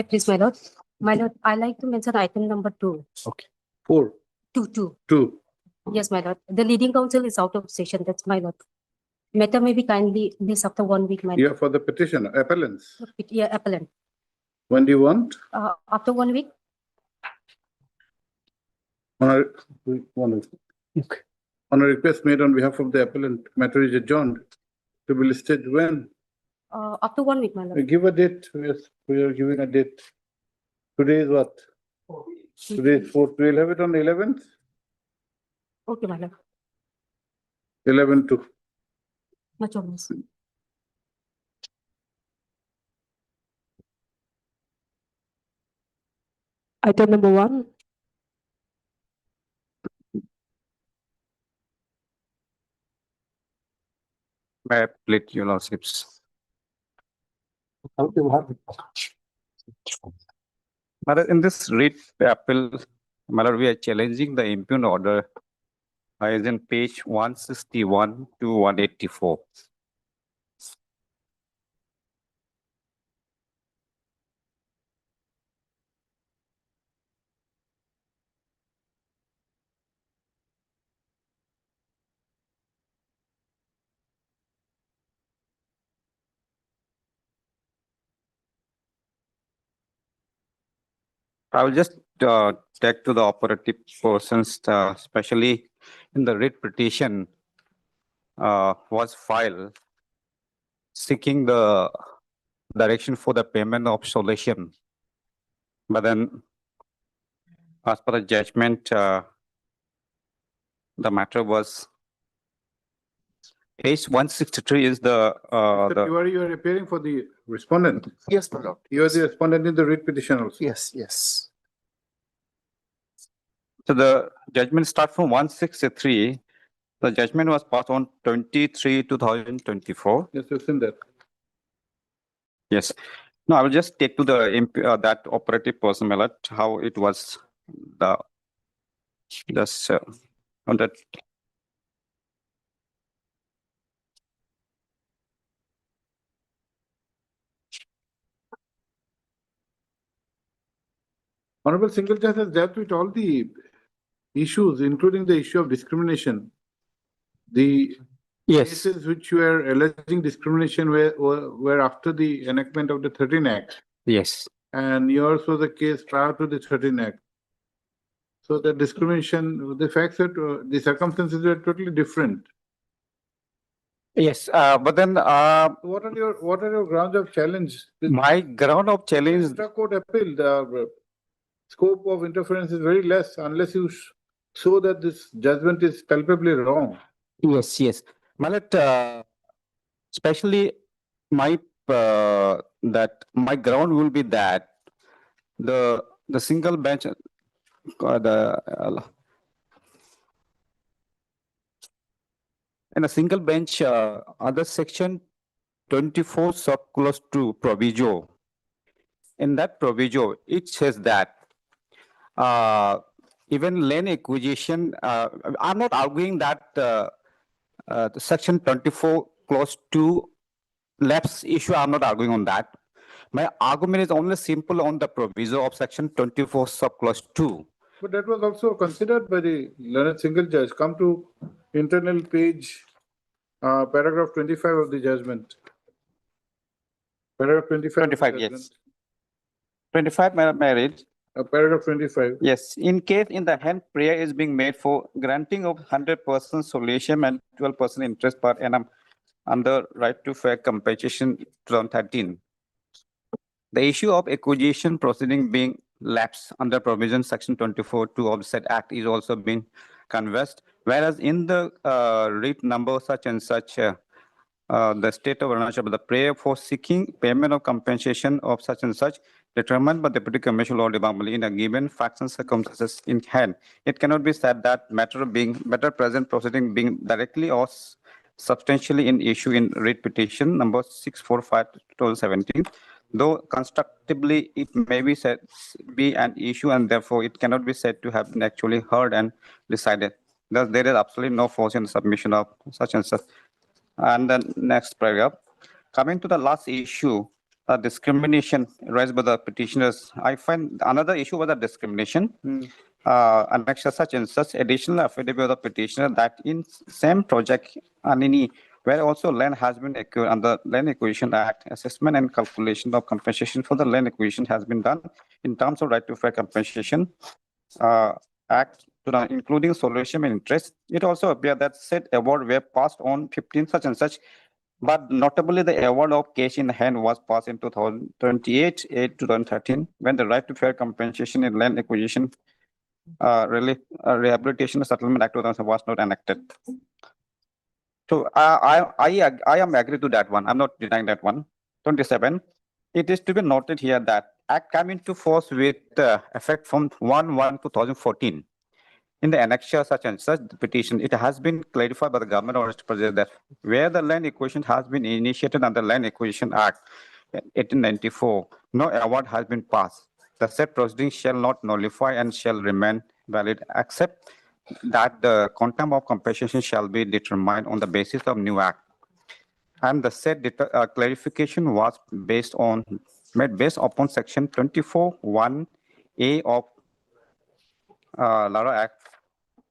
Please, my lord. My lord, I like to mention item number 2. Okay. 4. 2. 2. Yes, my lord. The leading counsel is out of session. That's my lord. Matter may be kindly this after 1 week, my lord. Yeah, for the petition, appellants. Yeah, appellant. When do you want? After 1 week. Okay. On a request made on behalf of the appellant, matter is adjourned to be listed when? After 1 week, my lord. Give a date. Yes, we are giving a date. Today is what? Today is 4th. We'll have it on the 11th. Okay, my lord. 11/2. Much obvious. Item number 1. May I plead your lordships? Madam, in this writ appeal, Madam, we are challenging the impugned order is in page 161 to 184. I will just take to the operative persons, especially in the writ petition was filed seeking the direction for the payment of solution. But then, as per the judgment, the matter was page 163 is the You are appearing for the respondent. Yes, my lord. You are the respondent in the writ petition also. Yes, yes. so the judgment start from 163. The judgment was passed on 23/2024. Yes, you've seen that. Yes. No, I will just take to the that operative person, my lord, how it was the just on that. Honorable Single Judge has dealt with all the issues, including the issue of discrimination. The Yes. cases which were alleging discrimination were after the enactment of the 13 Act. Yes. And yours was a case prior to the 13 Act. So the discrimination, the facts that the circumstances were totally different. Yes. But then What are your grounds of challenge? my ground of challenge. Extra court appeal, the scope of interference is very less unless you show that this judgment is palpably wrong. Yes. Yes. My lord, especially my that my ground will be that the single bench in a single bench under section 24 subclause 2 proviso. In that proviso, it says that even land acquisition, I'm not arguing that the section 24 clause 2 lapse issue, I'm not arguing on that. My argument is only simple on the proviso of section 24 subclause 2. But that was also considered by the learned single judge. Come to internal page, paragraph 25 of the judgment. Paragraph 25. 25, yes. 25 marriage. Paragraph 25. Yes, in case in the hand prayer is being made for granting of 100% solution and 12% interest per annum under right to fair compensation 2013. The issue of acquisition proceeding being lapsed under provision section 24(2) of the said act is also being conversed, whereas in the writ number such and such, the state of Arunachal, the prayer for seeking payment of compensation of such and such determined by the Deputy Commissioner Lord Dibambali in a given facts and circumstances in hand. It cannot be said that matter present proceeding being directly or substantially in issue in writ petition number 645/2017. Though constructively it may be said be an issue and therefore it cannot be said to have been actually heard and decided. Thus, there is absolutely no force in the submission of such and such. And then next paragraph. Coming to the last issue, discrimination raised by the petitioners. I find another issue was the discrimination. Annexure such and such additional affidavit of the petitioner that in same project and any where also land has been acquired under Land Acquisition Act, assessment and calculation of compensation for the land acquisition has been done in terms of right to fair compensation Act, including solution and interest. It also appeared that said award were passed on 15 such and such, but notably the award of cash in hand was passed in 2013, when the right to fair compensation in land acquisition Rehabilitation Settlement Act 2000 was not enacted. So I am agree to that one. I'm not denying that one. 27. It is to be noted here that Act came into force with effect from 1/1/2014. In the annexure such and such petition, it has been clarified by the government or its president that where the land acquisition has been initiated under Land Acquisition Act 1894, no award has been passed. The said proceeding shall not nullify and shall remain valid, except that the quantum of compensation shall be determined on the basis of new act. And the said clarification was made based upon section 24(1)(a) of LARA Act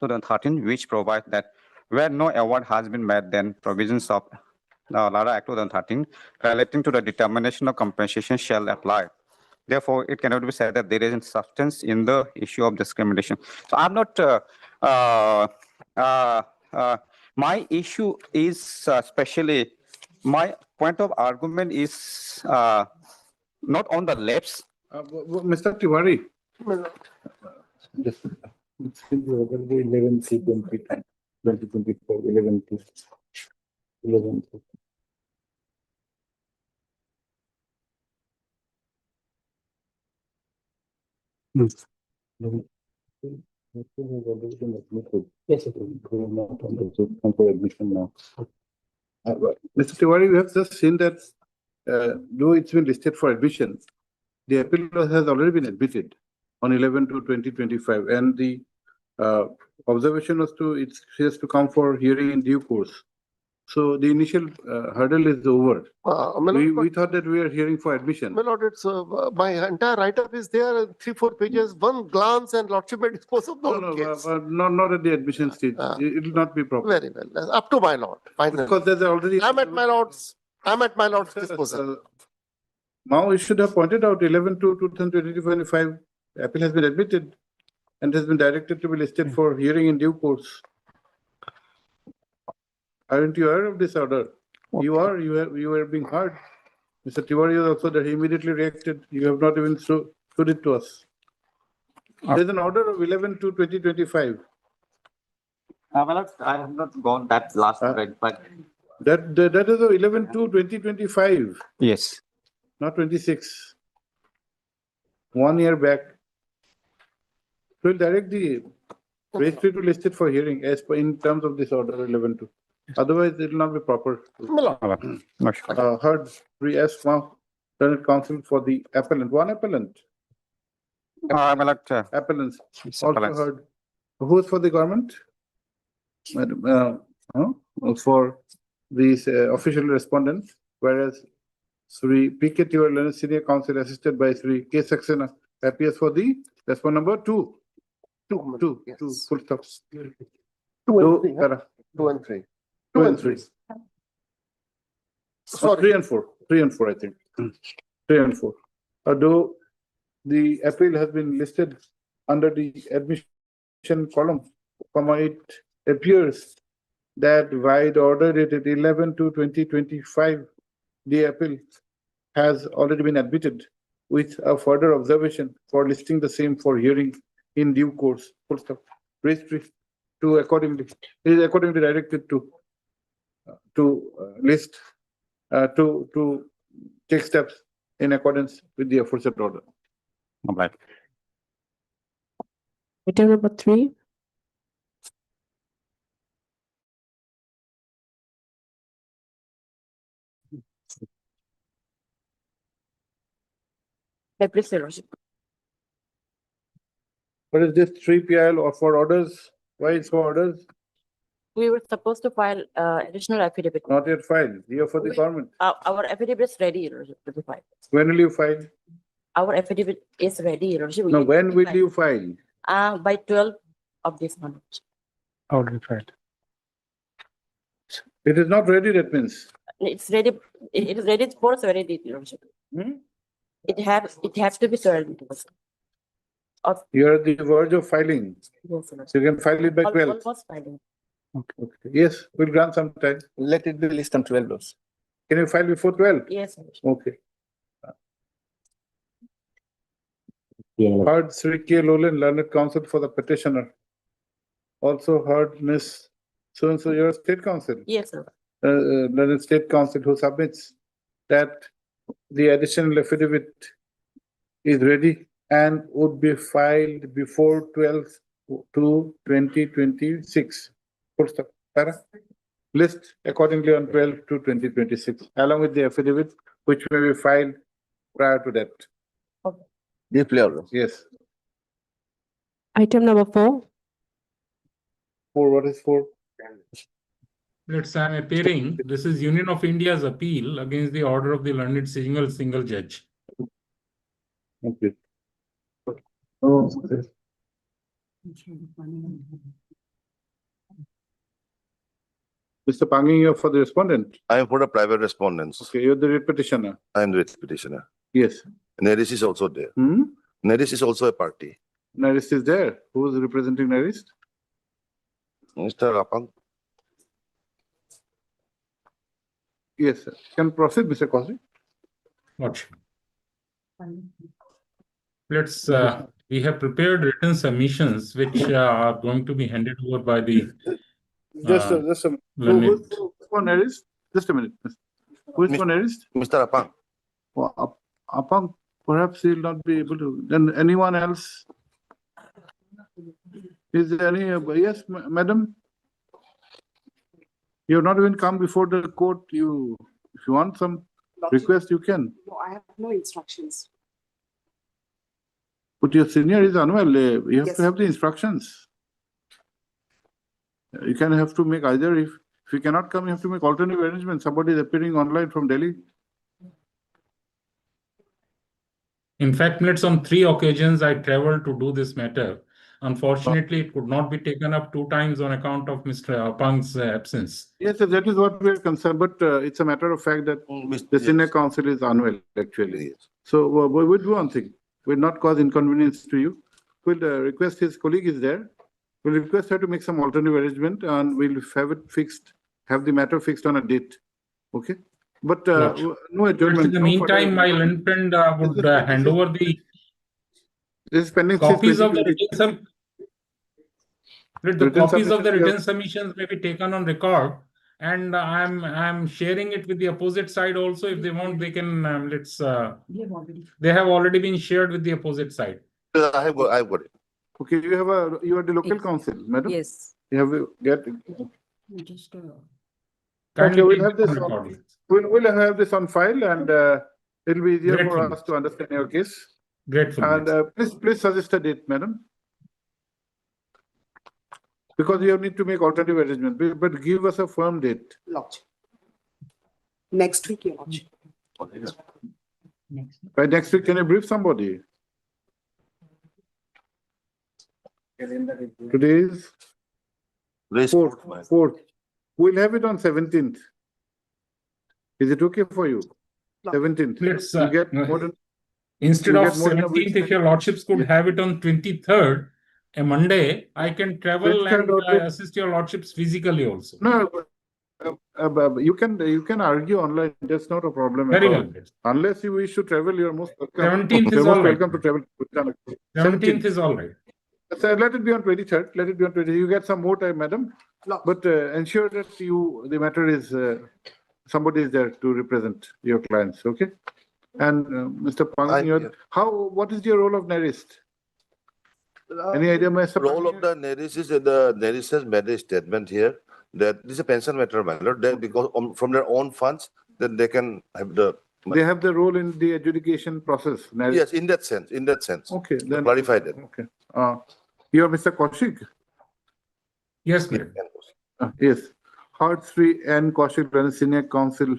2013, which provides that where no award has been made, then provisions of LARA Act 2013 relating to the determination of compensation shall apply. Therefore, it cannot be said that there is substance in the issue of discrimination. So I'm not, my issue is especially, my point of argument is not on the left. Mr. Tiwari. Just, it's 11C 2024, 11C. 11C. Yes. Yes, for admission now. Mr. Tiwari, we have just seen that though it's been listed for admission, the appeal has already been admitted on 11/2/2025, and the observation was it has to come for hearing in due course. So the initial hurdle is over. We thought that we are hearing for admission. My lord, it's my entire write-up is there, 3-4 pages, one glance, and lordship may dispose of the whole case. Not at the admission stage. It will not be proper. Very well. Up to my lord. Finally. Because there's already. I'm at my lord's disposal. Now you should have pointed out 11/2/2025 appeal has been admitted and has been directed to be listed for hearing in due course. Aren't you aware of this order? You are. You are being heard. Mr. Tiwari also that he immediately reacted. You have not even showed it to us. There's an order of 11/2/2025. Well, I have not gone that last thread, but That is of 11/2/2025, yes. not 26. 1 year back. So we'll direct the registry to list it for hearing as per in terms of this order 11/2. Otherwise, it will not be proper. Heard, we ask now, Senate Council for the appellant. One appellant. Appellants. Also heard. Who is for the government? For these official respondents, whereas Sri P.K. Tiwari, Senior Counsel, assisted by Sri K. Saxena, appears for the respondent number 2. Two, full stops. 2 and 3. 2 and 3. Sorry. 3 and 4. 3 and 4, I think. 3 and 4. Although the appeal has been listed under the admission column, it appears that by the order dated 11/2/2025, the appeal has already been admitted with a further observation for listing the same for hearing in due course. Full stop. Registry to accordingly directed to list to take steps in accordance with the aforesaid order. Item number 3. What is this 3 PIL or for orders? Why it's for orders? We were supposed to file additional affidavit. Not yet filed, here for the government. Our affidavit is ready, Your Worship, to be filed. When will you file? Our affidavit is ready, Your Worship. We No, need to when be will filed. you file? By 12 of this month. Already filed. It is not ready, that means. It's ready, it is ready for already, Your Worship. Hmm? It has to be served. You are at the verge of filing, Yes, Your Worship. so you can file it by 12. Almost filing. Okay. Yes, we'll grant some time. Let it be released on 12 days. Can you file before 12? Yes, Your Worship. Okay. Heard Sri K. Lolan, learned counsel for the petitioner. Also heard Miss so-and-so, your state counsel, Yes, sir. learned state counsel who submits that the additional affidavit is ready and would be filed before 12/2/2026. Full stop. Para? List accordingly on 12/2/2026, along with the affidavit which may be filed prior to that. Yes. Item number 4. For what is for? Let's, I'm appearing. This is Union of India's appeal against the order of the learned single judge. Okay. Oh, okay. Mr. Panging, you're for the respondent. I am for the private respondents. Okay, you're the petitioner. I am the petitioner. Yes. Neris is also there. Hmm? Neris is also a party. Narist is there. Who is representing Narist? Mr. Apang. Yes, sir. Can proceed, Mr. Kaushik. Watch. Let's, we have prepared written submissions which are going to be handed over by the Just a minute. learned. Who's for Narist? Just a minute. Who is for Narist? Mr. Apang. Well, Apang, perhaps he'll not be able to. Then anyone else? Is there any, yes, madam? You have not even come before the court. If you want some request, you can. No, I have no instructions. But your senior is unwell. You have Yes. to have the instructions. You can have to make either, if you cannot come, you have to make alternative arrangements. Somebody is appearing online from Delhi. In fact, minutes on 3 occasions I traveled to do this matter. Unfortunately, it could not be taken up 2 times on account of Mr. Apang's absence. Yes, sir, that is what we are concerned, but it's a matter of fact that the senior counsel is unwell, actually. Yes. So we'll do one thing. We'll not cause inconvenience to you. We'll request his colleague is there. We'll request her to make some alternative arrangement and we'll have it fixed, have the matter fixed on a date. Okay? But Gotcha. no But adjournment. in the no meantime, my further- learned friend would hand over the This is pending since copies of the 2020. the Written copies of the submissions we written have- submissions may be taken on record, and I'm sharing it with the opposite side also. If they want, they can they have already been shared with the opposite side. I have got it. Okay, you are the local counsel, madam? Yes. You have to get, Kindly we'll take have it on this on- record. we'll have this on file and it'll be easier for Grateful. us to understand your case. Grateful. And please suggest a date, madam. Because you need to make alternative arrangement, but give us a firm date. Lodge. Next week, Your Lordship. By next week, can you brief somebody? Today is Raise fourth. We'll have it on 17th. Is it okay for you? 17th. Let's, You get more than, Instead you of get more than a 17th, week's if your lordships could have it on 23rd, a Monday, I can travel 23rd and or assist your lordships physically also. no, you can argue online. That's not a problem at Very all. well. Unless you wish to travel, you're most welcome. 17th is You're all most right. welcome to travel. 17th is all right. So let it be on 23rd. Let it be on 23rd. You get some more time, madam. Lodge. But ensure that the matter is, somebody is there to represent your clients, okay? And Mr. Pang, what is your role of Narist? Any idea, Mr. Role Pang? of the Neris is the Neris has made a statement here that this is a pension matter, my lord, that because from their own funds, then they can have the. They have the role in the adjudication process. Narist. Yes, in that sense. Okay, then. Clarify that. Okay. You are Mr. Kaushik? Yes, madam. Yes, Hard Sri and Kaushik Rana, Senior Counsel.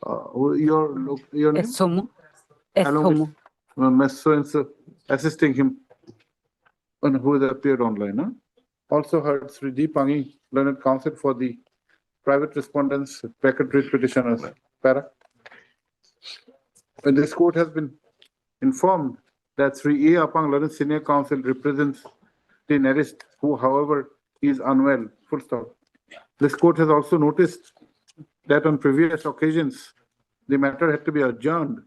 Your name? Somu. Along with Ms. So-and-so assisting him, and who has appeared online, huh? Also heard Sri D. Pangi, Learned Counsel for the private respondents, record writ petitioners, para. And this court has been informed that Sri A. Apang, Learned Senior Counsel, represents the nearest, who however is unwell, full stop. This court has also noticed that on previous occasions, the matter had to be adjourned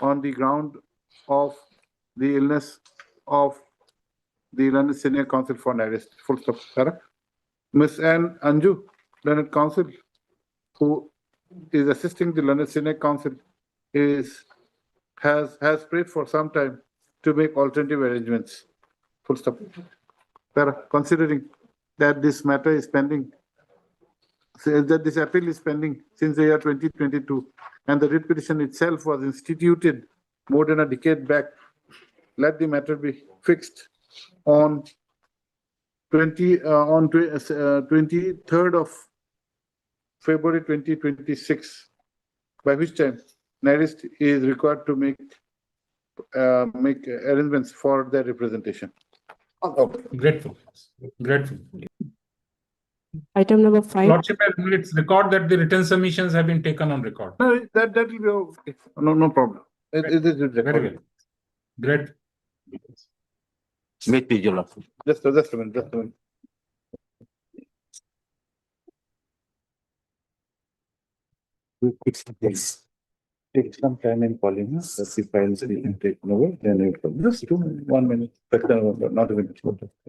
on the ground of the illness of the Learned Senior Counsel for arrest. Full stop. Correct? Ms. Anne Anju, Learned Counsel, who is assisting the Learned Senior Counsel, has prayed for some time to make alternative arrangements. Full stop. Correct? Considering that this matter is pending, that this appeal is pending since the year 2022, and the writ petition itself was instituted more than a decade back, let the matter be fixed on 23rd of February 2026, by which time NARIST is required to make arrangements for their representation. Grateful, grateful. Item number 5. Lordship has made its record that the written submissions have been taken on record. No, that will be okay. No problem. It is Very recorded. well. Great. Meet me, Your Lordship. Just a minute. Take some time in calling us, the files we can take over, then we will. Just 1 minute, not a minute.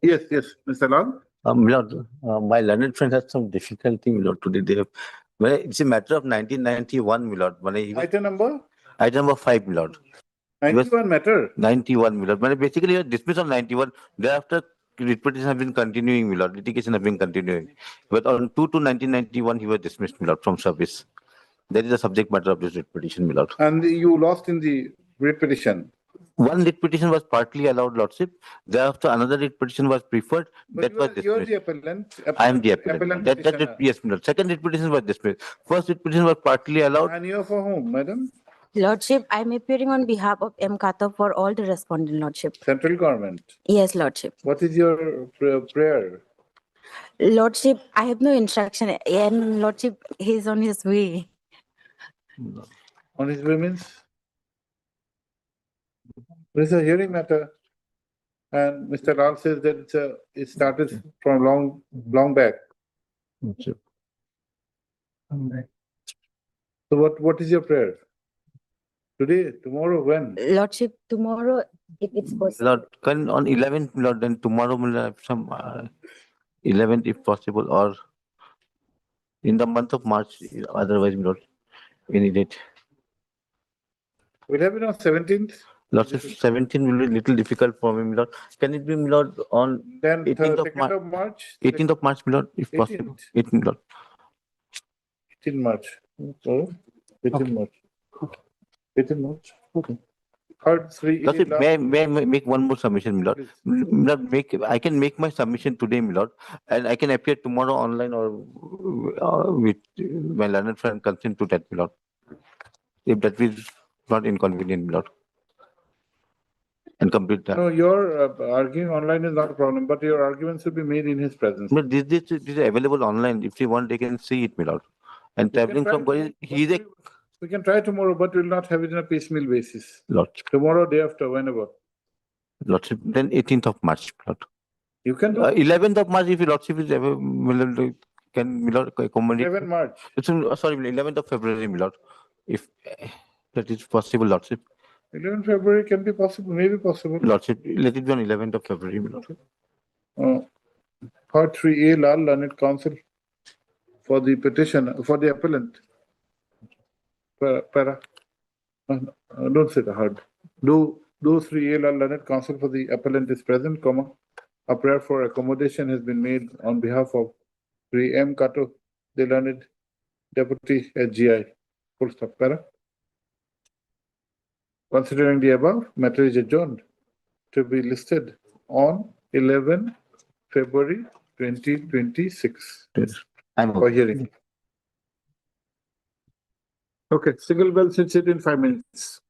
Yes, Mr. Lal. Milord, my learned friend has some difficulty, Milord, today. They have, well, it's a matter of 1991, Milord. Item number Item number 5, Milord. 91 matter. 91, Milord. Basically, he was dismissed on 91. Thereafter, writ petition have been continuing, Milord. Litigation have been continuing. But on 2/2/1991, he was dismissed, Milord, from service. That is the subject matter of this writ petition, Milord. And you lost in the writ petition. One writ petition was partly allowed, Lordship. Thereafter, another writ petition was preferred. But That was you are dismissed. the appellant. I am the appellant. That petitioner. yes, Milord. Second writ petition was dismissed. First writ petition was partly allowed. And you are for whom, madam? Lordship, I'm appearing on behalf of M. Kata for all the respondent, Lordship. Central government. Yes, Lordship. What is your prayer? Lordship, I have no instruction, and Lordship, he's on his way. On his women's? This is a hearing matter. And Mr. Lal says that it started from long back. So what is your prayer? Today, tomorrow, when? Lordship, tomorrow, if it's possible. Lord, can on 11th, Lord, then tomorrow we'll have some 11th if possible, or in the month of March, otherwise, Lord, any date. We'll have it on 17th. Lord, 17 will be a little difficult for me, Lord. Can it be, Lord, on Then 18th of 2nd of March. 18th of March, Lord, if possible? 18th, Lord. 18 March. Oh, 18 March. 18 March. Okay. Heard Sri. Lordship, may I make one more submission, Milord? Please. Milord, I can make my submission today, Milord, and I can appear tomorrow online or with my learned friend consent to that, Milord. If that is not inconvenient, Milord. And complete that. No, your arguing online is not a problem, but your arguments will be made in his presence. But this is available online. If you want, they can see it, Milord. And We can traveling try from tomorrow, he's a We can try tomorrow, but we'll not have it on a piecemeal basis. Lordship. Tomorrow, day after, whenever. Lordship. Then 18th of March, Milord. You can do 11th of March, if your Lordship is available, can Milord accommodate? 11 March. Sorry, 11th of February, Milord. If that is possible, Lordship. 11 February can be possible, maybe possible. Lordship, let it be on 11th of February, Milord. Part 3A, Lal, Learned Counsel for the petition, for the appellant. Para. Don't say the hard. Do 3A, Lal, Learned Counsel for the appellant is present, comma. A prayer for accommodation has been made on behalf of 3M Kato, the Learned Deputy SGI. Full stop. Para. Considering the above, matter is adjourned to be listed on 11 February 2026 I'm for hearing. Okay, single bell should sit in 5 minutes.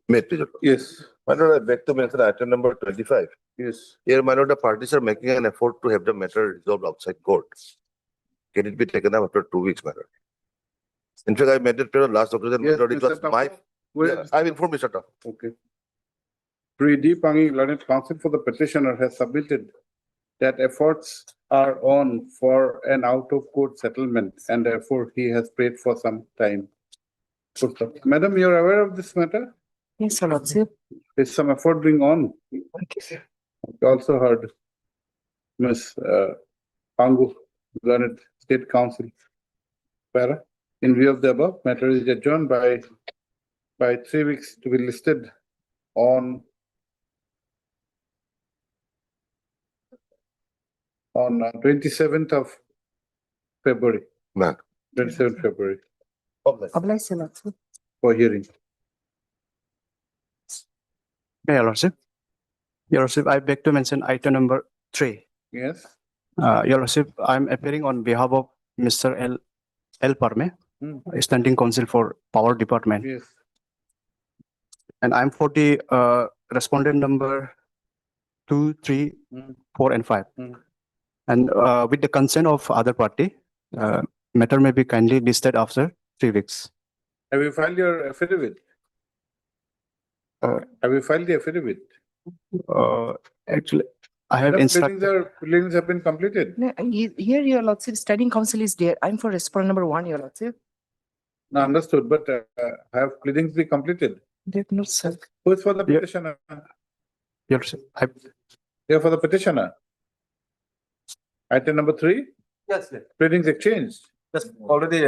May it please. Yes, My lord, I beg to mention item number 25. yes. Here, my lord, the parties are making an effort to have the matter resolved outside court. Can it be taken up after 2 weeks, my lord? In fact, I made it to the last occasion, my Yes, lord, it was Mr. my, Tapa, where yeah, is- I've informed Mr. Tapa. Okay. Sri D. Pangi, learned counsel for the petitioner, has submitted that efforts are on for an out-of-court settlement, and therefore he has prayed for some time. Full stop. Madam, you are aware of this matter? Yes, Your Lordship. Is some effort being on? I also heard Ms. Pangu, learned state counsel. Para, in view of the above, matter is adjourned by 3 weeks to be listed on 27th of February, Ma'am. 27th February Oblige, Your Lordship. for hearing. Your Lordship. Your Lordship, I beg to mention item number 3. Yes? Your Lordship, I'm appearing on behalf of Mr. L. Parme, Hmm. Standing Counsel for Power Department. Yes. And I'm for the respondent number 2, 3, Hmm. 4, and 5. Hmm. And with the consent of other party, matter may be kindly listed after 3 weeks. Have you filed your affidavit? Uh, Have you filed the affidavit? Actually, I have The instructed. pleadings have been completed. No, here, Your Lordship, studying council is there. I'm for respondent number 1, Your Lordship. No, understood, but have pleadings been completed? They've not, sir. Who is for the Yeah. petitioner? Your Lordship, You're for the petitioner. Item number 3, Yes, pleadings exchanged. that's already,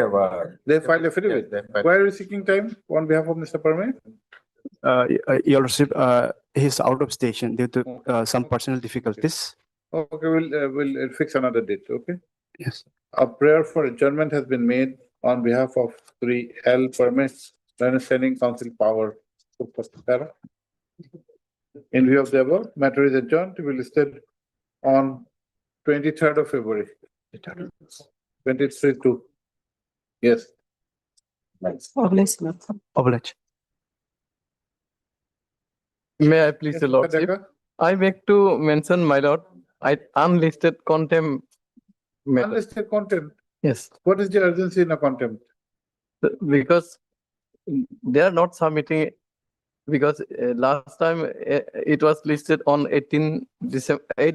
They filed affidavit. Why are you seeking time on behalf of Mr. Parme? Your Lordship, he's out of station due to some personal difficulties. Okay, we'll fix another date, okay? Yes. A prayer for adjournment has been made on behalf of Sri L. Parme, Standing Council Power. Para. In view of the above, matter is adjourned to be listed on 23rd of February. 23 to. Yes. Oblige, Your Lordship. Oblige. May I please, Yes, Your Mr. Lordship? Decker? I beg to mention, my lord, unlisted contempt matter. Unlisted content. Yes, What is the urgency in a contempt? because they are not submitting, because last time it was listed on 8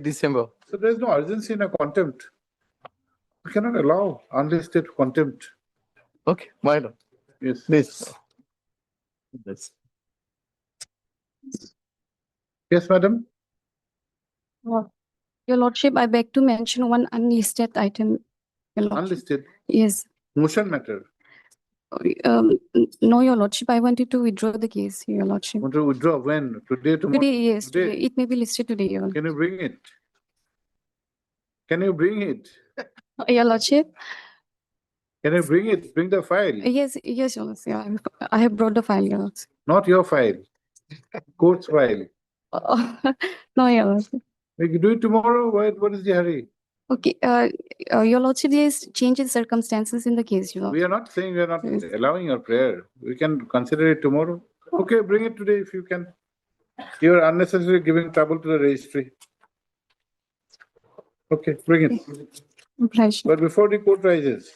December. So there is no urgency in a contempt. We cannot allow unlisted contempt. Okay, my lord, Yes. please. Yes, madam? Your Lordship, I beg to mention one unlisted item. Your Lordship. Unlisted. Yes. Motion matter. No, Your Lordship, I wanted to withdraw the case, Your Lordship. Want to withdraw when? Today, tomorrow? Today, yes, Today? today. It may be listed today, Your Lordship. Can you bring it? Can you bring it? Your Lordship, Can you bring it? Bring the file, yes, yes, Your Lordship. I have brought the file, Your Lordship. not your file. Court's file. No, Your Lordship. We can do it tomorrow. What is the hurry? Okay, Your Lordship, there is change in circumstances in the case, Your Lordship. We are not saying we are not Yes. allowing your prayer. We can consider it tomorrow. Okay, bring it today if you can. You are unnecessarily giving trouble to the registry. Okay, bring it. Pleasure. But before the court rises.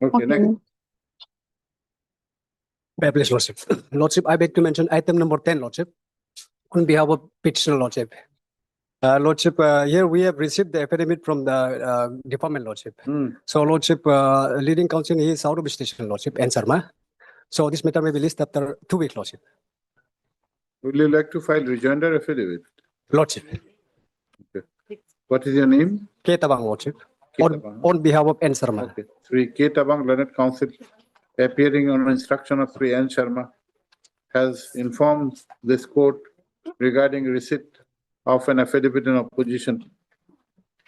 Okay, next. Please, Lordship. Lordship, I beg to mention item number 10, Lordship, on behalf of petitioner, Lordship. Lordship, here we have received the affidavit from the department, Lordship. Hmm. So, Lordship, leading counsel, he is out of station, Lordship, and Sharma. So this matter may be listed after 2 weeks, Lordship. Would you like to file rejoinder affidavit? Lordship. What is your name? K. Tabang, Lordship. K. On, Tabang. on behalf of N. Sharma. Okay. Sri K. Tabang, learned counsel, appearing on instruction of Sri N. Sharma, has informed this court regarding receipt of an affidavit in opposition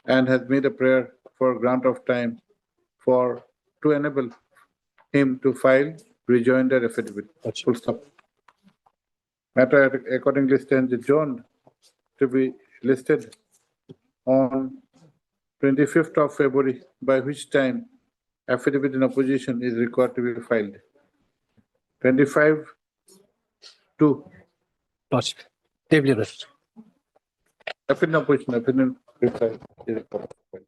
and has made a prayer for grant of time to enable him to file rejoinder affidavit. Full stop. Matter accordingly stands adjourned to be listed on 25th of February, by which time affidavit in opposition is required to be filed. 25 to Lordship. Table your lordship. affidavit in opposition, affidavit reply is required to file.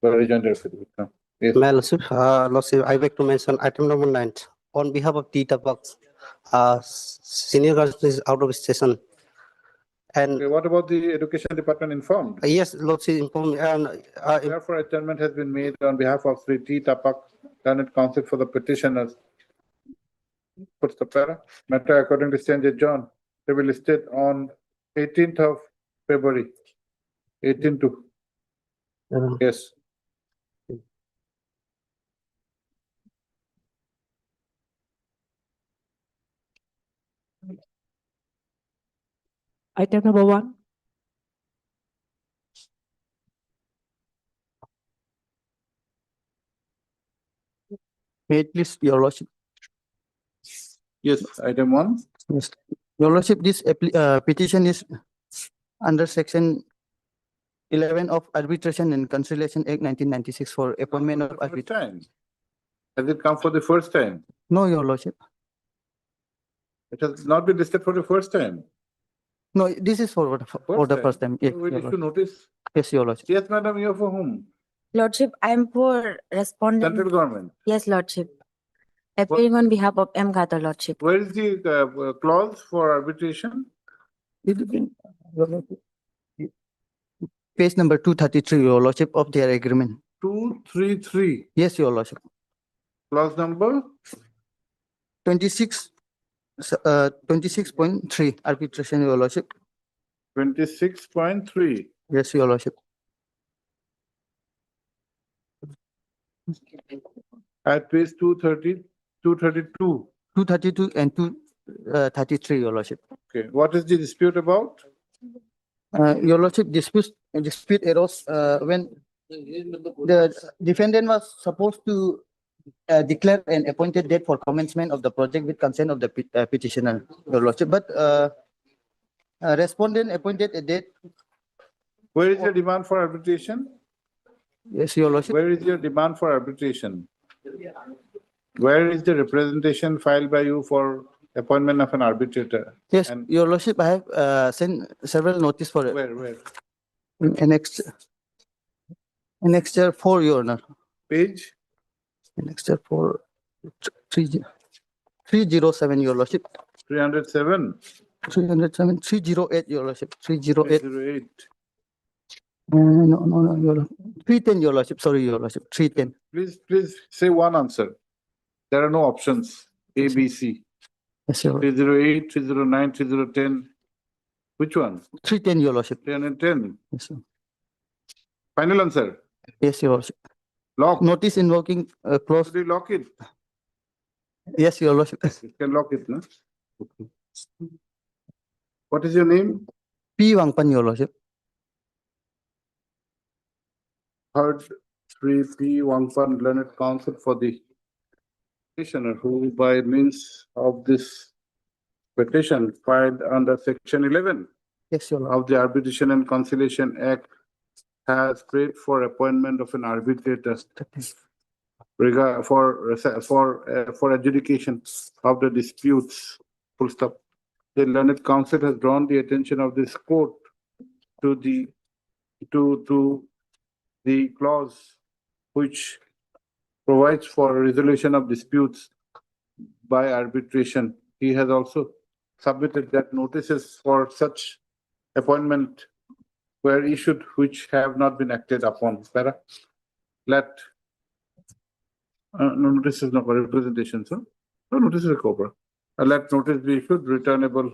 For rejoinder affidavit. Yes. My Lordship, I beg to mention item number 9. On behalf of T Tapak, senior guardian is out of station. And Okay, what about the education department informed? yes, Lordship informed, Therefore, adjournment has been made on behalf of Sri T Tapak, learned counsel for the petitioners. Puts the para. Matter accordingly stands adjourned to be listed on 18th of February. 18 to. Yes. Item number 1. May it please, Your Lordship. Yes, item 1. Yes. Your Lordship, this petition is under section 11 of Arbitration and Conciliation Act 1996 for appointment of First time. Has it come for the first time? No, Your Lordship. It has not been listed for the first time. No, this is for the first time. Yes, So we Your need to Lordship. notice. Yes, Your Lordship. Yes, madam, you are for whom? Lordship, I am for respondent. Central government. Yes, Lordship. Appearing on behalf of M. Gata, Lordship. Where is the clause for arbitration? It will be- Your Lordship. Page number 233, Your Lordship, of their agreement. 233. Yes, Your Lordship. Clause number? 26.3 arbitration, Your Lordship. 26.3. Yes, Your Lordship. At page 230, 232. 232 and 233, Your Lordship. Okay, what is the dispute about? Your Lordship, dispute arose when the defendant was supposed to declare an appointed date for commencement of the project with consent of the petitioner, Your Lordship. But respondent appointed a date. Where is your demand for arbitration? Yes, Your Lordship. Where is your demand for arbitration? Where is the representation filed by you for appointment of an arbitrator? Yes, And Your Lordship, I have sent several notice for where? annexure 4, Your Honor. Page? Annexure 4, 307, Your Lordship. 307. 307, 308, Your Lordship. 308. 308. No, Your Lordship. 310, Your Lordship. Sorry, Your Lordship. 310. Please say one answer. There are no options. A, B, C. Yes, Your 308, 309, 3010. Which one? 310, Your Lordship. 310. Yes, sir. Final answer. Yes, Your Lordship. Lock. Notice invoking clause. Do you lock it? Yes, Your Lordship. You can lock it, no? Okay. What is your name? P. Wangpan, Your Lordship. Heard Sri P. Wangpan, learned counsel for the petitioner, who by means of this petition filed under section 11 Yes, Your Lordship. of the Arbitration and Conciliation Act has prayed for appointment of an arbitrator for adjudication of the disputes. Full stop. The learned counsel has drawn the attention of this court to the clause which provides for resolution of disputes by arbitration. He has also submitted that notices for such appointment were issued which have not been acted upon. Para. No, notice is not for representation, sir. No, notice is a cobra. Let notice be issued, returnable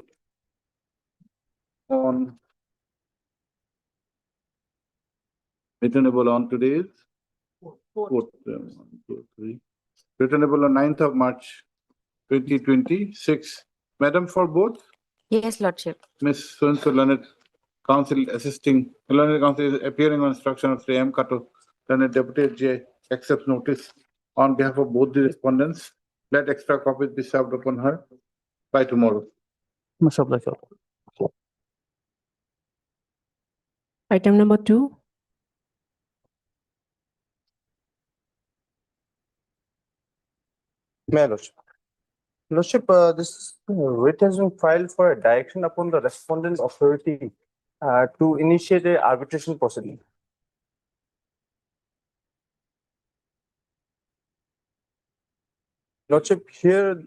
on today's returnable on 9th of March 2026. Madam, for both? Yes, Lordship. Ms. So-and-so learned counsel assisting, learned counsel is appearing on instruction of Sri M. Kato, learned deputy J, accepts notice on behalf of both the respondents. Let extra copies be served upon her by tomorrow. Mashallah. Item number 2. My Lordship. Lordship, this writ has been filed for a direction upon the respondent authority to initiate a arbitration proceeding. Lordship, here,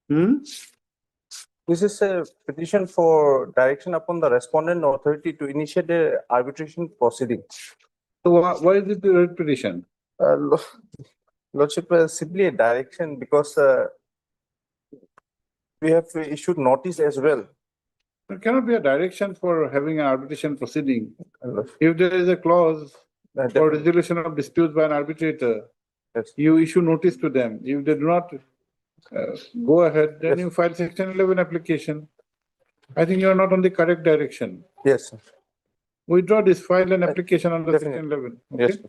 this is a petition for direction upon the respondent authority to initiate a arbitration proceeding. So why is it the writ petition? Lordship, simply a direction because we have issued notice as well. There cannot be a direction for having an arbitration proceeding. If there is a clause for resolution of disputes by an arbitrator, you issue notice to them. If they do not go ahead, then you file section 11 application. I think you are not on the correct direction. Yes, sir. Withdraw this, file an application under Definitely. section 11. Yes, Okay? sir.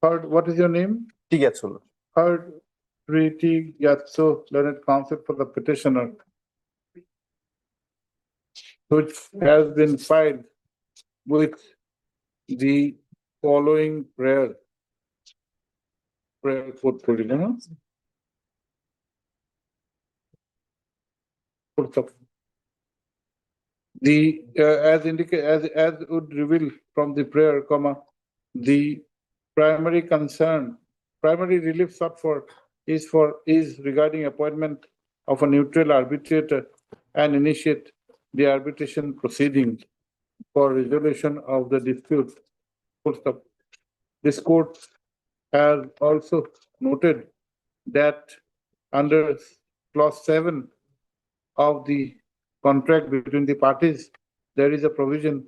Third, what is your name? T. Yatsul. Third, T. Yatso, learned counsel for the petitioner, which has been filed with the following prayer portfolio. No? The as indicate as would reveal from the prayer, the primary concern, primary relief sought for is regarding appointment of a neutral arbitrator and initiate the arbitration proceeding for resolution of the dispute. Full stop. This court has also noted that under clause 7 of the contract between the parties, there is a provision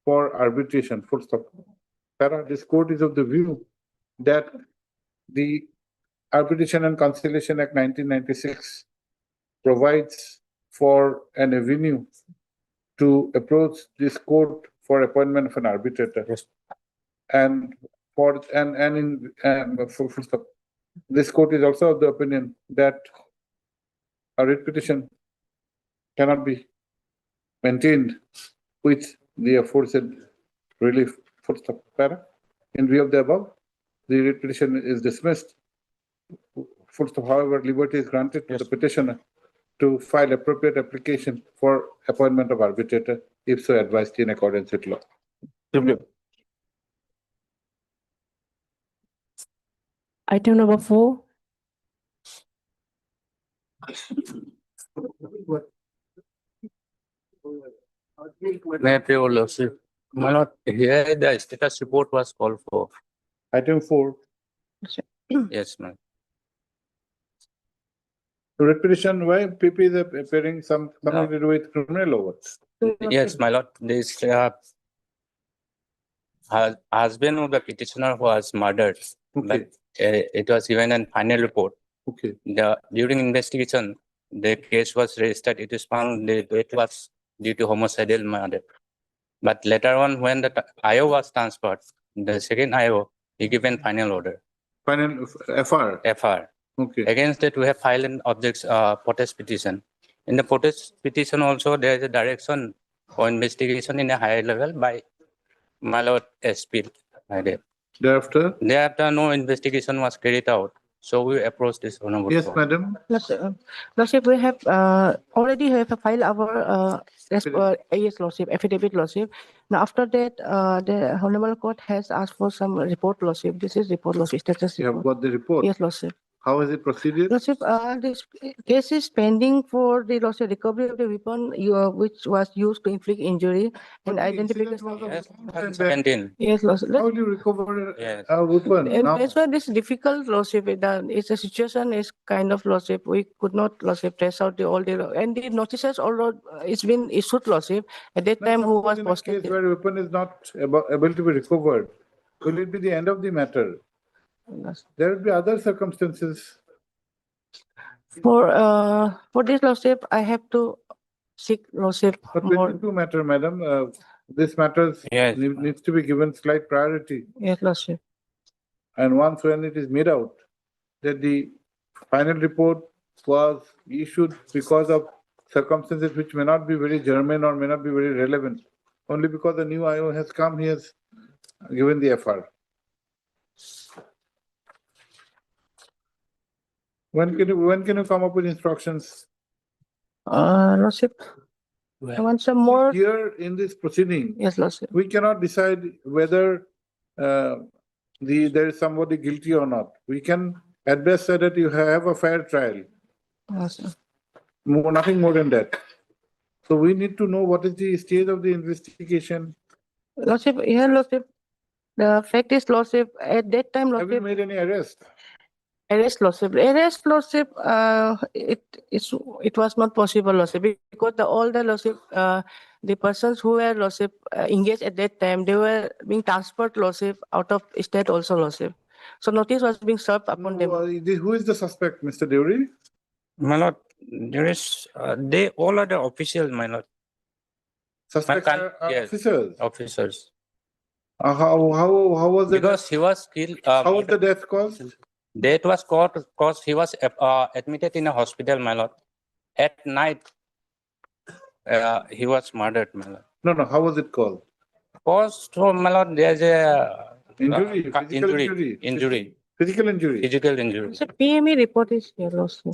for arbitration. Full stop. This court is of the view that the Arbitration and Conciliation Act 1996 provides for an avenue to approach this court for appointment of an arbitrator. Yes. And full stop. This court is also of the opinion that a writ petition cannot be maintained with the aforesaid relief. Full stop. In view of the above, the writ petition is dismissed. Full stop. However, liberty is granted to the petitioner to file appropriate application for appointment of arbitrator, if so advised in accordance with law. Item number 4. May I appeal, Your Lordship? My lord, here the status report was called for. Item 4. Yes, ma'am. The writ petition, why PP is appearing something to do with criminal law? Yes, my lord, this husband of the petitioner was murdered. But it was given a final report. Okay. During investigation, the case was registered. It is found the death was due to homicidal murder. But later on, when the IO was transferred, the second IO, he given final order. Final FR. FR. Okay. Against that, we have filed an protest petition. In the protest petition also, there is a direction for investigation in a higher level by my lord SP. Thereafter, no investigation was carried out. So we approached this honorable yes, court. madam. Lordship, we have already have filed our yes, Lordship, affidavit, Lordship. Now after that, the honorable court has asked for some report, Lordship. This is report, Lordship. Status You have report. got the report. Yes, Lordship. How is it proceeded? Lordship, this case is pending for the Lordship recovery of the weapon which was used to inflict injury and identification. Yes, Lordship. How will you recover Yes. a weapon? And Now, that's why this difficult, Lordship. It's a situation is kind of, Lordship. We could not, Lordship, trace out all the and the notices although it's been issued, Lordship. At that time, who was in a case posted? where weapon is not able to be recovered, will it be the end of the matter? There will be other circumstances. For this, Lordship, I have to seek, Lordship, But more. with the two matter, madam, this matters needs to be given slight priority. Yes, Lordship. And once when it is made out that the final report was issued because of circumstances which may not be very germane or may not be very relevant. Only because the new IO has come, he has given the FR. When can you come up with instructions? Lordship, I want some more. Here in this proceeding, Yes, Lordship. we cannot decide whether there is somebody guilty or not. We can at best say that you have a fair trial. Yes, sir. Nothing more than that. So we need to know what is the stage of the investigation. Lordship, here, Lordship, the fact is, Lordship, at that time, Have you Lordship, made any arrest? arrest, Lordship, it was not possible, Lordship, because all the Lordship, the persons who were Lordship engaged at that time, they were being transferred, Lordship, out of state also, Lordship. So notice was being served upon them. Who is the suspect, Mr. Deuri? My lord, there is, they all are the officials, my lord. Suspects are Yes, officers. officers. How was it? Because he was killed. How was the death caused? Death was caused because he was admitted in a hospital, my lord. At night, he was murdered, my lord. No, how was it caused? Caused, so, my lord, there's a Injury, physical injury. injury, Physical injury. physical injury. So PME report is here, Lordship.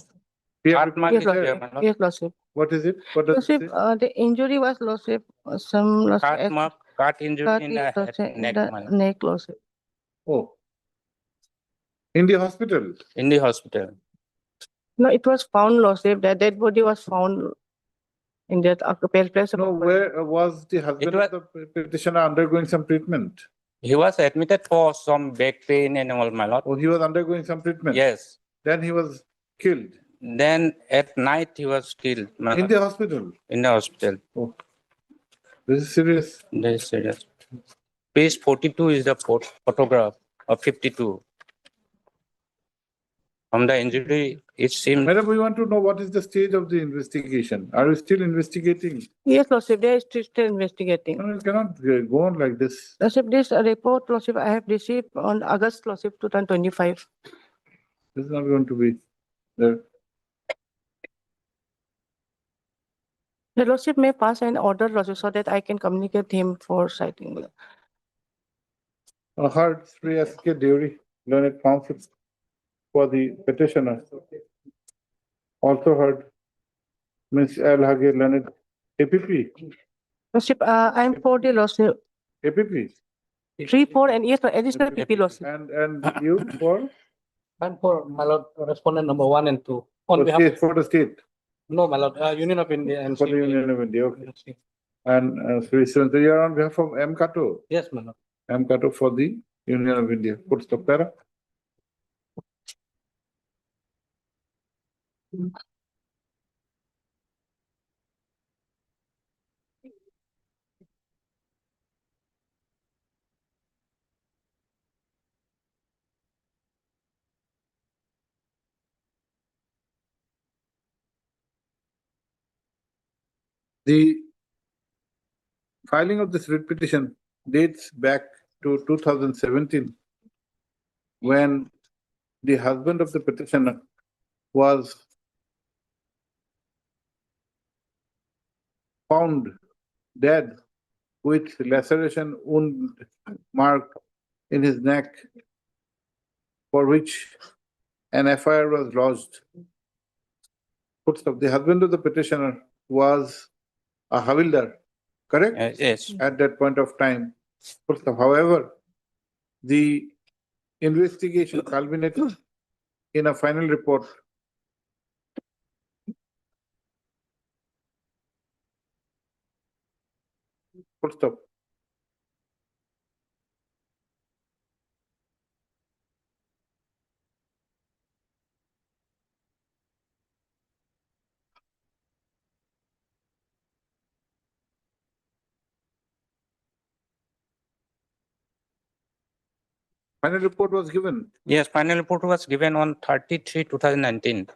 Heart mark Yes, is there, Lordship. my lord. Yes, Lordship. What is it? What does it Lordship, say? the injury was, Lordship, some Heart mark, cut injury in the head, Lordship, neck, the my lord. neck, Lordship. Oh. In the hospital? In the hospital. No, it was found, Lordship, that dead body was found in that place. No, where was the husband of the petitioner undergoing some treatment? He was admitted for some back pain and all, my lord. Oh, he was undergoing some treatment? Yes. Then he was killed? Then at night he was killed, my In lord. the hospital? In the hospital. Oh. This is serious. This is serious. Page 42 is the photograph of 52. From the injury, it seems. Madam, we want to know what is the stage of the investigation. Are you still investigating? Yes, Lordship, they are still investigating. No, you cannot go on like this. Lordship, this report, Lordship, I have received on August, Lordship, 2025. This is not going to be there. The Lordship may pass an order, Lordship, so that I can communicate him for citing. Heard Sri S.K. Deuri, learned counsel for the petitioner. Also heard Ms. Al Hage, learned APP. Lordship, I am for the Lordship. APP. 3, 4, and yes, additional PP, Lordship. And you for? I'm for, my lord, respondent number 1 and 2. On behalf For the state? No, my lord, Union of India and For the Union of India, okay. And Sri Sundar, you are on behalf of M. Kato? Yes, my lord. M. Kato for the Union of India. Put stop there. The filing of this writ petition dates back to 2017, when the husband of the petitioner was found dead with laceration wound mark in his neck, for which an FIR was lodged. Footstop. The husband of the petitioner was a Havildar, correct? Yes. At that point of time. Footstop. However, the investigation culminated in a final report. Footstop. Final report was given. Yes, final report was given on 30/3/2019.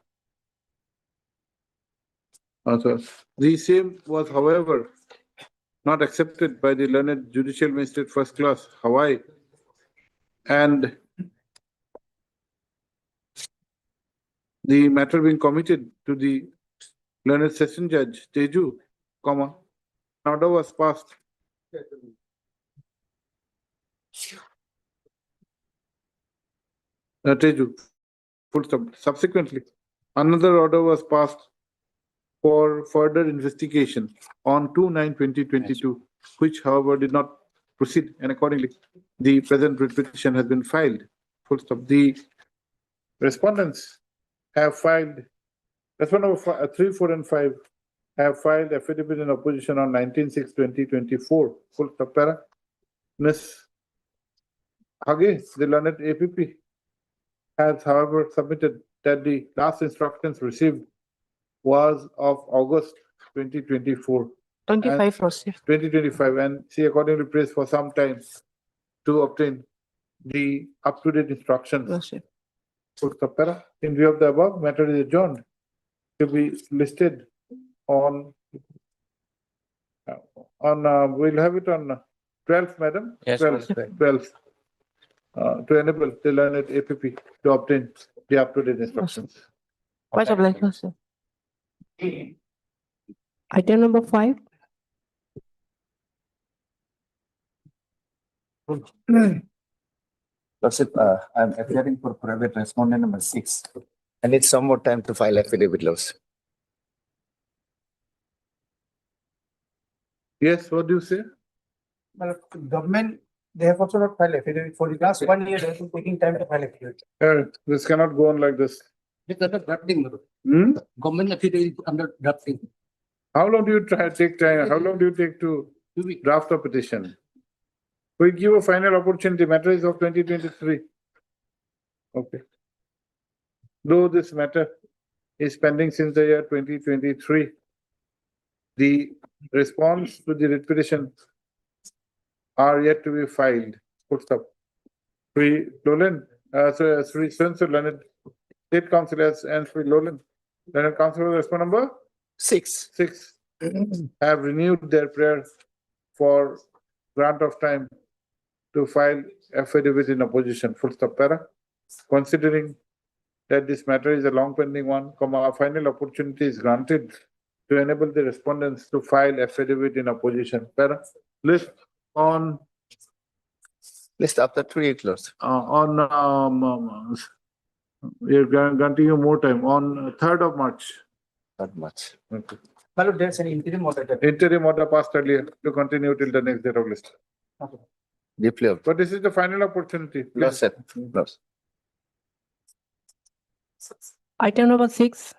So the same was, however, not accepted by the learned Judicial Magistrate First Class, Hawaii, and the matter being committed to the learned session judge, Teju, comma, an order was passed. Teju, full stop. Subsequently, another order was passed for further investigation on 2/9/2022, which however did not proceed, and accordingly, the present writ petition has been filed. Full stop. The respondents have filed, respondent number 3, 4, and 5 have filed affidavit in opposition on 19/6/2024. Full stop. Para. Ms. Hage, the learned APP, has however submitted that the last instructions received was of August 2024. 25, Lordship. 2025, and she accordingly prays for some time to obtain the up-to-date instructions. Lordship. Full stop. Para. In view of the above, matter is adjourned to be listed on, we'll have it on 12th, madam? Yes, 12th, Lordship. 12th. To enable the learned APP to obtain the up-to-date instructions. Quite obliged, Lordship. Item number 5. Lordship, I'm appearing for private respondent number 6. I need some more time to file affidavit, Lordship. Yes, what do you say? Well, government, they have also not filed affidavit for the last 1 year, they have been taking time to file affidavit. This cannot go on like this. It's under drafting, Lord. Hmm? Government affidavit under drafting. How long do you take time? How long do you take to draft a petition? We give a final opportunity, matter is of 2023. Okay. Though this matter is pending since the year 2023, the response to the writ petition are yet to be filed. Full stop. Sri Lolan, Sri Sensor Leonard, State Councillors and Sri Lolan, Leonard Councillor, response number 6. 6 have renewed their prayer for grant of time to file affidavit in opposition. Full stop. Para. Considering that this matter is a long pending one, a final opportunity is granted to enable the respondents to file affidavit in opposition. Para. List on List after 3 Lordship. we are granting you more time on 3rd of March. Not much. Okay. My lord, there's an interim order. Interim order passed earlier to continue till the next date of list. Okay. Deeply observed. But this is the final opportunity. Please. Lordship. Lordship. Item number 6.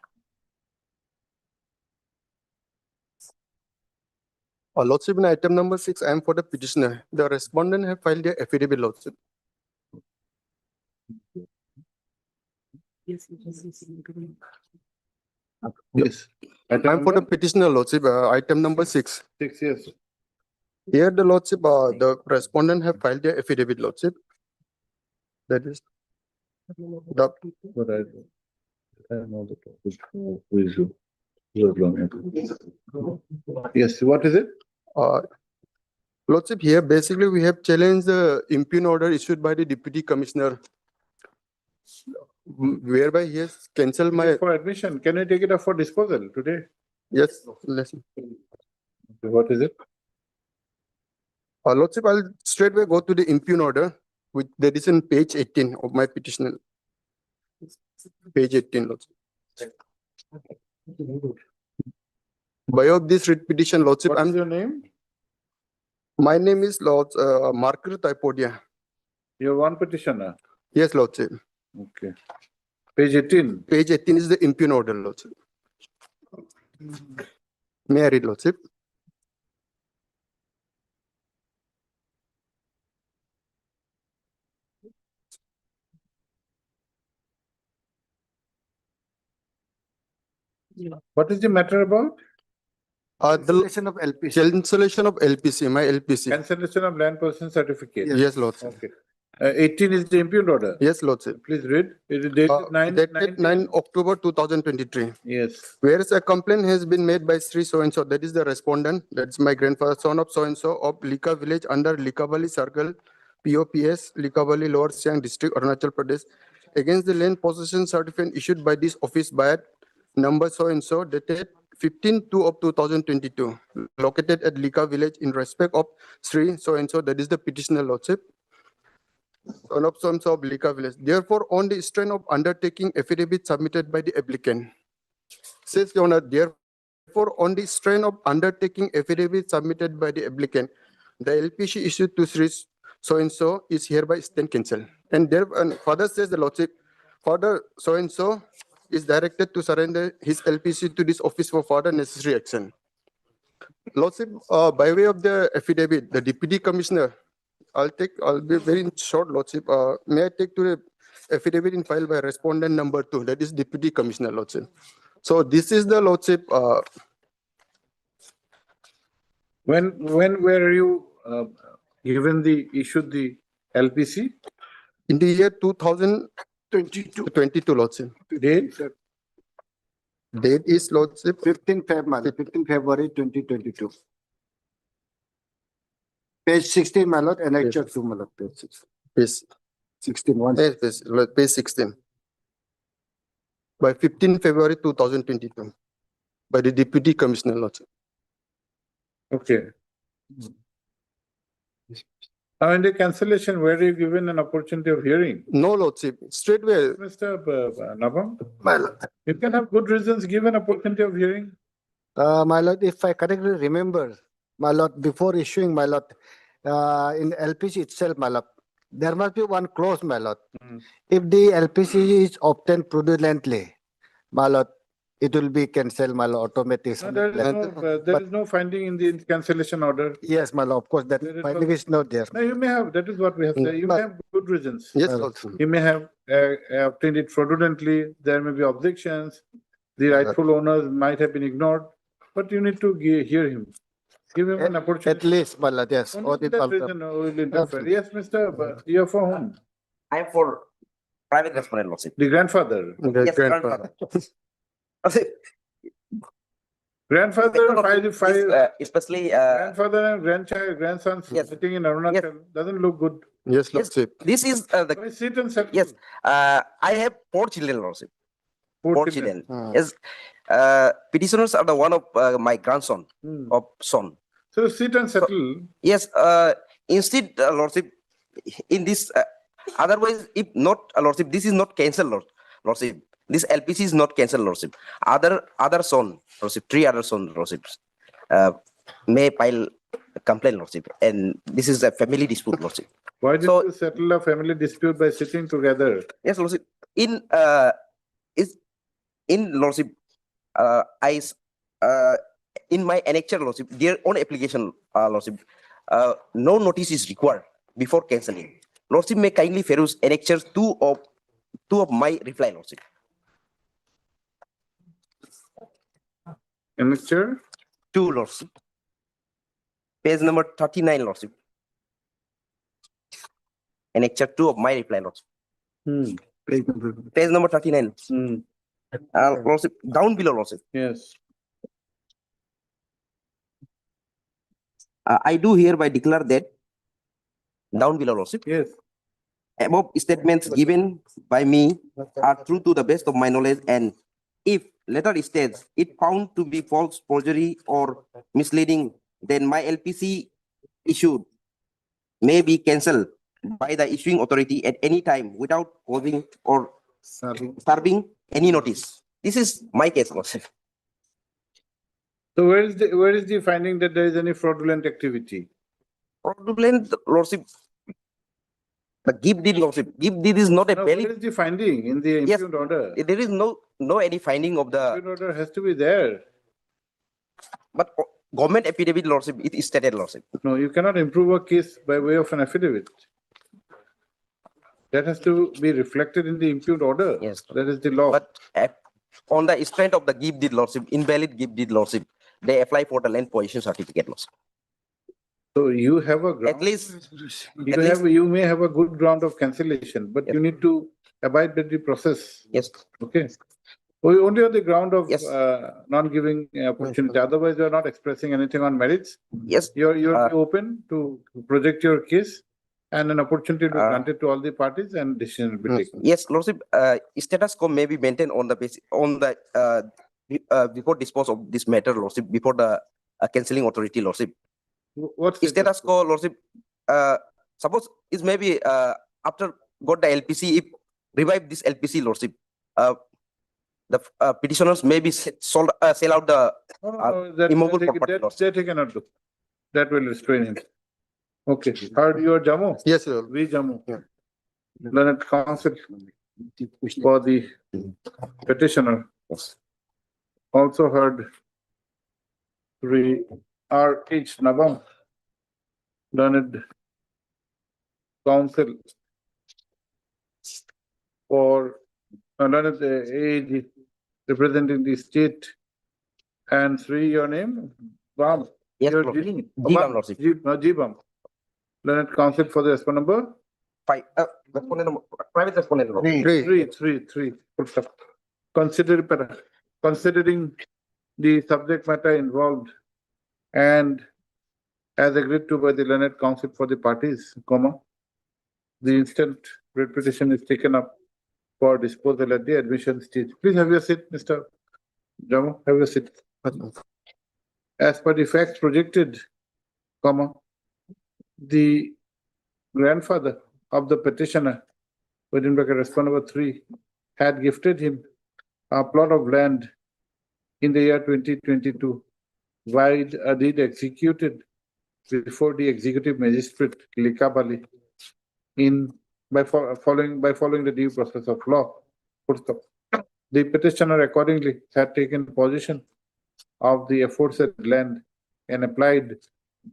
Lordship, in item number 6, I am for the petitioner. The respondent have filed their affidavit, Lordship. Yes. I am for the petitioner, Lordship, item number 6. 6, yes. Here, the Lordship, the respondent have filed their affidavit, Lordship. That is the But I know the topic. Yes, what is it? Lordship, here basically we have challenged the impugn order issued by the deputy commissioner, whereby he has cancelled my. For admission, can you take it up for disposal today? Yes, listen. What is it? Lordship, I'll straightway go to the impugn order, which that is in page 18 of my petition. Page 18, Lordship. By of this writ petition, Lordship, What is your name? My name is Lord Margaret Ipodia. You're one petitioner. Yes, Lordship. Okay. Page 18. Page 18 is the impugn order, Lordship. May I read, Lordship? What is the matter about? The cancellation of LPC. Cancellation of LPC, my LPC. Cancellation of land possession certificate. Yes, Lordship. Okay. 18 is the impugned order. Yes, Lordship. Please read. It is dated 9 October 2023. Yes. Whereas a complaint has been made by Sri so-and-so, that is the respondent, that's my grandfather, son of so-and-so of Lika village under Likavali circle, POPS, Likavali, Lower Siang district, Arunachal Pradesh, against the land possession certificate issued by this office by number so and so dated 15/2 of 2022, located at Lika village in respect of Sri so and so, that is the petitioner lordship, son of Lika village. Therefore, on the strength of undertaking affidavit submitted by the applicant, says Your Honor, therefore, on the strength of undertaking affidavit submitted by the applicant, the LPC issued to Sri so and so is hereby stand cancelled. And further says the lordship, further so and so is directed to surrender his LPC to this office for further necessary action. Lordship, by way of the affidavit, the Deputy Commissioner, I'll be very short, Lordship. May I take to the affidavit in file by respondent number 2, that is Deputy Commissioner, Lordship. So this is the Lordship. When were you issued the LPC? In the year 2022, Lordship. Date? Date is Lordship. 15 February 2022. Page 16, my lord, and I check to my lord, page 6. Page 16, one. Page 16. By 15 February 2022, by the Deputy Commissioner, Lordship. Okay. In the cancellation, were you given an opportunity of hearing? No, Lordship. Straightway. Mr. Nabam, My lord. you can have good reasons given opportunity of hearing. My lord, if I correctly remember, my lord, before issuing, my lord, in LPC itself, my lord, there must be one clause, my lord. If the LPC is obtained fraudulently, my lord, it will be cancelled, my lord, automatically. No, there is no finding in the cancellation order. Yes, my lord, of course, that finding is not there. No, you may have, that is what we have said. You may have good reasons. Yes, Lordship. You may have obtained it fraudulently. There may be objections. The rightful owners might have been ignored, but you need to hear him. Give him an opportunity. At least, my lord, yes. Only that reason will interfere. Yes, Mr. You are for whom? I am for private respondent, Lordship. The grandfather. Yes, grandfather. Grandfather, especially grandfather and grandson sitting in Arunachal doesn't look good. Yes, Lordship. This is the sit and settle. yes. I have 4 children, Lordship. Four children. Yes. Petitioners are the one of my grandson of son. So sit and settle. Yes. Instead, Lordship, in this, otherwise, if not, Lordship, this is not cancelled, Lordship. This LPC is not cancelled, Lordship. Other son, Lordship, 3 other sons, Lordship, may file a complaint, Lordship, and this is a family dispute, Lordship. Why did you settle a family dispute by sitting together? Yes, Lordship. In Lordship, in my annexure, Lordship, their own application, Lordship, no notice is required before cancelling. Lordship may kindly peruse annexure 2 of my reply, Lordship. Annexure 2, Lordship. Page number 39, Lordship. Annexure 2 of my reply, Lordship. Page number 39. Lordship, down below, Lordship. Yes. I do hereby declare that, down below, Lordship. Yes. Above statements given by me are true to the best of my knowledge, and if later states it found to be false, forgery, or misleading, then my LPC issued may be cancelled by the issuing authority at any time without causing or serving any notice. This is my case, Lordship. So where is the finding that there is any fraudulent activity? Fraudulent, Lordship. The gift deed, Lordship. Gift deed is not a valid. Where is the finding in the impugned order? There is no any finding of the. Impugned order has to be there. But government affidavit, Lordship, it is stated, Lordship. No, you cannot improve a case by way of an affidavit. That has to be reflected in the impugned order. Yes. That is the law. But on the strength of the gift deed, Lordship, invalid gift deed, Lordship, they apply for the land position certificate, Lordship. So you have a ground. At least you may have a good ground of cancellation, but you need to abide by the process. Yes. Okay. Only on the ground of non-giving opportunity. Otherwise, you are not expressing anything on merits. Yes. You're open to project your case. and an opportunity to be granted to all the parties and decision will be taken. Yes, Lordship, status quo may be maintained on the basis, on the, before dispose of this matter, Lordship, before the cancelling authority, Lordship. What's Status quo, Lordship, suppose it may be, after got the LPC, if revive this LPC, Lordship, the petitioners may be sold, sell out the immovable property, Lordship. That he cannot do. That will restrain him. Okay, heard your Jammu? Yes, sir. We Jammu. Learned Council for the petitioner. Also heard R.H. Nabam. Learned Council for learned AAG representing the state. And Sri, your name? Bam. Yes, Your Lordship. G- Jibam, Lordship. Jibam. Learned Council for the respondent number? 5, private respondent, Lordship. Three. Full stop. Considering the subject matter involved and as agreed to by the learned council for the parties, the instant writ petition is taken up for disposal at the admission stage. Please have your seat, Mr. Jammu, have your seat. As per the facts projected, the grandfather of the petitioner, within bracket respondent number 3, had gifted him a plot of land in the year 2022, while a deed executed before the executive magistrate Likabali by following the due process of law. The petitioner accordingly had taken possession of the aforesaid land and applied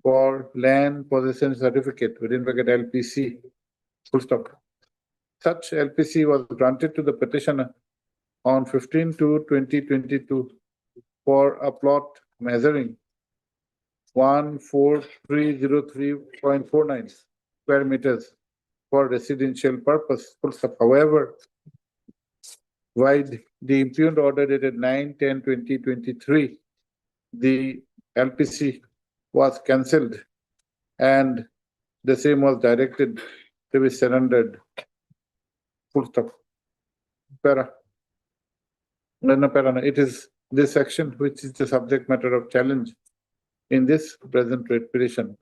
for land possession certificate within bracket LPC. Such LPC was granted to the petitioner on 15/2/2022 for a plot measuring 14303.49 square meters for residential purpose. However, while the impugned order dated 9/10/2023, the LPC was cancelled and the same was directed to be surrendered. It is this section which is the subject matter of challenge in this present writ petition.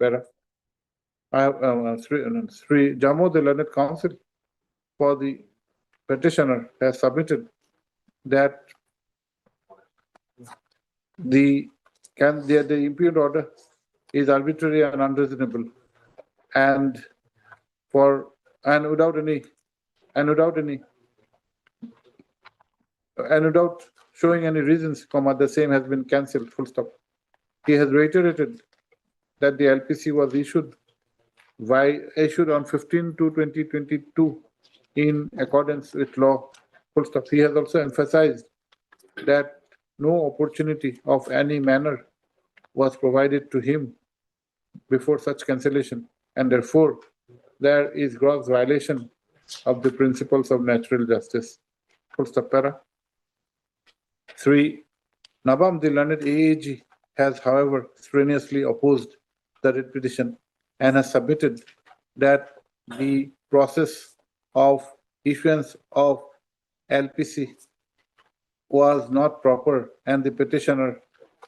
I have Sri Jammu, the learned counsel for the petitioner, has submitted that the impugned order is arbitrary and unreasonable, and without showing any reasons, the same has been cancelled. He has reiterated that the LPC was issued on 15/2/2022 in accordance with law. He has also emphasized that no opportunity of any manner was provided to him before such cancellation, and therefore there is gross violation of the principles of natural justice. Sri Nabam, the learned AAG, has however strenuously opposed the writ petition and has submitted that the process of issuance of LPC was not proper and the petitioner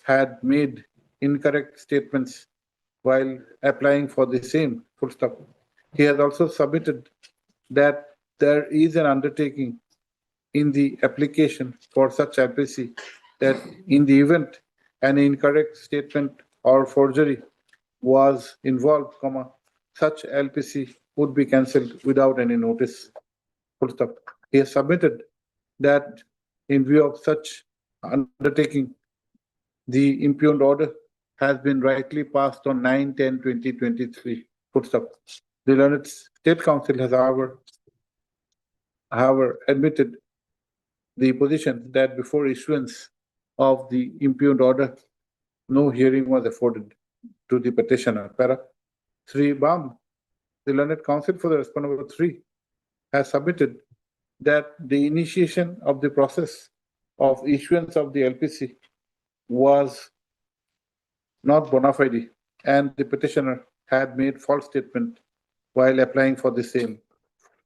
had made incorrect statements while applying for the same. He has also submitted that there is an undertaking in the application for such LPC that in the event an incorrect statement or forgery was involved, such LPC would be cancelled without any notice. He has submitted that in view of such undertaking, the impugned order has been rightly passed on 9/10/2023. The learned State Council has however admitted the position that before issuance of the impugned order, no hearing was afforded to the petitioner. Sri Bam, the learned counsel for the respondent number 3, has submitted that the initiation of the process of issuance of the LPC was not bona fide and the petitioner had made false statement while applying for the same.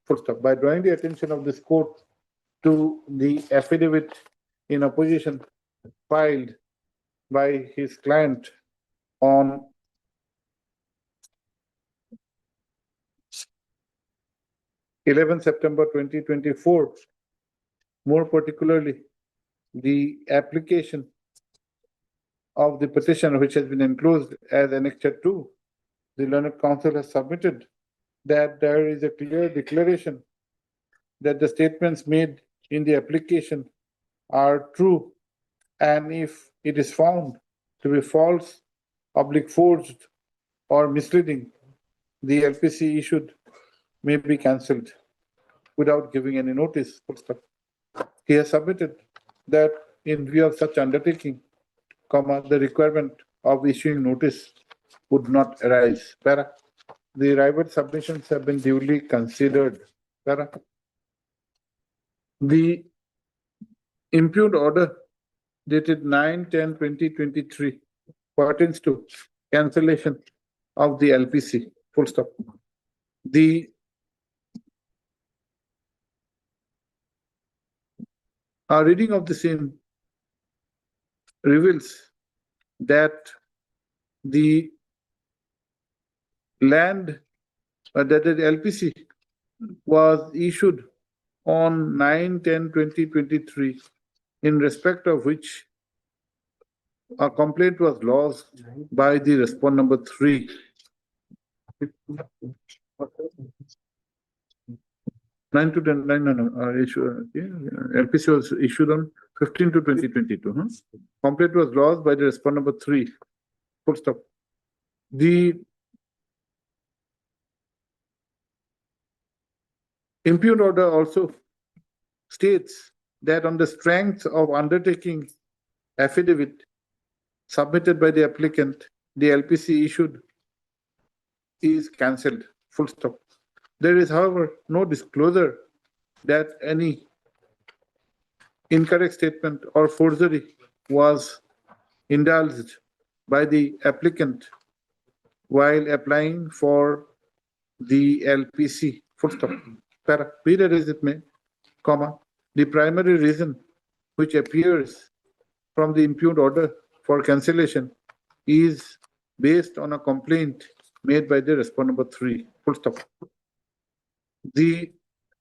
Full stop. By drawing the attention of this court to the affidavit in opposition filed by his client on 11 September 2024, more particularly the application of the petition which has been enclosed as Annexure 2, the learned counsel has submitted that there is a clear declaration that the statements made in the application are true, and if it is found to be false, forged, or misleading, the LPC issued may be cancelled without giving any notice. Full stop. He has submitted that in view of such undertaking, the requirement of issuing notice would not arise. Para. The rival submissions have been duly considered. Para. The impugned order dated 9/10/2023 pertains to cancellation of the LPC. Full stop. Our reading of the same reveals that the land that the LPC was issued on 9/10/2023, in respect of which a complaint was lodged by the respondent number 3. 9 to 10, LPC was issued on 15/2/2022. Complaint was lodged by the respondent number 3. Full stop. The impugned order also states that on the strength of undertaking affidavit submitted by the applicant, the LPC issued is cancelled. Full stop. There is, however, no disclosure that any incorrect statement or forgery was indulged by the applicant while applying for the LPC. Full stop. Para. Be that as it may, the primary reason which appears from the impugned order for cancellation is based on a complaint made by the respondent number 3. Full stop. The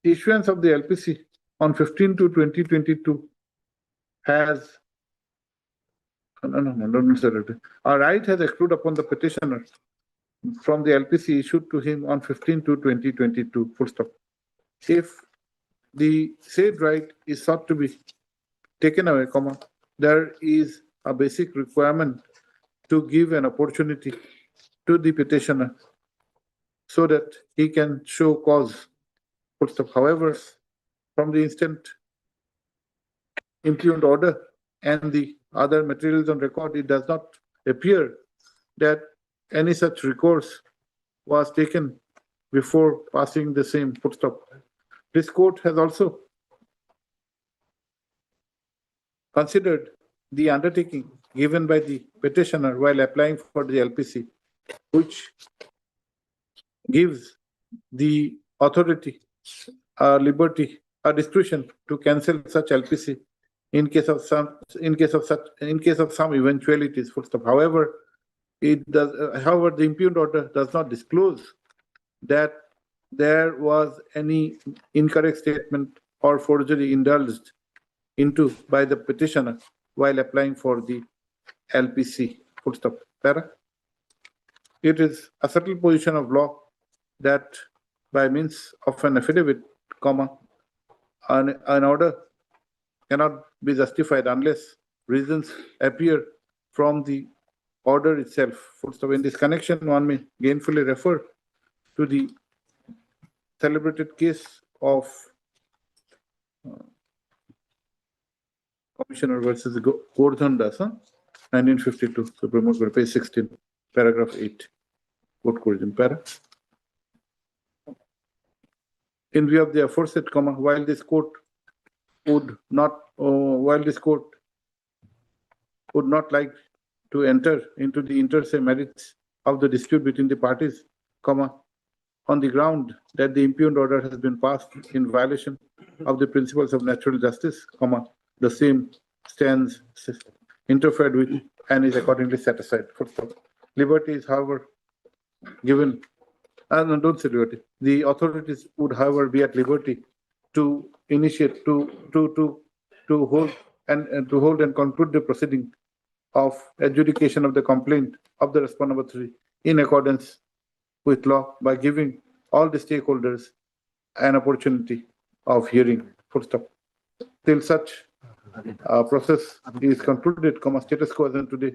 issuance of the LPC on 15/2/2022 has a right has accrued upon the petitioner from the LPC issued to him on 15/2/2022. Full stop. If the said right is sought to be taken away, there is a basic requirement to give an opportunity to the petitioner so that he can show cause. Full stop. However, from the instant impugned order and the other materials on record, it does not appear that any such recourse was taken before passing the same. Full stop. This court has also considered the undertaking given by the petitioner while applying for the LPC, which gives the authority liberty, discretion to cancel such LPC in case of some eventualities. Full stop. However, the impugned order does not disclose that there was any incorrect statement or forgery indulged into by the petitioner while applying for the LPC. Full stop. Para. It is a settled position of law that by means of an affidavit, an order cannot be justified unless reasons appear from the order itself. Full stop. In this connection, one may gainfully refer to the celebrated case of Commissioner versus Gordhan Das, 1952, Supreme Court, page 16, paragraph 8. Court Court para. In view of the aforesaid, while this court would not like to enter into the inter se merits of the dispute between the parties, on the ground that the impugned order has been passed in violation of the principles of natural justice, the same stands interfered with and is accordingly set aside. Liberty is, however, given, no, don't say liberty. The authorities would, however, be at liberty to initiate, to hold and conclude the proceeding of adjudication of the complaint of the respondent number 3 in accordance with law by giving all the stakeholders an opportunity of hearing. Full stop. Till such process is concluded, status quo as on today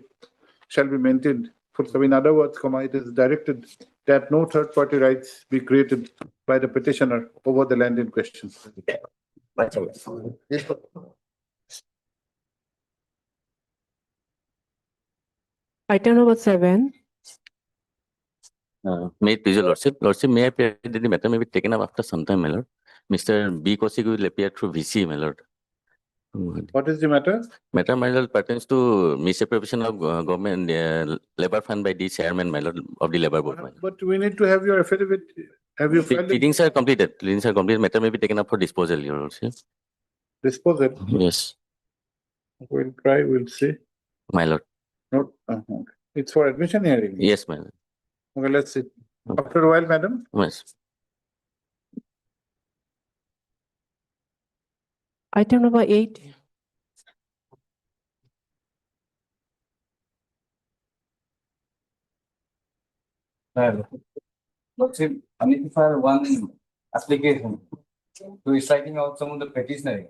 shall be maintained. Full stop. In other words, it is directed that no third-party rights be created by the petitioner over the land in question. Item number 7. May it please your lordship. Lordship, may I appear that the matter may be taken up after some time, my lord. Mr. B. Kaushik will appear through VC, my lord. What is the matter? Matter, my lord, pertains to misappropriation of government labor fund by the chairman, my lord, of the labor board. But we need to have your affidavit. Have you filed it? Pleadings are completed. Pleadings are completed. Matter may be taken up for disposal, your lordship. Disposal? Yes, We'll try, we'll see. my lord. Not, okay. It's for admission hearing. Yes, my lord. Okay, let's see. After a while, madam. Yes. Item number 8. Lordship, I need to file one application to striking out some of the petitioner.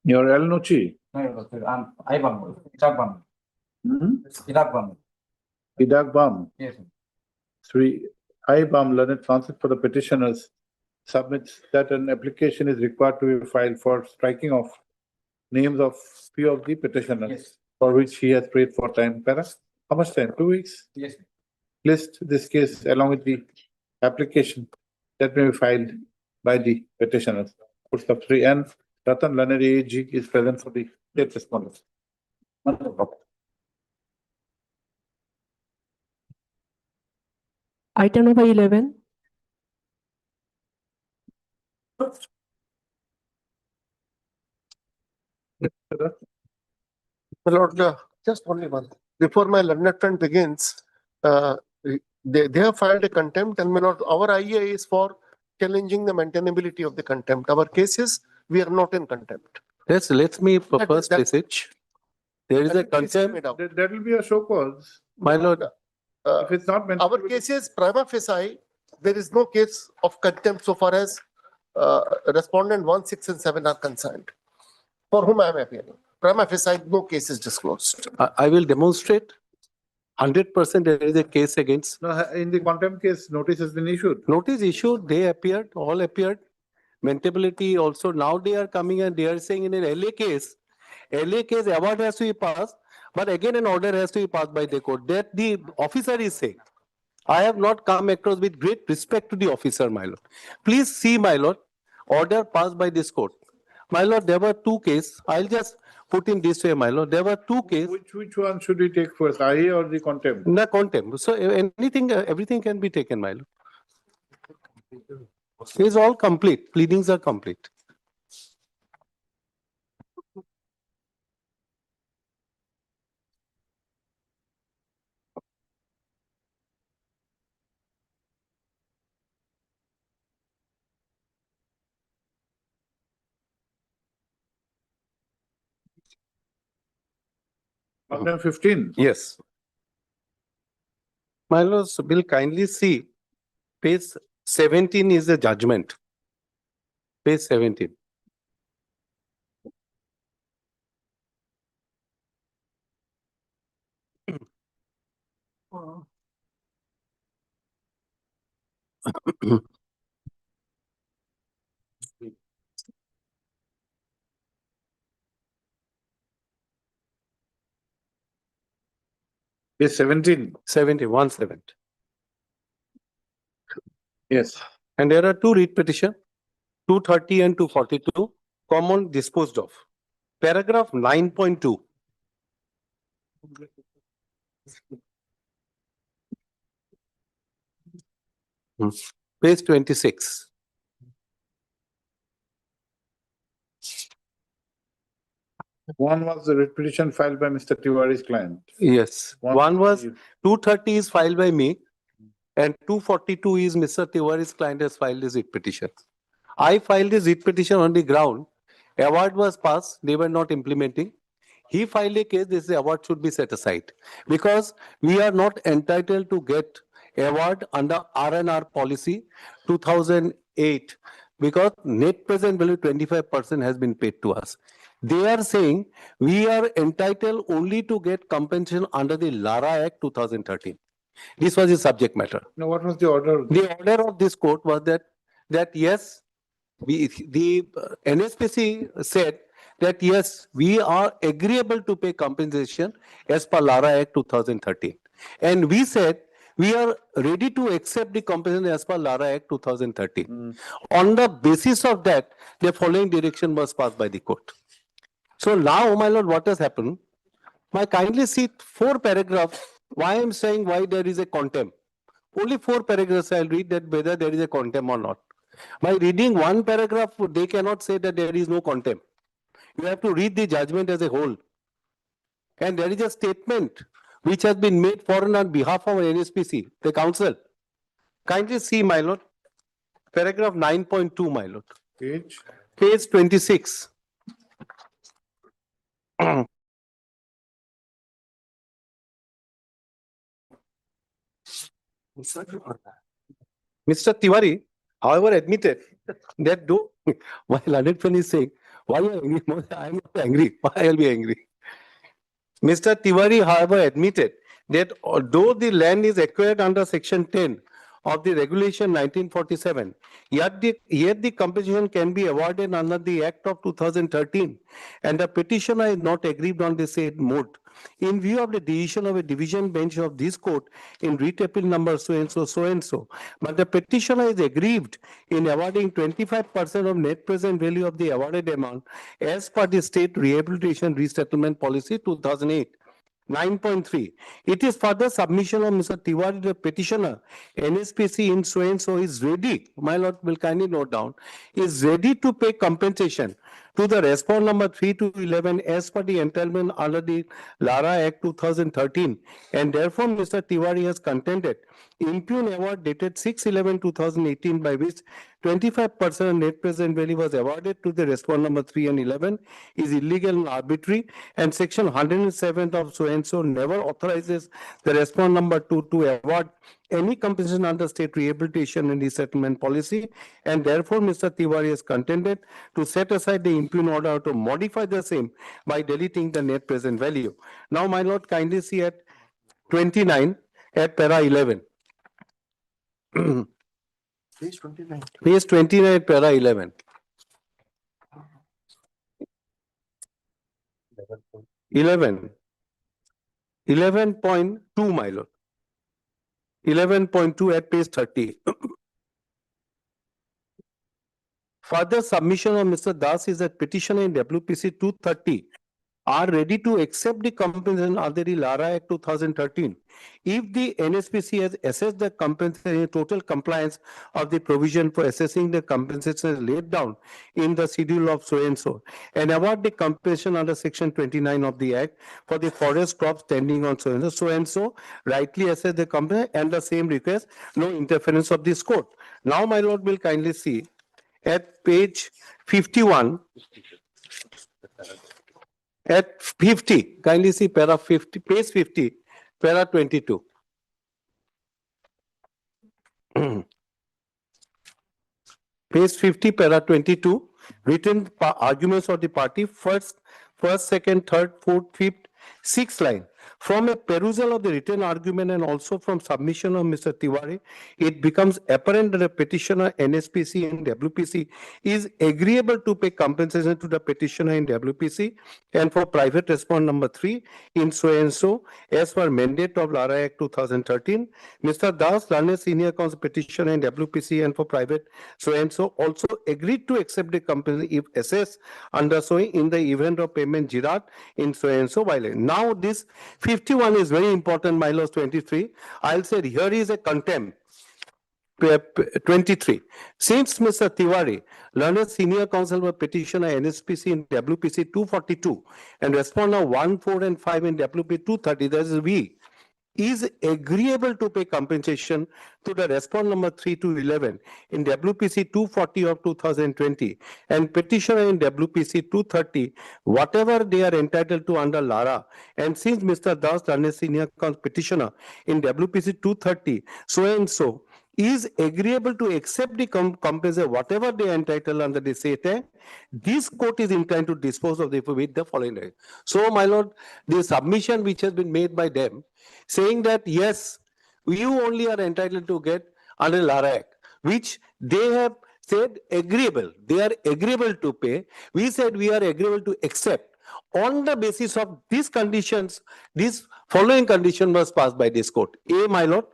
Your El Nochi. No, Lordship, I'm Idagbam. Idagbam. Idagbam. Yes. Sri Ibam Learned Francis for the petitioners submits that an application is required to be filed for striking off names of few of the petitioners. Yes. For which he has prayed for time. How much time? 2 weeks? Yes. List this case along with the application that may be filed by the petitioners. Full stop 3. And Ratan Laneri AG is present for the state respondents. Item number 11. My lord, just only one. Before my learned friend begins, they have filed a contempt, and my lord, our IEA is for challenging the maintainability of the contempt. Our cases, we are not in contempt. Yes, let me first message. There is a contempt. There will be a show cause. My lord, if it's not meant. Our case is prima facie, there is no case of contempt so far as respondent 1, 6 and 7 are concerned, for whom I am appearing. Prima facie, no case is disclosed. I will demonstrate. 100% there is a case against. No, in the contempt case, notice has been issued. Notice issued, they appeared, all appeared. Maintainability also, now they are coming and they are saying in an LA case award has to be passed, but again an order has to be passed by the court. That the officer is saying. I have not come across with great respect to the officer, my lord. Please see, my lord, order passed by this court. My lord, there were 2 cases. I'll just put in this way, my lord. There were 2 cases. Which one should we take first, IA or the contempt? The contempt. So anything, everything can be taken, my lord. It is all complete. Pleadings are complete. Contempt 15. Yes. My lords, will kindly see page 17 is the judgment. Page 17. Page 17. 17. Yes. And there are 2 read petition, 230 and 242, common disposed of. Paragraph 9.2. Page 26. One was the writ petition filed by Mr. Tiwari's client. Yes, one was the- 230 is filed by me and 242 is Mr. Tiwari's client has filed his writ petition. I filed his writ petition on the ground. Award was passed, they were not implementing. He filed a case, this award should be set aside because we are not entitled to get award under R&R policy 2008 because net present value 25% has been paid to us. They are saying we are entitled only to get compensation under the LARA Act 2013. This was the subject matter. Now, what was the order? The order of this court was that yes, the NSPC said that yes, we are agreeable to pay compensation as per LARA Act 2013. And we said we are ready to accept the compensation as per LARA Act 2013. On the basis of that, the following direction was passed by the court. So now, my lord, what has happened? My kindly see 4 paragraphs. Why I'm saying why there is a contempt. Only 4 paragraphs I'll read that whether there is a contempt or not. By reading 1 paragraph, they cannot say that there is no contempt. You have to read the judgment as a whole. And there is a statement which has been made for and on behalf of NSPC, the council. Kindly see, my lord, paragraph 9.2, my lord. Page 26. Mr. Tiwari, however, admitted that though, while Learned Friend is saying, why are you angry? I am not angry. Why I will be angry? Mr. Tiwari, however, admitted that though the land is acquired under Section 10 of the Regulation 1947, yet the compensation can be awarded under the Act of 2013, and the petitioner is not aggrieved on the said mode. In view of the decision of a division bench of this court in writ appeal number so and so, but the petitioner is aggrieved in awarding 25% of net present value of the awarded amount as per the State Rehabilitation Resettlement Policy 2008. 9.3. It is further submission of Mr. Tiwari, the petitioner, NSPC in so and so is ready, my lord will kindly note down, is ready to pay compensation to the respond number 3 to 11 as per the entitlement under the LARA Act 2013, and therefore Mr. Tiwari has contended impugn award dated 6/11/2018 by which 25% net present value was awarded to the respond number 3 and 11 is illegal and arbitrary, and section 107 of so and so never authorizes the respond number 2 to award any compensation under state rehabilitation and resettlement policy, and therefore Mr. Tiwari has contended to set aside the impugn order to modify the same by deleting the net present value. Now, my lord, kindly see at 29 at para 11. Page 29. Page 29 at para 11. 11.2, my lord. 11.2 at page 30. Further submission of Mr. Das is that petitioner in WPC 230 are ready to accept the compensation under the LARA Act 2013 if the NSPC has assessed the compensation in total compliance of the provision for assessing the compensation laid down in the schedule of so and so, and award the compensation under section 29 of the Act for the forest crops standing on so and so, rightly assess the compensation, and the same request, no interference of this court. Now, my lord will kindly see at page 51. At 50, kindly see para 50, page 50, para 22. Page 50, para 22, written arguments of the party, first, second, third, fourth, fifth, sixth line. From a perusal of the written argument and also from submission of Mr. Tiwari, it becomes apparent that the petitioner NSPC and WPC is agreeable to pay compensation to the petitioner in WPC and for private response number 3 in so and so as per mandate of LARA Act 2013. Mr. Das, learned senior counsel petitioner in WPC and for private so and so also agreed to accept the compensation if assessed under so in the event of payment Jirat in so and so violation. Now this 51 is very important, my lord, 23. I'll say here is a contempt. 23. Since Mr. Tiwari, learned senior counsel for petitioner NSPC in WPC 242 and respondent 1, 4 and 5 in WP 230, that is V, is agreeable to pay compensation to the respondent number 3 to 11 in WPC 240 of 2020 and petitioner in WPC 230, whatever they are entitled to under LARA. And since Mr. Das, learned senior petitioner in WPC 230, so and so, is agreeable to accept the compensation, whatever they are entitled under the CETA, this court is inclined to dispose of the with the following. So, my lord, the submission which has been made by them, saying that yes, you only are entitled to get under LARA Act, which they have said agreeable. They are agreeable to pay. We said we are agreeable to accept. On the basis of these conditions, this following condition was passed by this court. A, my lord,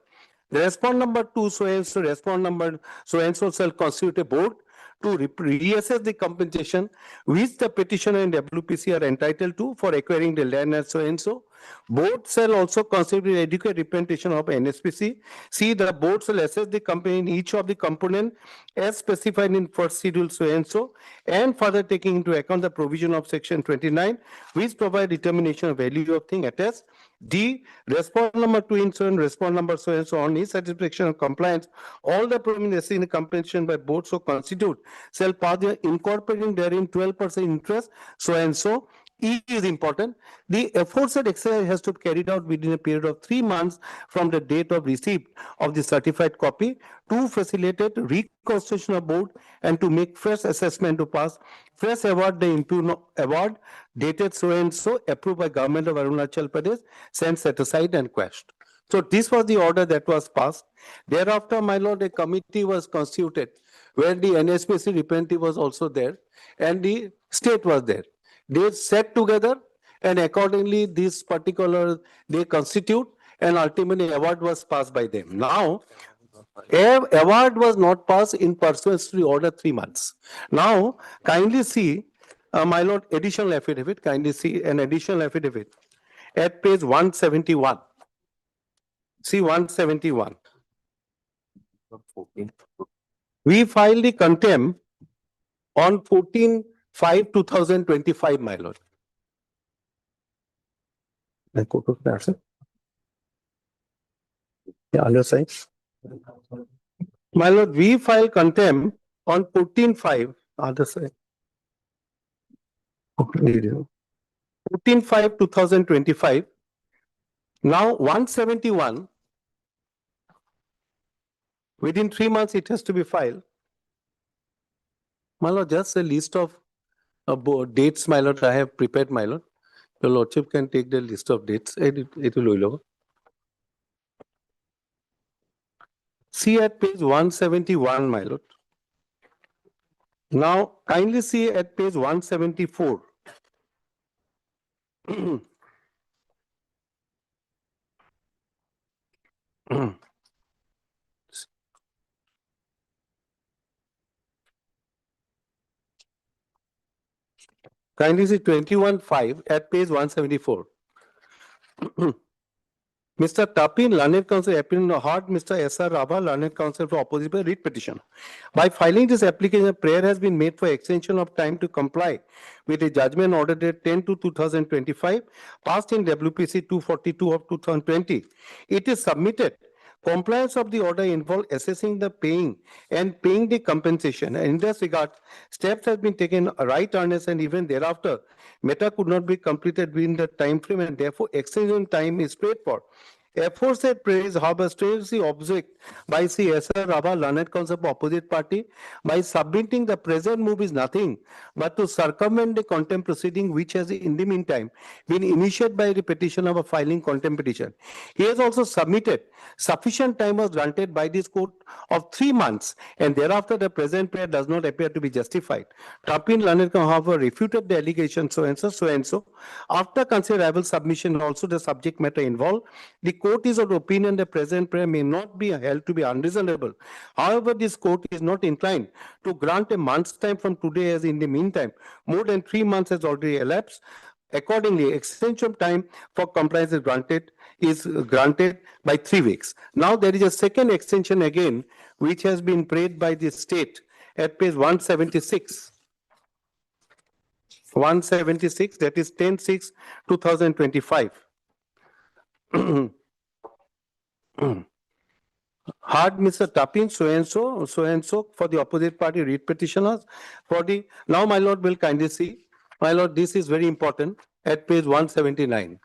the respondent number 2, so and so, respondent number so and so shall constitute a board to reassess the compensation which the petitioner and WPC are entitled to for acquiring the land and so and so. Board shall also constitute adequate representation of NSPC. See, the board shall assess the company in each of the component as specified in first schedule so and further taking into account the provision of section 29, which provide determination of value of thing attached. D, respondent number 2 in so and respondent number so and so on his satisfaction of compliance, all the provisions in compensation by board so constitute shall pass their incorporating therein 12% interest so and so. E is important. The aforesaid exercise has to be carried out within a period of 3 months from the date of receipt of the certified copy to facilitate reconstitution of board and to make fresh assessment to pass fresh award the impugn award dated so and so approved by government of Arunachal Pradesh, sent set aside and quashed. So this was the order that was passed. Thereafter, my lord, a committee was constituted where the NSPC representative was also there and the state was there. They sat together and accordingly this particular they constitute and ultimately award was passed by them. Now, award was not passed in pursuance to the order 3 months. Now, kindly see, my lord, additional affidavit, kindly see an additional affidavit at page 171. See 171. We filed the contempt on 14/5/2025, my lord. Yeah, other side. My lord, we filed contempt on 14/5, other side. 14/5/2025. Now 171. Within 3 months, it has to be filed. My lord, just a list of dates, my lord, I have prepared, my lord. Your lordship can take the list of dates. It will see at page 171, my lord. Now, kindly see at page 174. Kindly see 21/5 at page 174. Mr. Tapin, learned counsel, appearing on heart, Mr. S.R. Rabha, learned counsel for opposition writ petition. By filing this application, prayer has been made for extension of time to comply with the judgment order dated 10/2/2025, passed in WPC 242 of 2020. It is submitted. Compliance of the order involved assessing the paying the compensation. And in this regard, steps have been taken right earnest and even thereafter, matter could not be completed within the time frame and therefore extension time is paid for. Aforesaid praise, however, strangely object by C.S.R. Rabha, learned counsel for opposite party, by submitting the present move is nothing but to circumvent the contempt proceeding which has in the meantime been initiated by the petition of a filing contempt petition. He has also submitted sufficient time was granted by this court of 3 months and thereafter the present prayer does not appear to be justified. Tapin, learned counsel, however, refuted the allegation so and so. After considerable submission also the subject matter involved, the court is of opinion the present prayer may not be held to be unreasonable. However, this court is not inclined to grant a month's time from today as in the meantime, more than 3 months has already elapsed. Accordingly, extension of time for compliance is granted by 3 weeks. Now there is a second extension again, which has been prayed by the state at page 176. 176, that is 10/6/2025. Heard Mr. Tapin, so and so for the opposite party read petitioners for the, now my lord will kindly see, my lord, this is very important at page 179.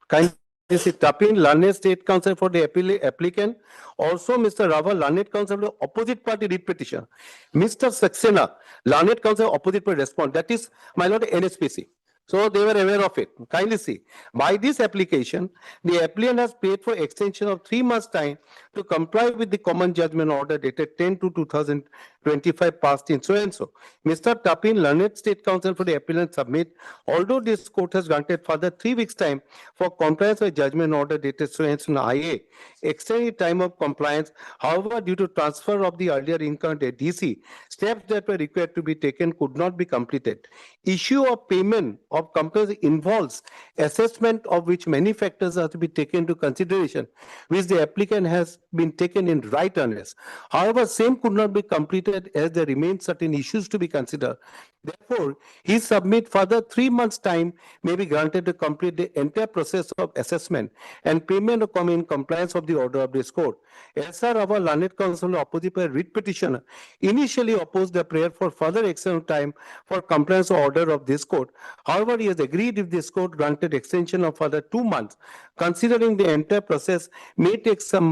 Kindly see Tapin, learned state counsel for the applicant, also Mr. Rava, learned counsel for the opposite party read petition. Mr. Saxena, learned counsel opposite party respond, that is my lord NSPC. So they were aware of it. Kindly see. By this application, the applicant has paid for extension of 3 months' time to comply with the common judgment order dated 10/2/2025 passed in so and so. Mr. Tapin, learned state counsel for the applicant submit, although this court has granted further 3 weeks' time for compliance with judgment order dated so and so in IA, extended time of compliance. However, due to transfer of the earlier income at DC, steps that were required to be taken could not be completed. Issue of payment of compliance involves assessment of which many factors are to be taken into consideration, which the applicant has been taken in right earnest. However, same could not be completed as there remain certain issues to be considered. Therefore, he submit further 3 months' time may be granted to complete the entire process of assessment and payment of come in compliance of the order of this court. As our learned counsel opposite by writ petitioner initially opposed the prayer for further extension of time for compliance order of this court. However, he has agreed if this court granted extension of further 2 months, considering the entire process may take some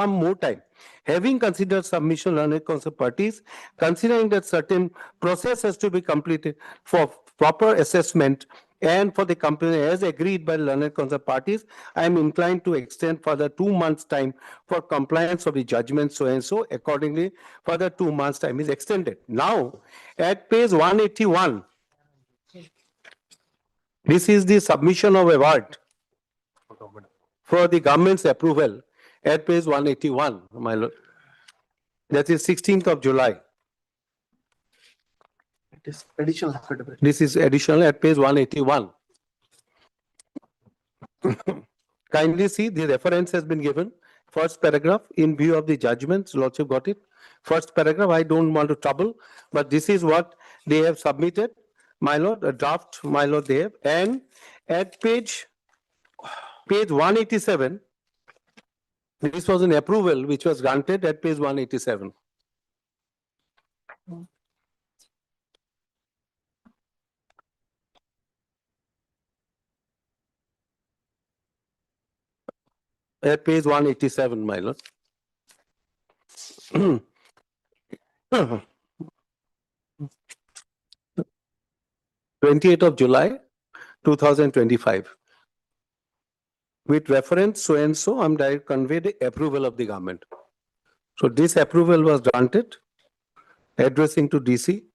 more time. Having considered submission learned counsel parties, considering that certain process has to be completed for proper assessment and for the company as agreed by learned counsel parties, I am inclined to extend further 2 months' time for compliance of the judgment so and so. Accordingly, further 2 months' time is extended. Now, at page 181, this is the submission of award for the government's approval at page 181, my lord. That is 16th of July. It is additional affidavit. This is additional at page 181. Kindly see the reference has been given. First paragraph in view of the judgments, lordship got it. First paragraph, I don't want to trouble, but this is what they have submitted, my lord, a draft, my lord, they have. And at page 187, this was an approval which was granted at page 187. At page 187, my lord. 28th of July, 2025. With reference so and so, I'm direct convey the approval of the government. So this approval was granted, addressing to DC.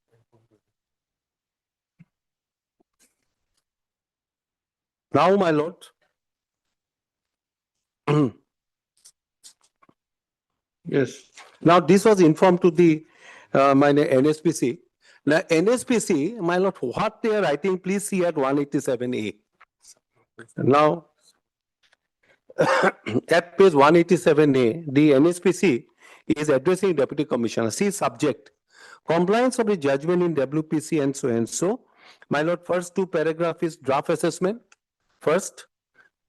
Now, my lord. Yes. Now, this was informed to the my NSPC. Now, NSPC, my lord, what they are writing, please see at 187A. Now, at page 187A, the NSPC is addressing Deputy Commissioner. See subject. Compliance of the judgment in WPC and so and so. My lord, first 2 paragraph is draft assessment. First,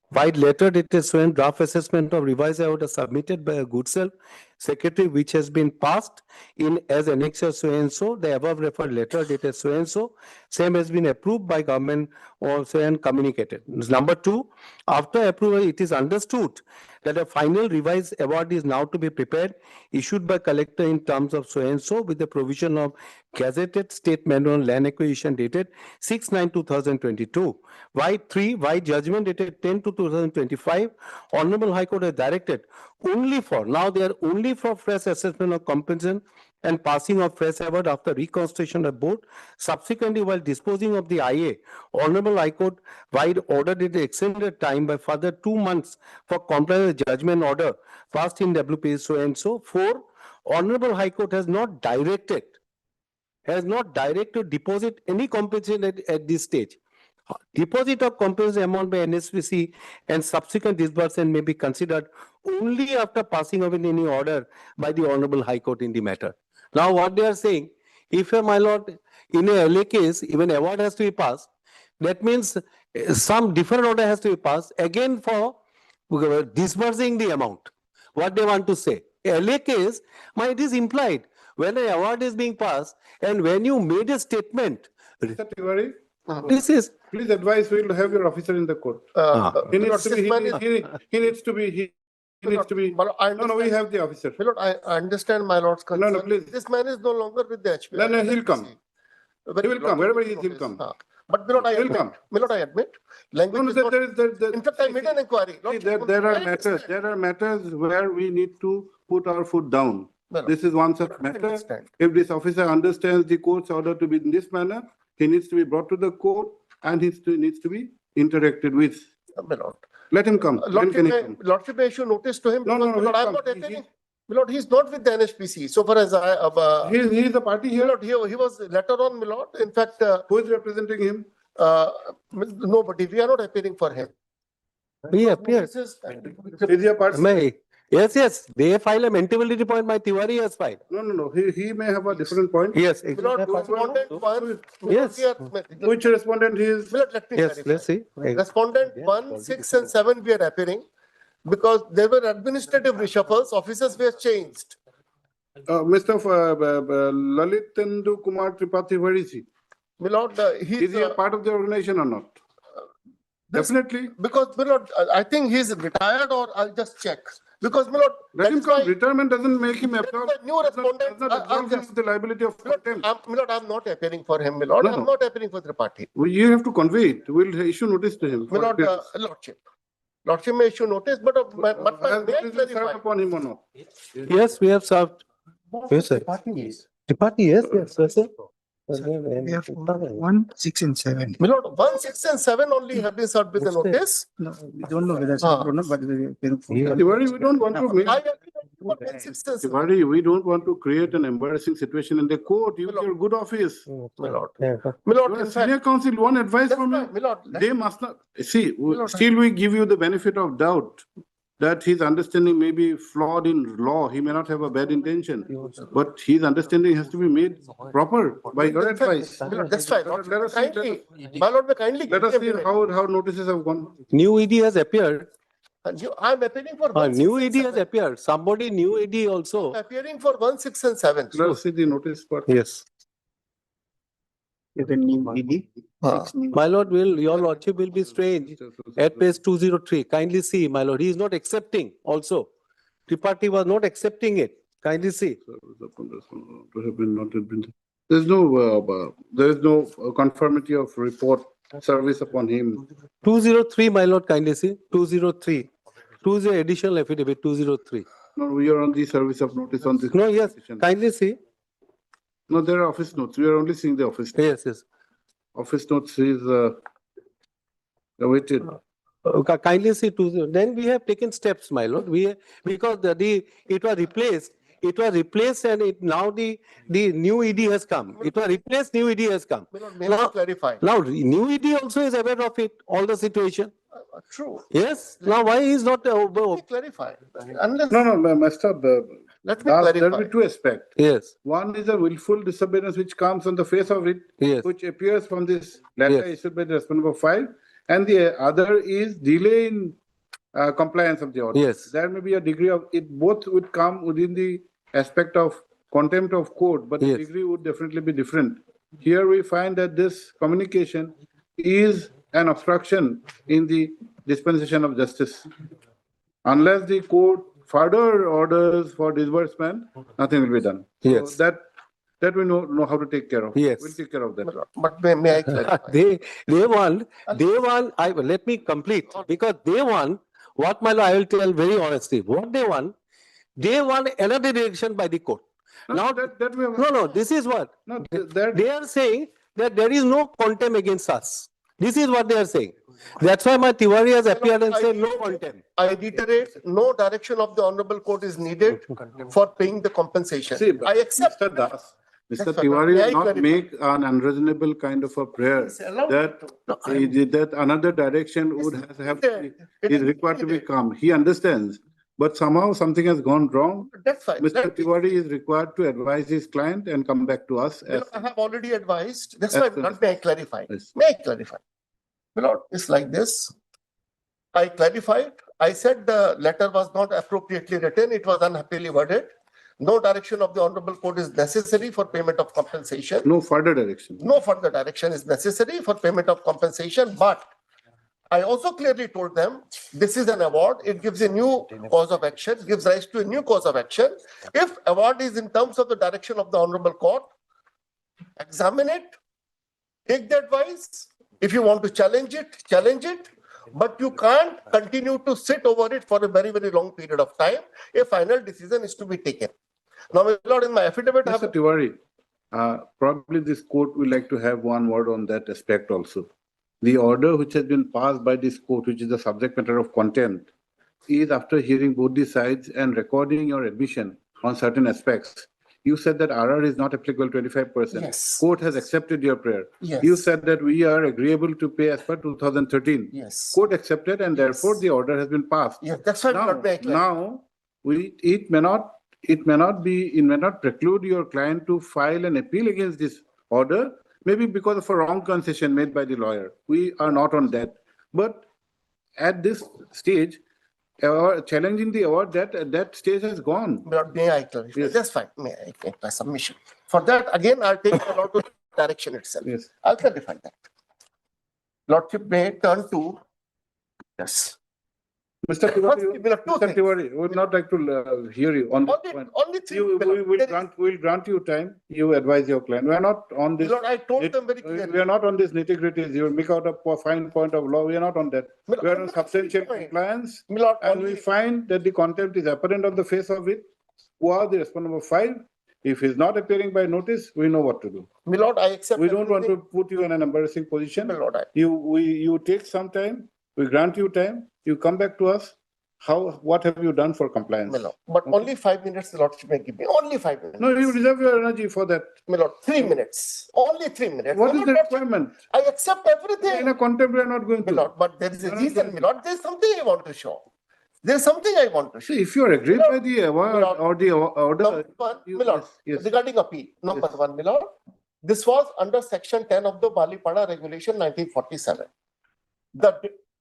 white letter dated so and draft assessment of revised order submitted by a good self secretary which has been passed in as annexure so and so. The above referred letter dated so and so. Same has been approved by government also and communicated. Number 2, after approval, it is understood that a final revised award is now to be prepared, issued by collector in terms of so and so with the provision of gazetted state manual on land acquisition dated 6/9/2022. White 3, white judgment dated 10/2025. Honorable High Court has directed only for, now they are only for fresh assessment of compensation and passing of fresh award after reconstitution of board. Subsequently, while disposing of the IA, Honorable High Court wide ordered it extended time by further 2 months for compliance with judgment order passed in WPC so and so. 4, Honorable High Court has not directed has not direct to deposit any compensation at this stage. Deposit of compensation amount by NSPC and subsequent disbursement may be considered only after passing of any order by the Honorable High Court in the matter. Now, what they are saying, if my lord, in a LA case, even award has to be passed, that means some different order has to be passed again for disbursing the amount. What they want to say. LA case, it is implied when an award is being passed and when you made a statement. Mr. Tiwari, This is. please advise, we'll have your officer in the court. He needs to be, he needs to be, no, we have the officer. My lord, I understand my lord's concern. No, please. This man is no longer with the HPI. No, he'll come. He will come, wherever he is, he'll come. But my lord, I admit, language is not. In fact, I made an inquiry. See, there are matters where we need to put our foot down. This is one such matter. If this officer understands the court's order to be in this manner, he needs to be brought to the court and he needs to be interacted with. My lord. Let him come. When can he come? Lordship may issue notice to him. No, because, my lord, I'm not appearing. My lord, he's not with the NHPC. So far as I, He is the party here. my lord, he was later on, my lord. In fact, Who is representing him? nobody. We are not appearing for him. He appears. This Is he a party? Yes. They file a mentability point. My Tiwari has filed. No. He may have a different point. Yes. My lord, respondent one. Yes. Which respondent he is? My lord, let me Yes, clarify. let's see. Respondent 1, 6 and 7 we are appearing because there were administrative reshuffles, officers were changed. Mr. Lalitendu Kumar Tripathi, where is he? My lord, Is he a part of the organization or not? Definitely. Because, my lord, I think he's retired or I'll just check. Because, my lord, Let him that's why come. Retirement doesn't make him that's absolve. why new respondent, Does not absolve him of the liability of contempt. my lord, I'm not appearing for him, my lord. No, I'm no. not appearing for the party. You have to convey it. We'll issue notice to him. My lord, lordship. Lordship may issue notice, but may I Has clarify? upon him or not? Yes, we have served. Yes, sir. Departee, yes, sir. We have 1, 6 and 7. My lord, 1, 6 and 7 only have been served with the notice. No, we don't know whether it's or not, but Tiwari, we don't want to make. I agree with 1, 6 and 7. Tiwari, we don't want to create an embarrassing situation in the court. Use your good office. My lord. Yeah. My You lord, are in a senior fact, counsel, one advice that's from fine, you. my lord. They must not, see, still we give you the benefit of doubt that his understanding may be flawed in law. He may not have a bad intention, but his understanding has to be made proper by your advice. My lord, that's fine. Let us see, Kindly, my lord, may kindly. let us give see me a how notices have gone. New ED has appeared. minute. I'm appearing for 1, 6 New and ED has 7. appeared. Somebody new ED also. Appearing for 1, 6 and 7. Let us see the notice part. Yes. Ah. My lord, your lordship will be strange at page 203. Kindly see, my lord. He is not accepting also. Tripathi was not accepting it. Kindly see. There is no conformity of report service upon him. 203, my lord, kindly see. 203. 20 additional affidavit, 203. No, we are on the service of notice on this. No, yes, petition. kindly see. No, there are office notes. We are only seeing the office. Yes. Office notes is awaited. Kindly see 20. Then we have taken steps, my lord. Because it was replaced and now the new ED has come. It was replaced, new ED has come. My lord, may I clarify? Now, new ED also is aware of it, all the situation. True. Yes. Now, why he is not? Let me clarify. Unless, No, Mr. let me There clarify. will be two aspects. Yes. One is a willful disobedience which comes on the face of it, Yes. which appears from this letter Yes. issued by the respondent number 5, and the other is delay in compliance of the order. Yes. There may be a degree of it. Both would come within the aspect of contempt of court, but the Yes. degree would definitely be different. Here we find that this communication is an obstruction in the dispensation of justice. Unless the court further orders for disbursement, nothing will be done. Yes. So that we know how to take care of. Yes. We'll take care of that. But may I clarify? They want, let me complete, because they want, what my lord, I will tell very honestly, what they want another direction by the court. Now, that we have. no, this is what, No, they are saying that there is no contempt against us. This is what they are saying. That's why my Tiwari has appeared and said no contempt. I reiterate, no direction of the honorable court is needed for paying the compensation. See, I accept. Mr. Das, Mr. That's fine. Tiwari May I will not clarify? make an unreasonable kind of a prayer It's allowed that that another direction would have to be, is required to be come. He understands, but somehow something has gone wrong. That's fine. Mr. Tiwari is required to advise his client and come back to us. You know, I have already advised. That's as why, soon Milord, as- may I clarify? Yes. May I clarify? Milord, it's like this. I clarified. I said the letter was not appropriately written. It was unhappily worded. No direction of the Honorable Court is necessary for payment of compensation. No further direction. No further direction is necessary for payment of compensation, but I also clearly told them, this is an award. It gives a new cause of action, gives rise to a new cause of action. If award is in terms of the direction of the Honorable Court, examine it, take the advice. If you want to challenge it, but you can't continue to sit over it for a very, very long period of time. A final decision is to be taken. Now, my Lord, in my affidavit, I Mr. have Tiwari, probably this court will like to have one word on that aspect also. The order which has been passed by this court, which is the subject matter of contempt, is after hearing both the sides and recording your admission on certain aspects. You said that RR is not applicable 25%. Yes. Court has accepted your prayer. Yes. You said that we are agreeable to pay as per 2013. Yes. Court accepted and therefore the order has been passed. Yes, that's why Now, Lord, may I clarify? now it may not preclude your client to file an appeal against this order, maybe because of a wrong concession made by the lawyer. We are not on that. But at this stage, challenging the award, that stage has gone. Lord, may I clarify? Yes. That's fine. May I make my submission? For that, again, I'll take the law to the direction itself. Yes. I'll clarify that. Lordship may turn to, yes. Mr. First, Tiwari, we have two Mr. things. Tiwari, we would not like to hear you on this point. Only three. We will grant you time. You advise your client. We are not on this. Lord, I told them very clearly. We are not on this nitty-gritties. You will make out a fine point of law. We are not on that. We are on substantial compliance. Milord, And we find that the contempt is apparent on the face of it. Who are the respondent number 5? If he's not appearing by notice, we know what to do. Milord, I accept. We don't want everything. to put you in an embarrassing position. Milord, You take some time. We grant you time. You come back to us. What have you done for compliance? Milord, but only 5 minutes the Lordship may give me. Only 5 minutes. No, you reserve your energy for that. Milord, 3 minutes. Only 3 minutes. What is the Lordship, requirement? I accept everything. In a contempt, we are not going to. Milord, but there is a reason, Milord. There is something I want to show. There is something I want to show. See, if you are aggrieved by the award or the order. Number one, Milord, yes. regarding appeal. Number one, Milord, this was under Section 10 of the Balipada Regulation 1947.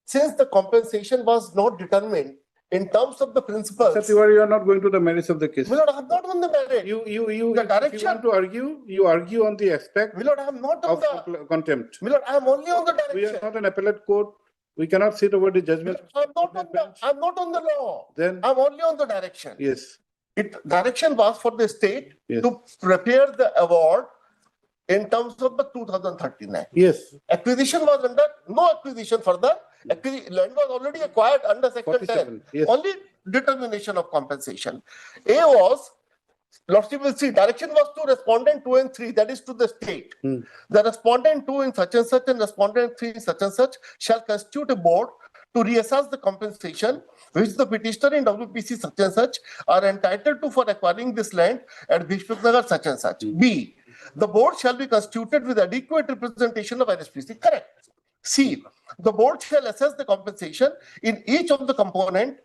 Since the compensation was not determined in terms of the principles. Mr. Tiwari, you are not going to the merits of the case. Milord, I am not on the merit. The direction. If you want to argue, you argue on the aspect Milord, I am not on of contempt. Milord, I am only on the direction. We are not an appellate court. We cannot sit over the judgment. I'm not on the law. Then I'm only on the direction. yes. Direction was for the state to prepare the award in terms of the 2013 Act. Yes. Acquisition was under, no acquisition further. Land was already acquired under Section 10. Yes. Only determination of compensation. A was, Lordship will see, direction was to respondent 2 and 3, that is to the state. The respondent 2 in such and such and respondent 3 in such and such shall constitute a board to reassess the compensation which the petitioner in WPC such and such are entitled to for acquiring this land at Bhishmanagar such and such. B, the board shall be constituted with adequate representation of RSPC. Correct. C, the board shall assess the compensation in each of the component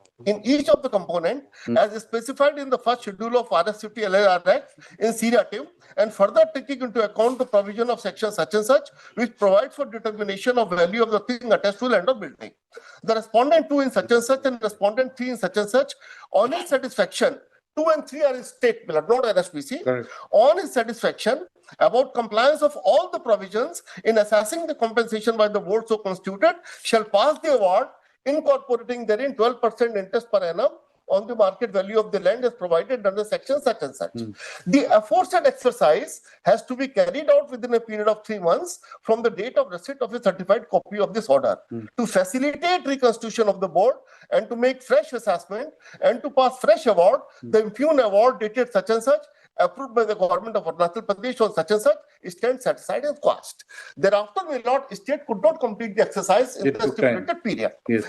as specified in the first schedule of RSCT LRR Act in seriatim, and further taking into account the provision of section such and such which provides for determination of value of the thing attached to land or building. The respondent 2 in such and such and respondent 3 in such and such, on his satisfaction, 2 and 3 are in state, not RSPC. Correct. On his satisfaction about compliance of all the provisions in assessing the compensation by the board so constituted, shall pass the award, incorporating therein 12% interest per annum on the market value of the land as provided under section such and such. The aforesaid exercise has to be carried out within a period of 3 months from the date of receipt of a certified copy of this order to facilitate reconstitution of the board and to make fresh assessment and to pass fresh award, the impugned award dated such and such, approved by the government of Arunachal Pradesh on such and such, stands set aside and quashed. Thereafter, my lord, state could not complete the exercise in the stipulated period. Yes.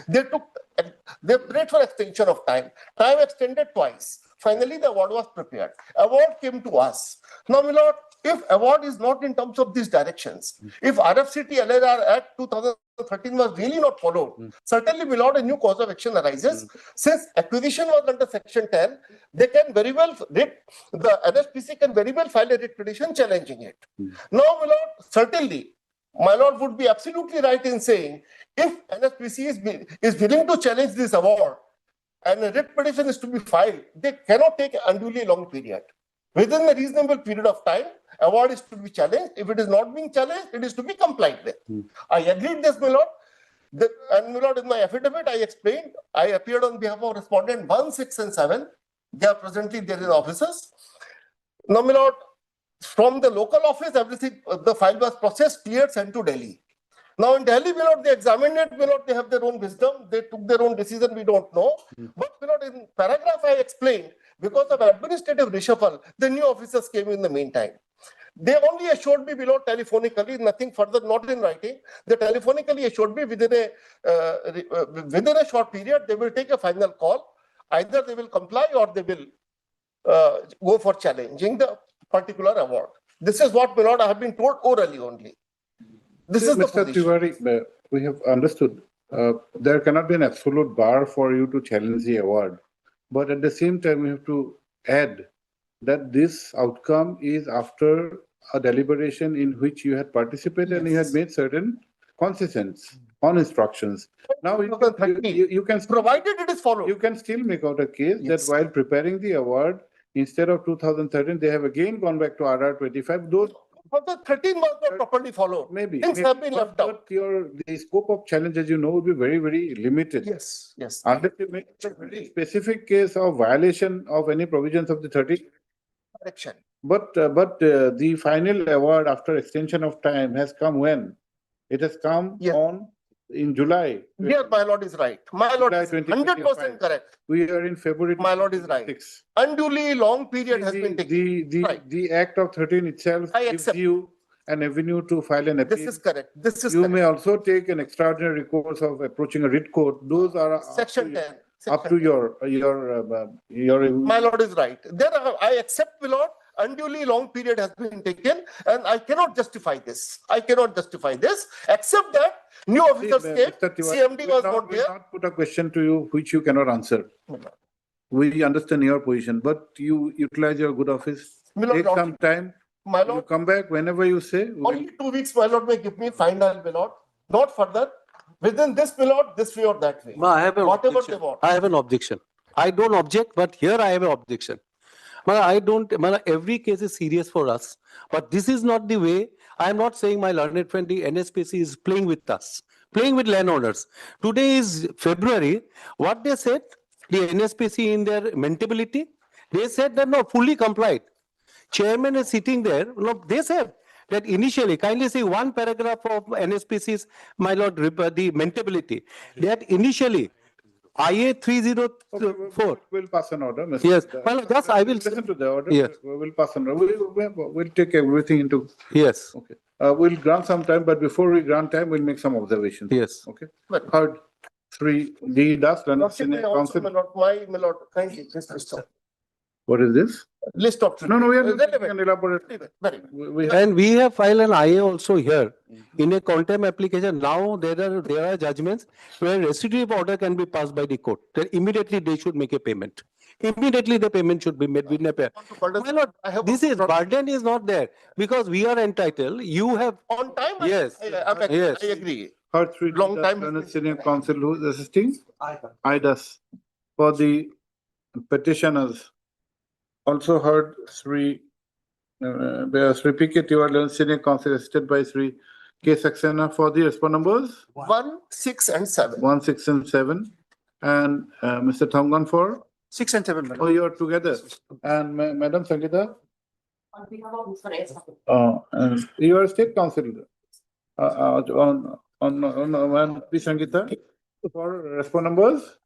They prayed for extension of time. Time extended twice. Finally, the award was prepared. Award came to us. Now, my lord, if award is not in terms of these directions, if RFCT LRR Act 2013 was really not followed, certainly without a new cause of action arises. Since acquisition was under section 10, they can very well, the NSPC can very well file a writ petition challenging it. Now, my lord, certainly, my lord would be absolutely right in saying, if NSPC is willing to challenge this award and a writ petition is to be filed, they cannot take an unduly long period. Within a reasonable period of time, award is to be challenged. If it is not being challenged, it is to be complied with. I agreed this, my lord. And my lord, in my affidavit, I explained, I appeared on behalf of respondent 1, 6, and 7. They are presently there in offices. Now, my lord, from the local office, everything, the file was processed, cleared, sent to Delhi. Now in Delhi, my lord, they examined it, my lord, they have their own wisdom, they took their own decision, we don't know. But my lord, in paragraph I explained, because of administrative reshuffle, the new officers came in the meantime. They only assured me below telephonically, nothing further, not in writing. They telephonically assured me within a short period, they will take a final call. Either they will comply or they will go for challenging the particular award. This is what, my lord, I have been told orally only. This is the Mr. position. Tiwari, we have understood there cannot be an absolute bar for you to challenge the award. But at the same time, we have to add that this outcome is after a deliberation in which you had participated and you had made certain concessions on instructions. Now you can provided it is followed. You can still make out a case that while preparing the award, instead of 2013, they have again gone back to RR 25. Those but the 13 was not properly followed. Maybe. Things have been left out. But the scope of challenge, as you know, would be very, very limited. Yes, yes. Unless you make a very specific case of violation of any provisions of the 30. Correction. But the final award after extension of time has come when? It has come in July. Here, my lord is right. My lord is 100% correct. We are in February. My lord is right. Unduly long period has been taken. The Act of 13 itself gives you an avenue to file an appeal. This is correct. This is You may also take an extraordinary recourse of approaching a writ court. Those are Section 10. up to your. My lord is right. There I accept, my lord. Unduly long period has been taken, and I cannot justify this. I cannot justify this, except that new officers came. CMD was not there. We will not put a question to you which you cannot answer. We understand your position, but you utilize your good office. Take some time. My lord, you come back whenever you say. Only 2 weeks, my lord, may give me final, my lord. Not further. Within this, my lord, this way or that way. I have an Whatever objection. they want. I have an objection. I don't object, but here I have an objection. Every case is serious for us, but this is not the way. I am not saying my learned friend, the NSPC, is playing with us, playing with landowners. Today is February. What they said, the NSPC in their mentability, they said that no, fully complied. Chairman is sitting there. No, they said that initially, kindly see one paragraph of NSPC's, my lord, the mentability, that initially, IA 304. We'll pass an order. Mr. Yes. Well, just I will listen to the order. Yes. We'll pass an order. We'll take everything into. Yes. Okay. We'll grant some time, but before we grant time, we'll make some observations. Yes. Okay. Heard 3 D dust and Lordship, may also, my lord, kindly, just stop. What is this? List of. No, we are an elaborate. And we have filed an IA also here in a contempt application. Now there are judgments where restitutive order can be passed by the court. Then immediately they should make a payment. Immediately the payment should be made within a pair. My lord, this is burden is not there because we are entitled. You have on time. Yes. I agree. Heard 3 Long time. Senior counsel who is assisting. IDAS for the petitioners. Also heard Sri PK Tiwari, Senior Counsel, assisted by Sri K. Saxena for the respond numbers 1, 6, and 7. 1, 6, and 7, and Mr. Thamgan for 6 and 7. Oh, you are together, and Madam Sangeeta. You are state counsel on P. Sangeeta for respond numbers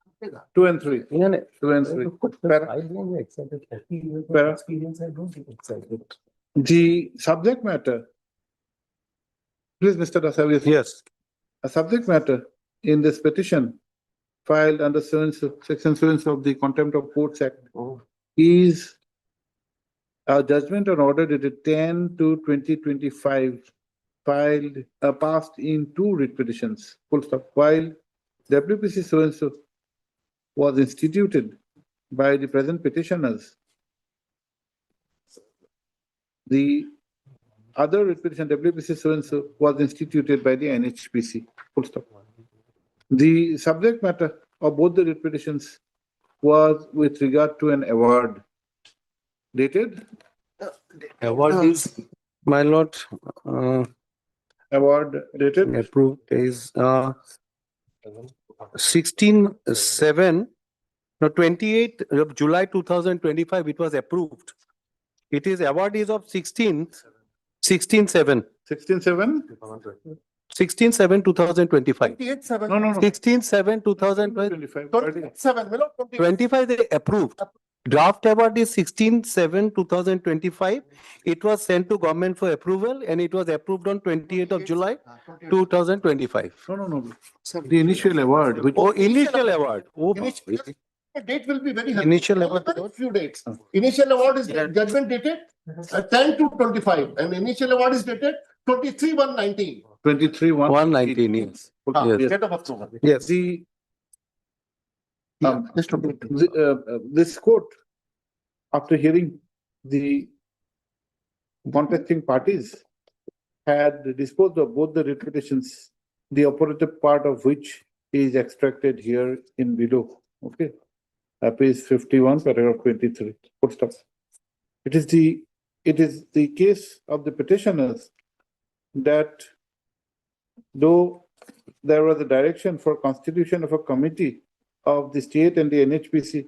2 and 3. 2 and 3. The subject matter. Please, Mr. Dasavi. Yes. A subject matter in this petition filed under section 7 of the Contempt of Courts Act is a judgment on order dated 10/2/2025 passed in 2 writ petitions, full stop, while WPC so-and-so was instituted by the present petitioners. The other writ petition, WPC so-and-so, was instituted by the NHPC, full stop. The subject matter of both the writ petitions was with regard to an award dated. Award is, my lord, Award dated. approved is 16/7, no, 28th of July 2025, it was approved. It is award is of 16/7. 16/7? 16/7/2025. 28/7. No. 16/7/2025. 27, my lord, 25 they approved. Draft award is 16/7/2025. It was sent to government for approval and it was approved on 28th of July 2025. No. The initial award, which. Oh, initial award. Oh, The date will be very high. Initial award. Very few dates. Initial award is judgment dated 10/2/25 and initial award is dated 23/1/19. 23/1/19. yes. Ah, Yes. date of approval. Yes. This court, after hearing the contesting parties, had disposed of both the writ petitions, the operative part of which is extracted here in below. Okay. Page 51, paragraph 23. Full stop. It is the case of the petitioners that though there was a direction for constitution of a committee of the state and the NHPC,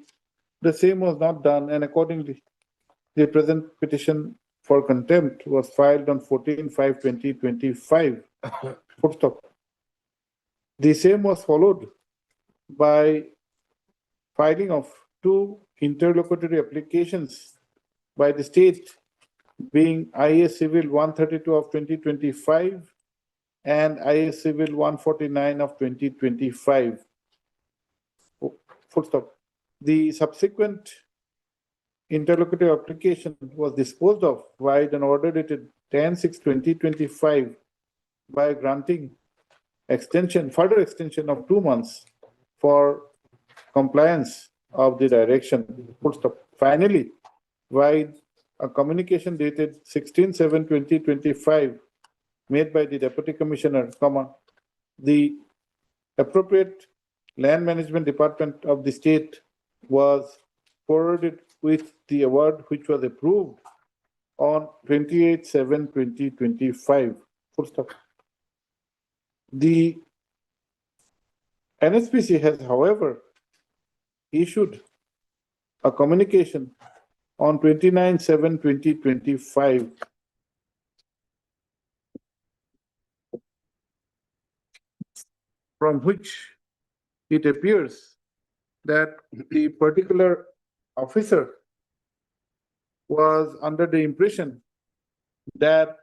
the same was not done, and accordingly, the present petition for contempt was filed on 14/5/2025. Full stop. The same was followed by filing of 2 interlocutory applications by the state, being IAS Civil 132 of 2025 and IAS Civil 149 of 2025. Full stop. The subsequent interlocutory application was disposed of by an order dated 10/6/2025 by granting further extension of 2 months for compliance of the direction. Full stop. Finally, by a communication dated 16/7/2025 made by the Deputy Commissioner, the appropriate Land Management Department of the state was forwarded with the award which was approved on 28/7/2025. Full stop. The NHPC has, however, issued a communication on 29/7/2025 from which it appears that the particular officer was under the impression that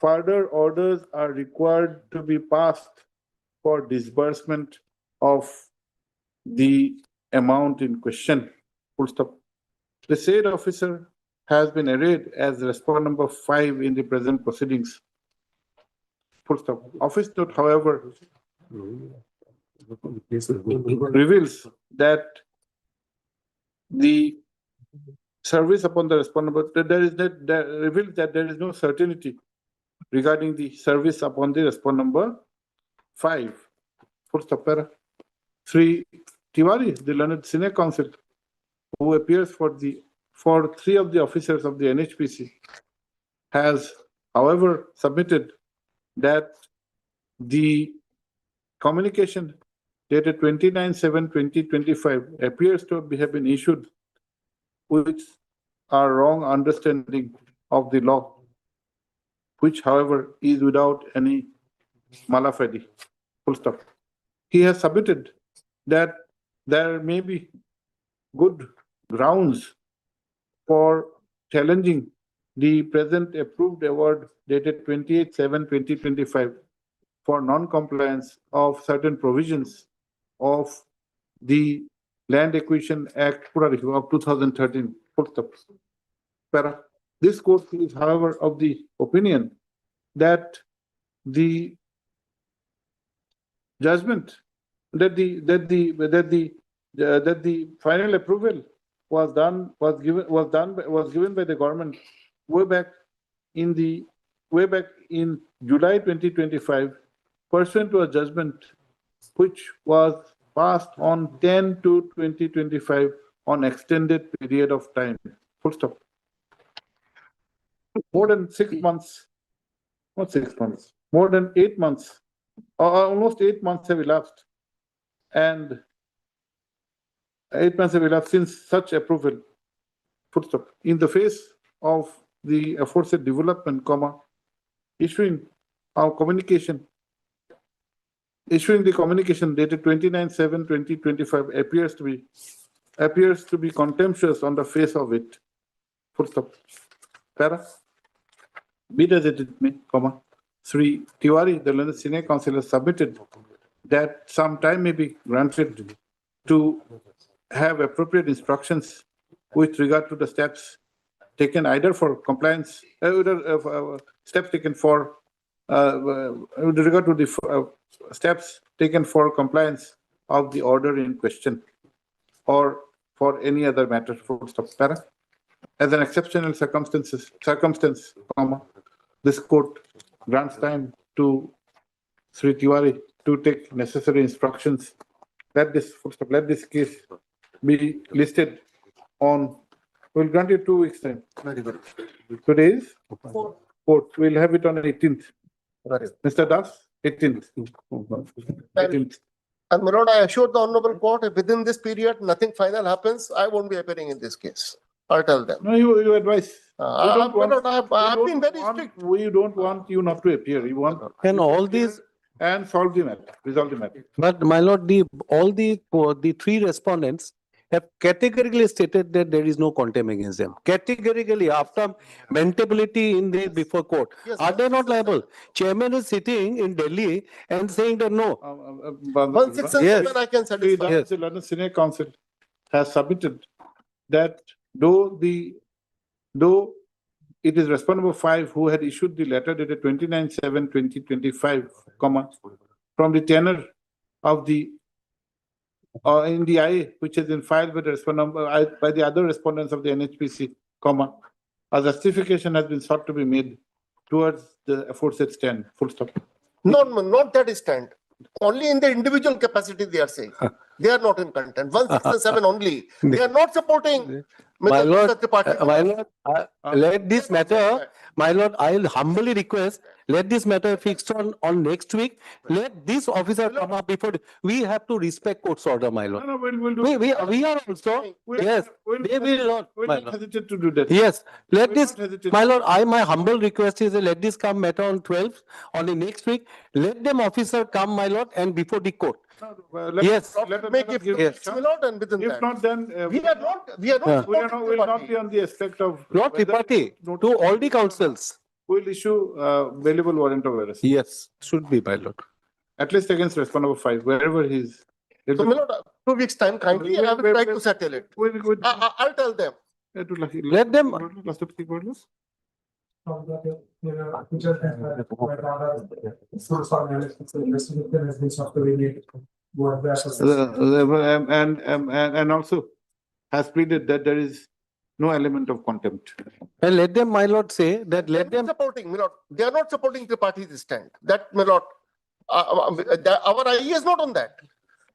further orders are required to be passed for disbursement of the amount in question. Full stop. The said officer has been arraigned as respondent number 5 in the present proceedings. Full stop. Office note, however, reveals that the service upon the respondent, reveals that there is no certainty regarding the service upon the respondent number 5. Full stop. Para. Sri Tiwari, the learned senior counsel, who appears for 3 of the officers of the NHPC, has, however, submitted that the communication dated 29/7/2025 appears to have been issued with a wrong understanding of the law, which, however, is without any mala fide. Full stop. He has submitted that there may be good grounds for challenging the present approved award dated 28/7/2025 for non-compliance of certain provisions of the Land Acquisition Act of 2013. Full stop. Para. This court is, however, of the opinion that the judgment, that the final approval was given by the government way back in July 2025, pursuant to a judgment which was passed on 10/2/2025 on extended period of time. Full stop. More than 6 months, not 6 months, more than 8 months, almost 8 months have elapsed. And 8 months have elapsed since such approval. Full stop. In the face of the aforesaid development, issuing the communication dated 29/7/2025 appears to be contemptuous on the face of it. Full stop. Para. Be it as it may, Sri Tiwari, the learned senior counsel, has submitted that some time may be granted to have appropriate instructions with regard to the steps taken either for compliance, steps taken for with regard to the steps taken for compliance of the order in question, or for any other matter. Full stop. Para. As an exceptional circumstance, this court grants time to Sri Tiwari to take necessary instructions. Let this case be listed on. We'll grant you 2 weeks time. Today is 4th. We'll have it on 18th. Mr. Das, 18th. 18th. And my lord, I assure the honorable court, if within this period, nothing final happens, I won't be appearing in this case. I'll tell them. No, you advise. I've been very strict. We don't want you not to appear. We want. And all these, and solve the matter, resolve the matter. but my lord, all the 3 respondents have categorically stated that there is no contempt against them. Categorically, after mentability in the before court. Yes, Are they not liable? Chairman is sitting in Delhi and saying that no. 167 I can satisfy. Yes. The London Senior Council has submitted that though it is respondent 5 who had issued the letter dated 29/7/2025, from the tenor of the in the IA, which has been filed by the other respondents of the NHPC, a justification has been sought to be made towards the aforesaid stand. Full stop. No, not that stand. Only in the individual capacity they are saying. They are not in content. 167 only. They are not supporting. My lord, Tripathi. let this matter, my lord, I'll humbly request, let this matter fixed on next week. Let this officer come up before, we have to respect court's order, my lord. No, we'll do. We are also, yes, they will not, We'll my not lord. hesitate to do that. Yes, let We'll this, not hesitate. my lord, my humble request is let this come matter on 12th, on the next week. Let them officer come, my lord, and before the court. Yes. Let us Make it give Yes. my lord, and within If that. not, then We are not Yeah. supporting we'll not Tripathi. be on the aspect of. Not whether- Tripathi, to all the councils. We'll issue bailable warrant of arrest. Yes, should be, my lord. At least against respondent 5, wherever he is. So, my lord, 2 weeks time, kindly, I will try to settle it. I'll tell them. Let them, And also has pleaded that there is no element of contempt. and let them, my lord, say that let them, Supporting, my lord. They are not supporting Tripathi stand. That, my lord, our IE is not on that.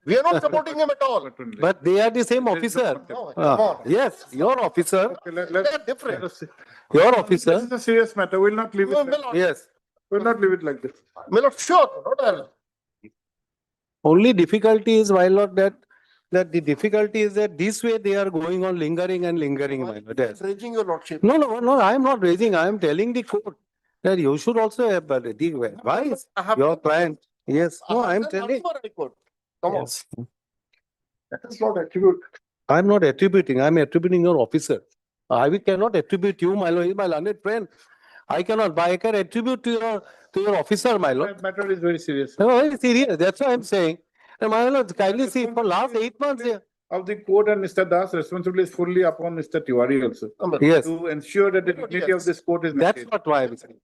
We are not supporting him at all. but they are the same officer. No, come Ah, on. yes, your officer, They are different. your officer, This is a serious matter. We'll not leave No, it. my lord. yes. We'll not leave it like this. My lord, sure, not all. Only difficulty is, my lord, that the difficulty is that this way they are going on lingering and lingering, my lord. Yes. Raging your lordship. No, I am not raising, I am telling the court that you should also have the advice, I have your client. Yes, no, I am telling. Come on. Yes. That is not attribute. I am not attributing, I am attributing your officer. I cannot attribute you, my lord, he is my learned friend. I cannot, but I can attribute to your officer, my lord. That matter is very serious. No, very serious, that's what I am saying. And my lord, kindly see, for last 8 months, yeah. of the court and Mr. Das responsibility is fully upon Mr. Tiwari also. Yes. To ensure that the dignity of this court is That's maintained. what why I'm saying.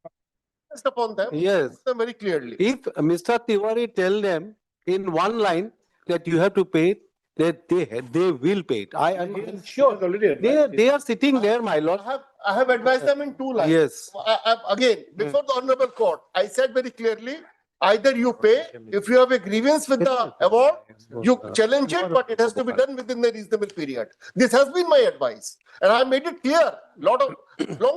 Based upon them. Yes. Them very clearly. If Mr. Tiwari tell them in one line that you have to pay it, that they will pay it. I am sure. They are sitting there, my lord. I have advised them in two lines. Yes. Again, before the honorable court, I said very clearly, either you pay, if you have a grievance with the award, you challenge it, but it has to be done within the reasonable period. This has been my advice, and I made it clear. Long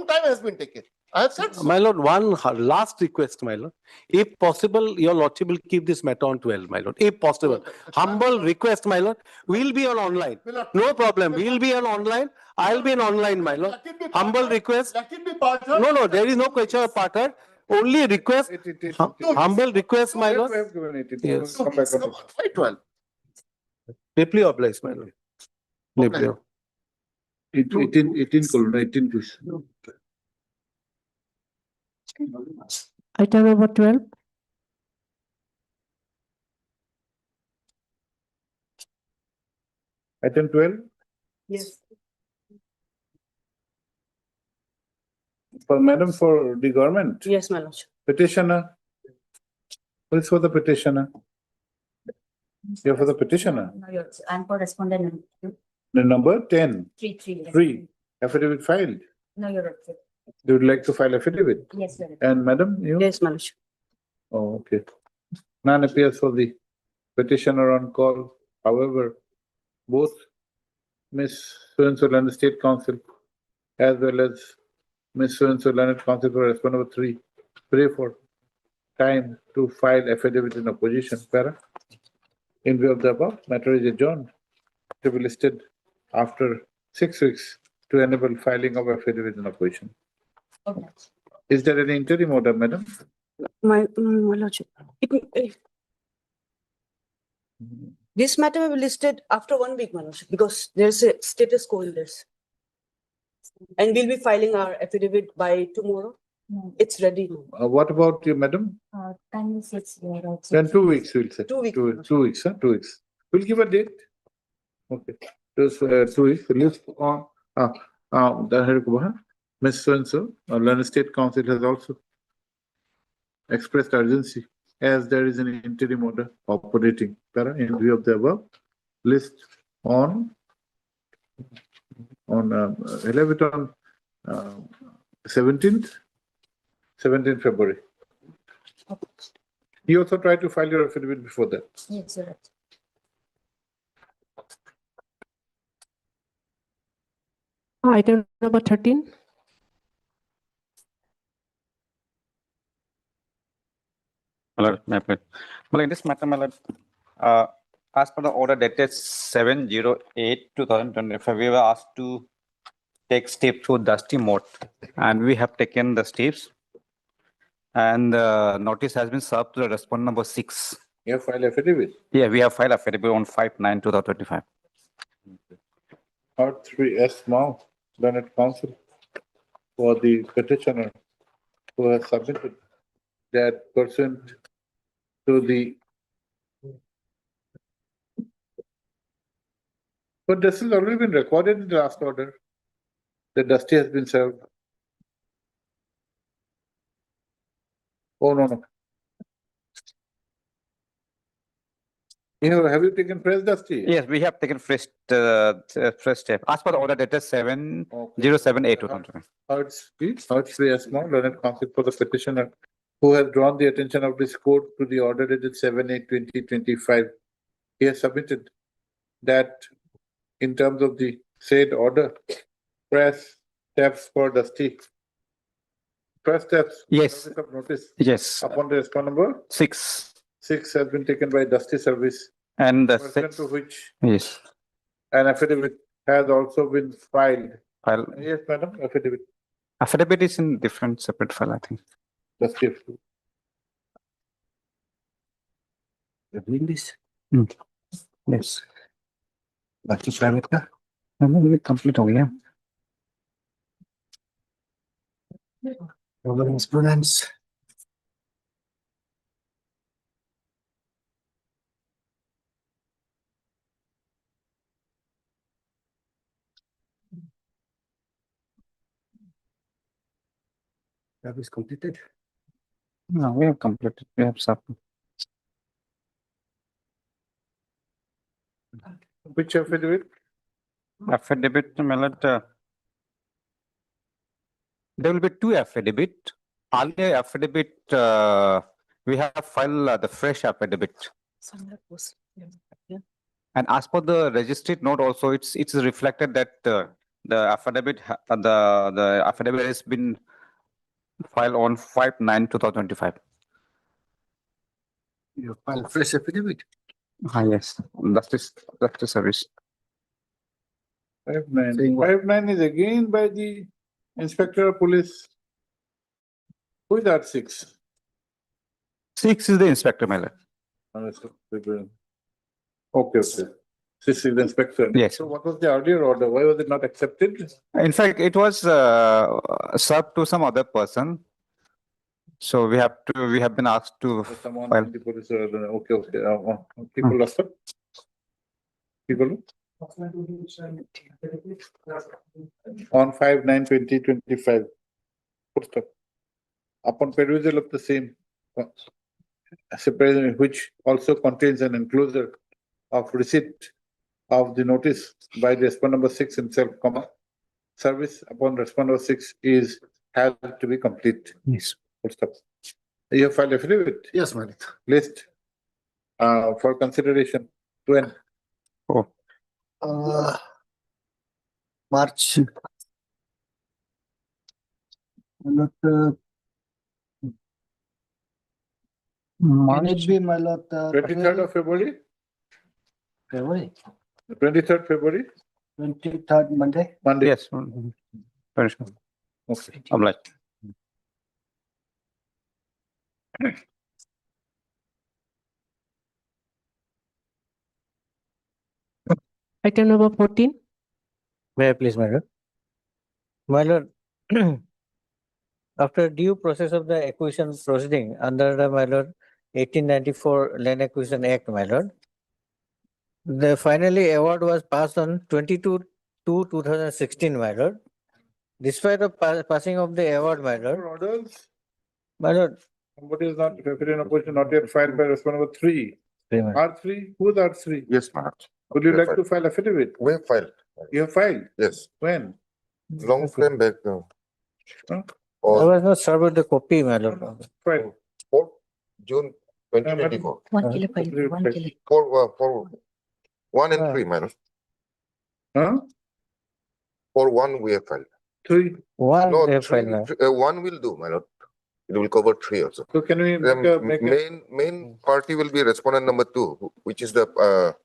time has been taken. I have said so. My lord, one last request, my lord. If possible, your lordship will keep this matter on 12, my lord. If possible. Humble request, my lord. We'll be on online. No problem. We'll be on online. I'll be on online, my lord. Humble request. No, there is no question of partner. Only request. Humble request, my lord. Yes. Deeply obliged, my lord. Deeply. 18 please. Item number 12. Item 12. Yes. For Madam, for the government. Yes, my lord. Petitioner. Who is for the petitioner? You're for the petitioner. No, I'm for respondent. The number 10. 3. Three. Affidavit filed. No, you're right. You would like to file affidavit? Yes, sir. And madam, you? Yes, my lord. Oh, okay. None appears for the petitioner on call. However, both Miss So-and-so Learned State Council as well as Miss So-and-so Learned Council for respondent number 3 pray for time to file affidavit in opposition. Para. In view of the above, matter is adjourned to be listed after 6 weeks to enable filing of affidavit in opposition. Okay. Is there any interim order, madam? My lordship. This matter will be listed after 1 week, my lordship, because there's a status quo in this. And we'll be filing our affidavit by tomorrow. No. It's ready. What about you, madam? Can you sit here? Then 2 weeks, we'll say. 2 weeks. 2 weeks, huh? 2 weeks. We'll give a date. Okay. Those 2 weeks, list on, Ms. So-and-so, Learned State Council has also expressed urgency as there is an interim order operating. Para, in view of the above, list on 17th February. You also try to file your affidavit before that. Yes, sir. Item number 13. My lord, may I please? Well, in this matter, my lord, as per the order dated 7/08/2025, we were asked to take steps through dusty mode, and we have taken the steps. And the notice has been served to the respondent number 6. You have filed affidavit? Yeah, we have filed affidavit on 5/9/2025. Part 3S now, Learned Council for the petitioner who has submitted that pursuant to the. But this has already been recorded in the last order. The dusty has been served. Oh, no. Have you taken fresh dusty? Yes, we have taken fresh step. As per the order dated 7/07/8/2025. Hertz 3S now, Learned Council for the petitioner who has drawn the attention of this court to the order dated 7/8/2025. He has submitted that in terms of the said order, press steps for dusty. First steps. Yes. Notice of notice. Yes. Upon the respondent number 6. 6 has been taken by Dusty Service. And the pursuant 6. to which Yes. an affidavit has also been filed. File. Yes, madam, affidavit. Affidavit is in different separate file, I think. Dusty affidavit. This? Yes. बाकी private का complete हो गया Students. Service completed. No, we have completed. We have sub. Which affidavit? Affidavit, my lord. There will be two affidavit. Earlier affidavit, we have filed the fresh affidavit. And as per the registry note also, it's reflected that the affidavit, the affidavit has been filed on 5/9/2025. You file fresh affidavit. Yes, that's the service. 5/9. Saying what? 5/9 is again by the Inspector of Police. Who is that 6? 6 is the inspector, my lord. Okay. 6 is the inspector. Yes. So what was the earlier order? Why was it not accepted? In fact, it was served to some other person. So we have been asked to Someone file. in the police order. Okay. People lost up. People on 5/9/2025. Full stop. Upon perusal of the same, which also contains an enclosure of receipt of the notice by the respondent number 6 himself, service upon respondent number 6 is has to be complete. Yes. Full stop. You have filed affidavit? Yes, Malik. List for consideration. When? March. Not, can it be, my lord? 23rd of February? February. 23rd February? 23rd Monday. Monday. Yes. Very sure. Okay. Obliged. Item number 14. May I please, my lord? My lord, after due process of the acquisition proceeding under the, my lord, 1894 Land Acquisition Act, my lord, the finally award was passed on 22/2/2016, my lord. Despite the passing of the award, my lord. Orders? My lord. Somebody is not, in opposition, not yet filed by respondent number 3. R3? Who is R3? Yes, ma'am. Would you like to file affidavit? We have filed. You have filed? Yes. When? Long frame back now. I was not served with the copy, my lord. File. 4 June 2024. 1 kilo file, 1 kilo. For 1 and 3, madam. Huh? For 1 we have filed. 3? One No, they have 3, filed, 1 will do, madam. It will cover 3 also. So can we make a Main party will be respondent number 2, which is the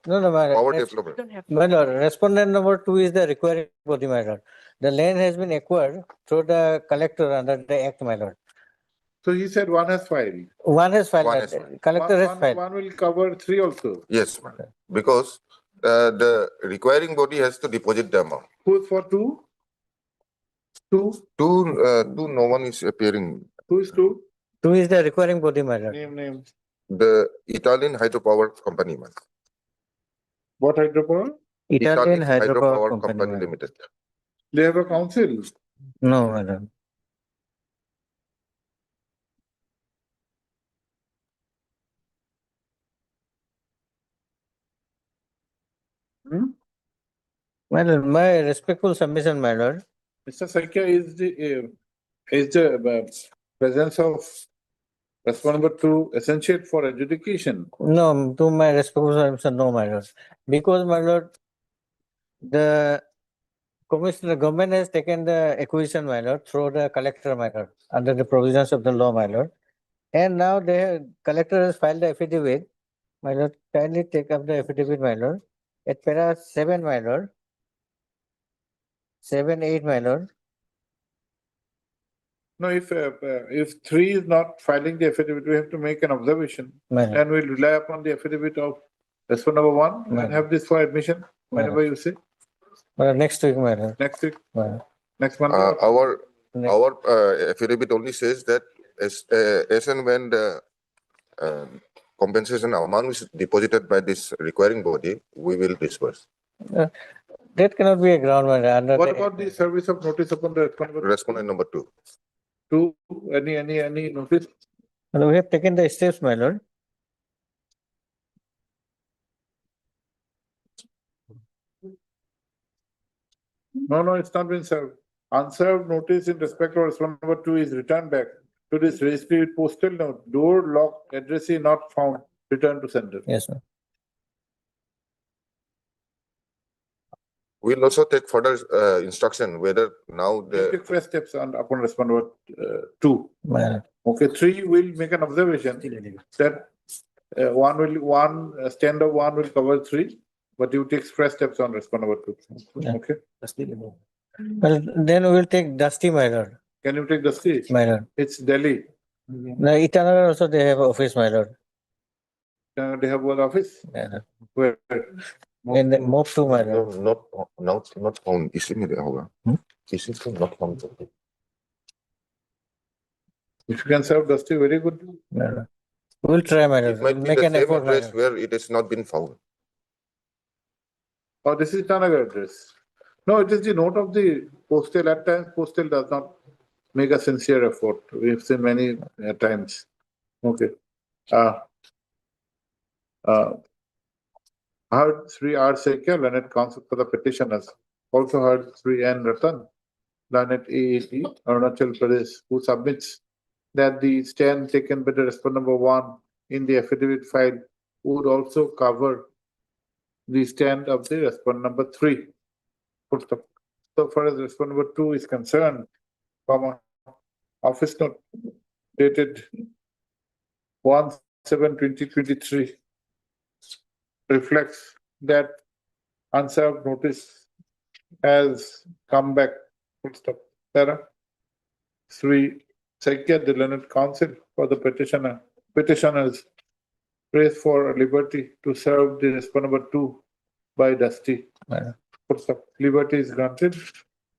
No, my power lord. development. My lord, respondent number 2 is the requiring body, my lord. The land has been acquired through the collector under the act, my lord. So he said 1 has filed. One has filed, One my has lord. filed. Collector has filed. 1 will cover 3 also. Yes, madam. Because the requiring body has to deposit the amount. Who's for 2? 2? 2, no one is appearing. Who is 2? 2 is the requiring body, my lord. Name. The Italian Hydropower Company, man. What hydropower? Italian Hydropower Company, my lord. Limited. They have a council. No, my lord. My lord, my respectful submission, my lord. Mr. Sakya, is the presence of respondent number 2 essential for adjudication? No, to my respectful submission, no, my lord. Because, my lord, the commissioner, government has taken the acquisition, my lord, through the collector, my lord, under the provisions of the law, my lord. And now the collector has filed the affidavit. My lord, kindly take up the affidavit, my lord. At para 7, my lord. 7, 8, my lord. No, if 3 is not filing the affidavit, we have to make an observation. Madam. And we'll rely upon the affidavit of respondent number 1 and Madam. have this for admission whenever you say. Next week, my lord. Next week. Madam. Next month. Our affidavit only says that as and when the compensation amount is deposited by this requiring body, we will disperse. That cannot be a ground, my lord. Under What the about the service of notice upon the Respondent number 2. Two, any notice? And we have taken the steps, my lord. No, it's not been served. Unserved notice in respect of respondent number 2 is returned back to this registry with postal note. Door lock addressee not found. Return to sender. Yes, sir. We'll also take further instruction whether now We'll the take first steps upon respondent number 2. My lord. Okay, 3 will make an observation that one stand of 1 will cover 3, but you take first steps on respondent number 2. Yeah. Okay. Well, then we will take Dusty, my lord. Can you take the stage? My lord. It's Delhi. No, Itanagar also they have office, my lord. They have one office. Yeah. Where? And then move to my lord. not found. इसी में होगा. इसी से not found. If you can serve Dusty, very good. My lord. We'll try, my lord. It might We'll be make the an same effort, my address lord. where it has not been found. Oh, this is Itanagar address. No, it is the note of the postal. At times, postal does not make a sincere effort. We've seen many times. Okay. Heard Sri R. Sekia, learned counsel for the petitioners. Also heard Sri N. Ratan, learned AAT, Arunachal Pradesh, who submits that the stand taken by the respondent number 1 in the affidavit file would also cover the stand of the respondent number 3. Full stop. So far as respondent number 2 is concerned, office note dated 1/7/2023 reflects that unserved notice has come back. Full stop. Sarah? Sri Sekia, the learned counsel for the petitioners prays for liberty to serve the respondent number 2 by Dusty. Full stop. Liberty is granted,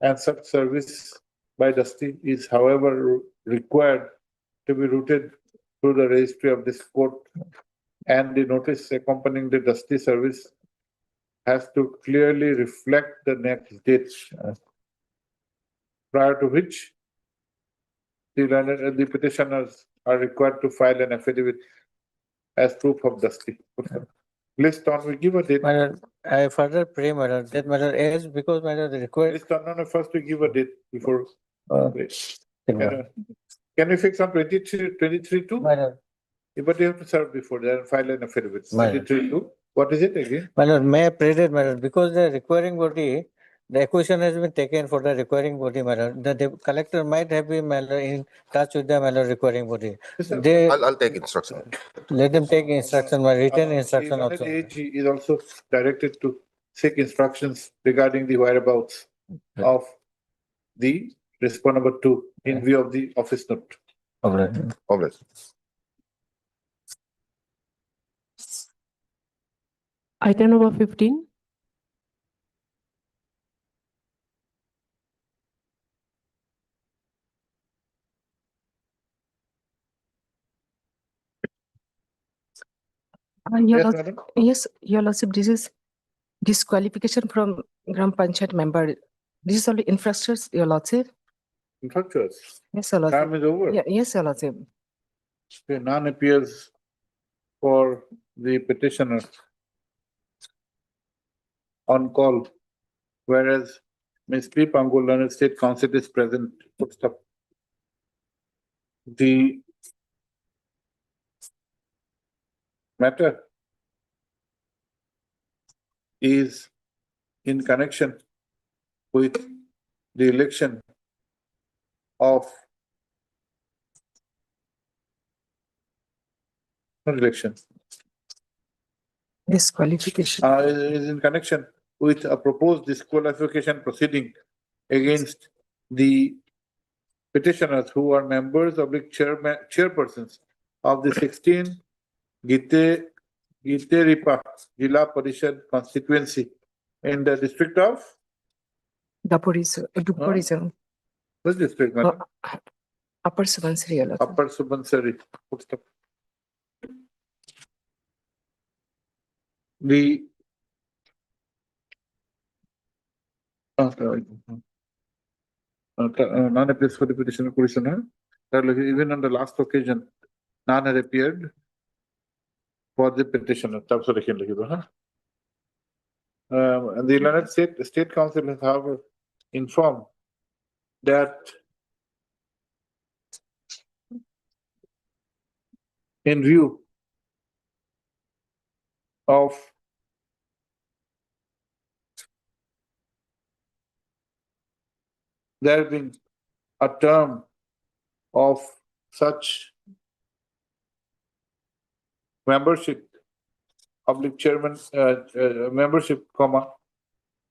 and such service by Dusty is, however, required to be routed through the registry of this court, and the notice accompanying the Dusty service has to clearly reflect the next date, prior to which the petitioners are required to file an affidavit as proof of Dusty. List on, we give a date. My lord, I further pray, my lord, that my lord, as because my lord require. List on, no, first we give a date before. My Can we fix on 23 too? lord. But you have to serve before that and file an affidavit. My lord. 23 too. What is it again? My lord, may I pray that, my lord, because the requiring body, the acquisition has been taken for the requiring body, my lord. The collector might have been, my lord, in touch with the, my lord, requiring body. They, I'll take instruction. let them take instruction, my written instruction The also. AG is also directed to seek instructions regarding the whereabouts of the respondent number 2 in view of the office note. Obvious. Item number 15. Your Yes, Lord- madam? Yes, Your Lordship, this is disqualification from Gram Panchayat member. This is only infractors, Your Lordship. Infractors. Yes, Your Lordship. Time is over. Yes, Your Lordship. Okay, none appears for the petitioner on call, whereas Ms. P. Pangul, Learned State Council is present. Full stop. The matter is in connection with the election of not election. Disqualification. Is in connection with a proposed disqualification proceeding against the petitioners who are members of the chairpersons of the 16 Gitteripa Jilla Parishad constituency in the district of Duporizo. which district, madam? Upper Subansiri, Your Lordship. Upper Subansiri. Full stop. The None appears for the petitioner, Commissioner. Even on the last occasion, none had appeared for the petitioner. And the United State Council has, however, informed that in view of there being a term of such membership, public chairman, membership,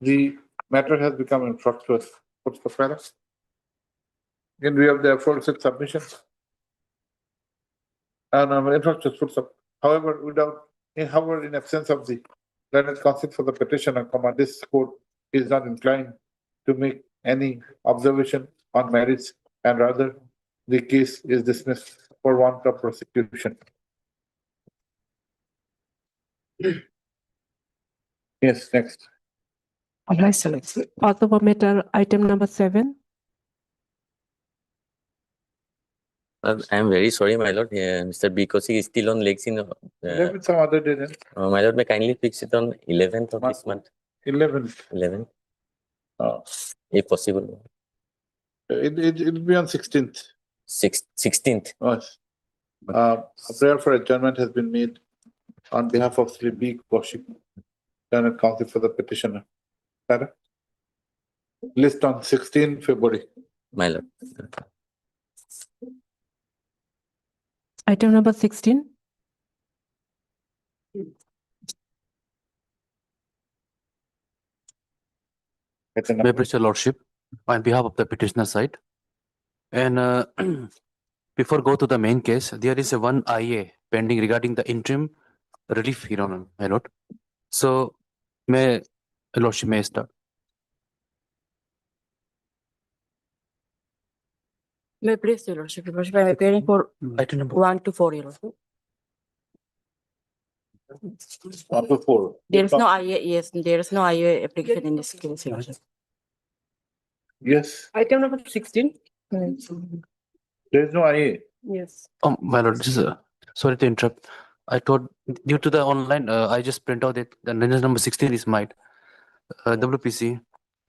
the matter has become infructuous. What's the matter? In view of the aforesaid submissions. And infructuous, full stop. However, in absence of the learned counsel for the petitioner, this court is not inclined to make any observation on merits, and rather the case is dismissed for want of prosecution. Yes, next. All right, sir. Also for matter item number 7. I'm very sorry, my lord. Mr. B. Kaushik is still on legs in. There will be some other day then. My lord, may kindly fix it on 11th of this month. 11th. 11th. If possible. It'll be on 16th. 16th. Yes. A prayer for adjournment has been made on behalf of Sri B. Kaushik, learned counsel for the petitioner. Sarah? List on 16 February. My lord. Item number 16. May I please, Your Lordship, on behalf of the petitioner side. And before go to the main case, there is a one IA pending regarding the interim relief, Your Honor, my lord. So, Your Lordship, may I start? May please, Your Lordship. Your Lordship, I am appearing for Item number 1 to 4, Your Lordship. 1 to 4. There is no IA, yes, there is no IA application in this case, Your Lordship. Yes. Item number 16. There is no IA. Yes. My lord, this is, sorry to interrupt. I thought due to the online, I just print out that the number 16 is mine. WPC.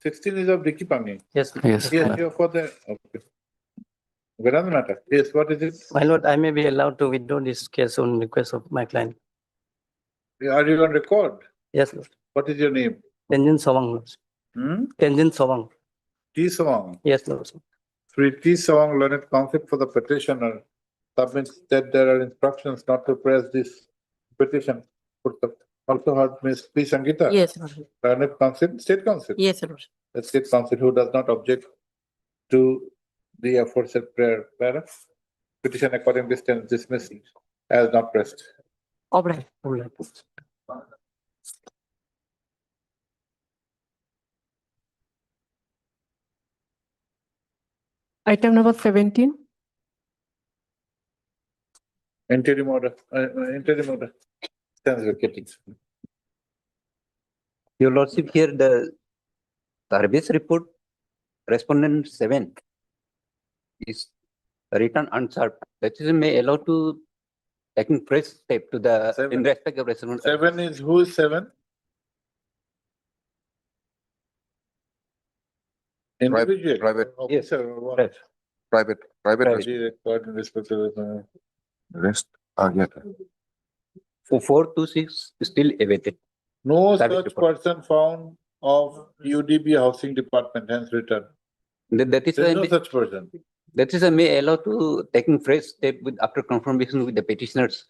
16 is of Vicky Pangi. Yes. Yes. Yes, you're for the. Okay. Vedanta matter. Yes, what is it? My lord, I may be allowed to withdraw this case on request of my client. Are you on record? Yes, Lord. What is your name? Tenzin Sawang, Lord. Tenzin Sawang. T. Sawang. Yes, Lord. Sri T. Sawang, learned counsel for the petitioner, submits that there are instructions not to press this petition. Also heard Ms. P. Sangeeta. Yes, Lord. Learned counsel, state counsel. Yes, Lord. The state counsel who does not object to the aforesaid prayer. Petition accordingly stands dismissed as not pressed. All right. All right. Item number 17. Interim order. Stands vacating. Your Lordship, here the service report, respondent 7 is written unserved. That is, may allow to taking fresh step to the in respect of respondent. 7 is who is 7? Individual. Private. Yes. Private. Record in respect of Rest. So 4 to 6 is still awaited. No Service such report. person found of UDB Housing Department, hence return. That is There is a, no such person. that is a may allow to taking fresh step with after confirmation with the petitioners.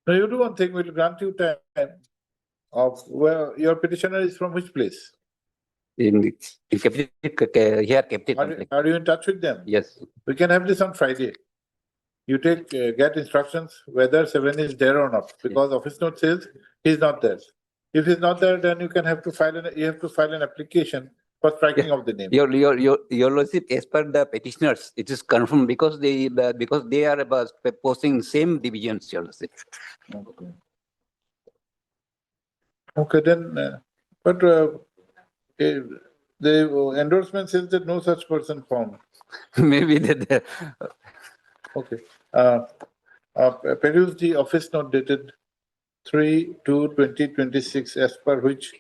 Now you do one thing, we'll grant you time of where your petitioner is from which place? In capital, here capital. Are you in touch with them? Yes. We can have this on Friday. You take, get instructions whether 7 is there or not, because office note says he's not there. If he's not there, then you can have to file an application for striking of the name. Your Lordship, as per the petitioners, it is confirmed because they are posting same divisions, Your Lordship. Okay, then, the endorsement says that no such person found. Maybe they Okay. Produce the office note dated 3/2/2026 as per which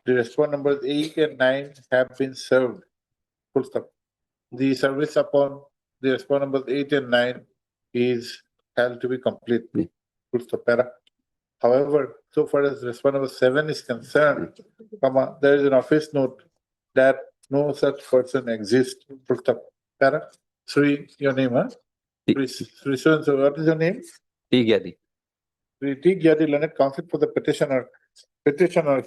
the respondent numbers 8 and 9 have been served. Full stop. The service upon the respondent numbers 8 and 9 is held to be complete. Full stop. Para. However, so far as respondent number 7 is concerned, comma, there is an office note that no such person exists. Full stop. Para. Sri, your name, huh? Sri, so what is your name? T. Gyadi. Sri T. Gyadi, learned counsel for the petitioner. Petitioner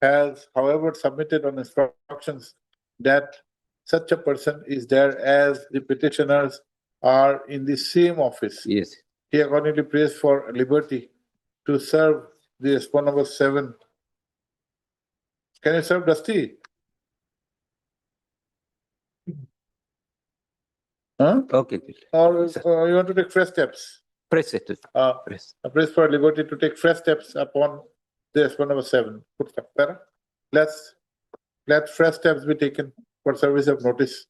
has, however, submitted on instructions that such a person is there as the petitioners are in the same office. Yes. He accordingly prays for liberty to serve the respondent number 7. Can you serve Dusty? Huh? Okay. Or you want to take fresh steps? Press it. Prays for liberty to take fresh steps upon the respondent number 7. Put stop. Para. Let fresh steps be taken for service of notice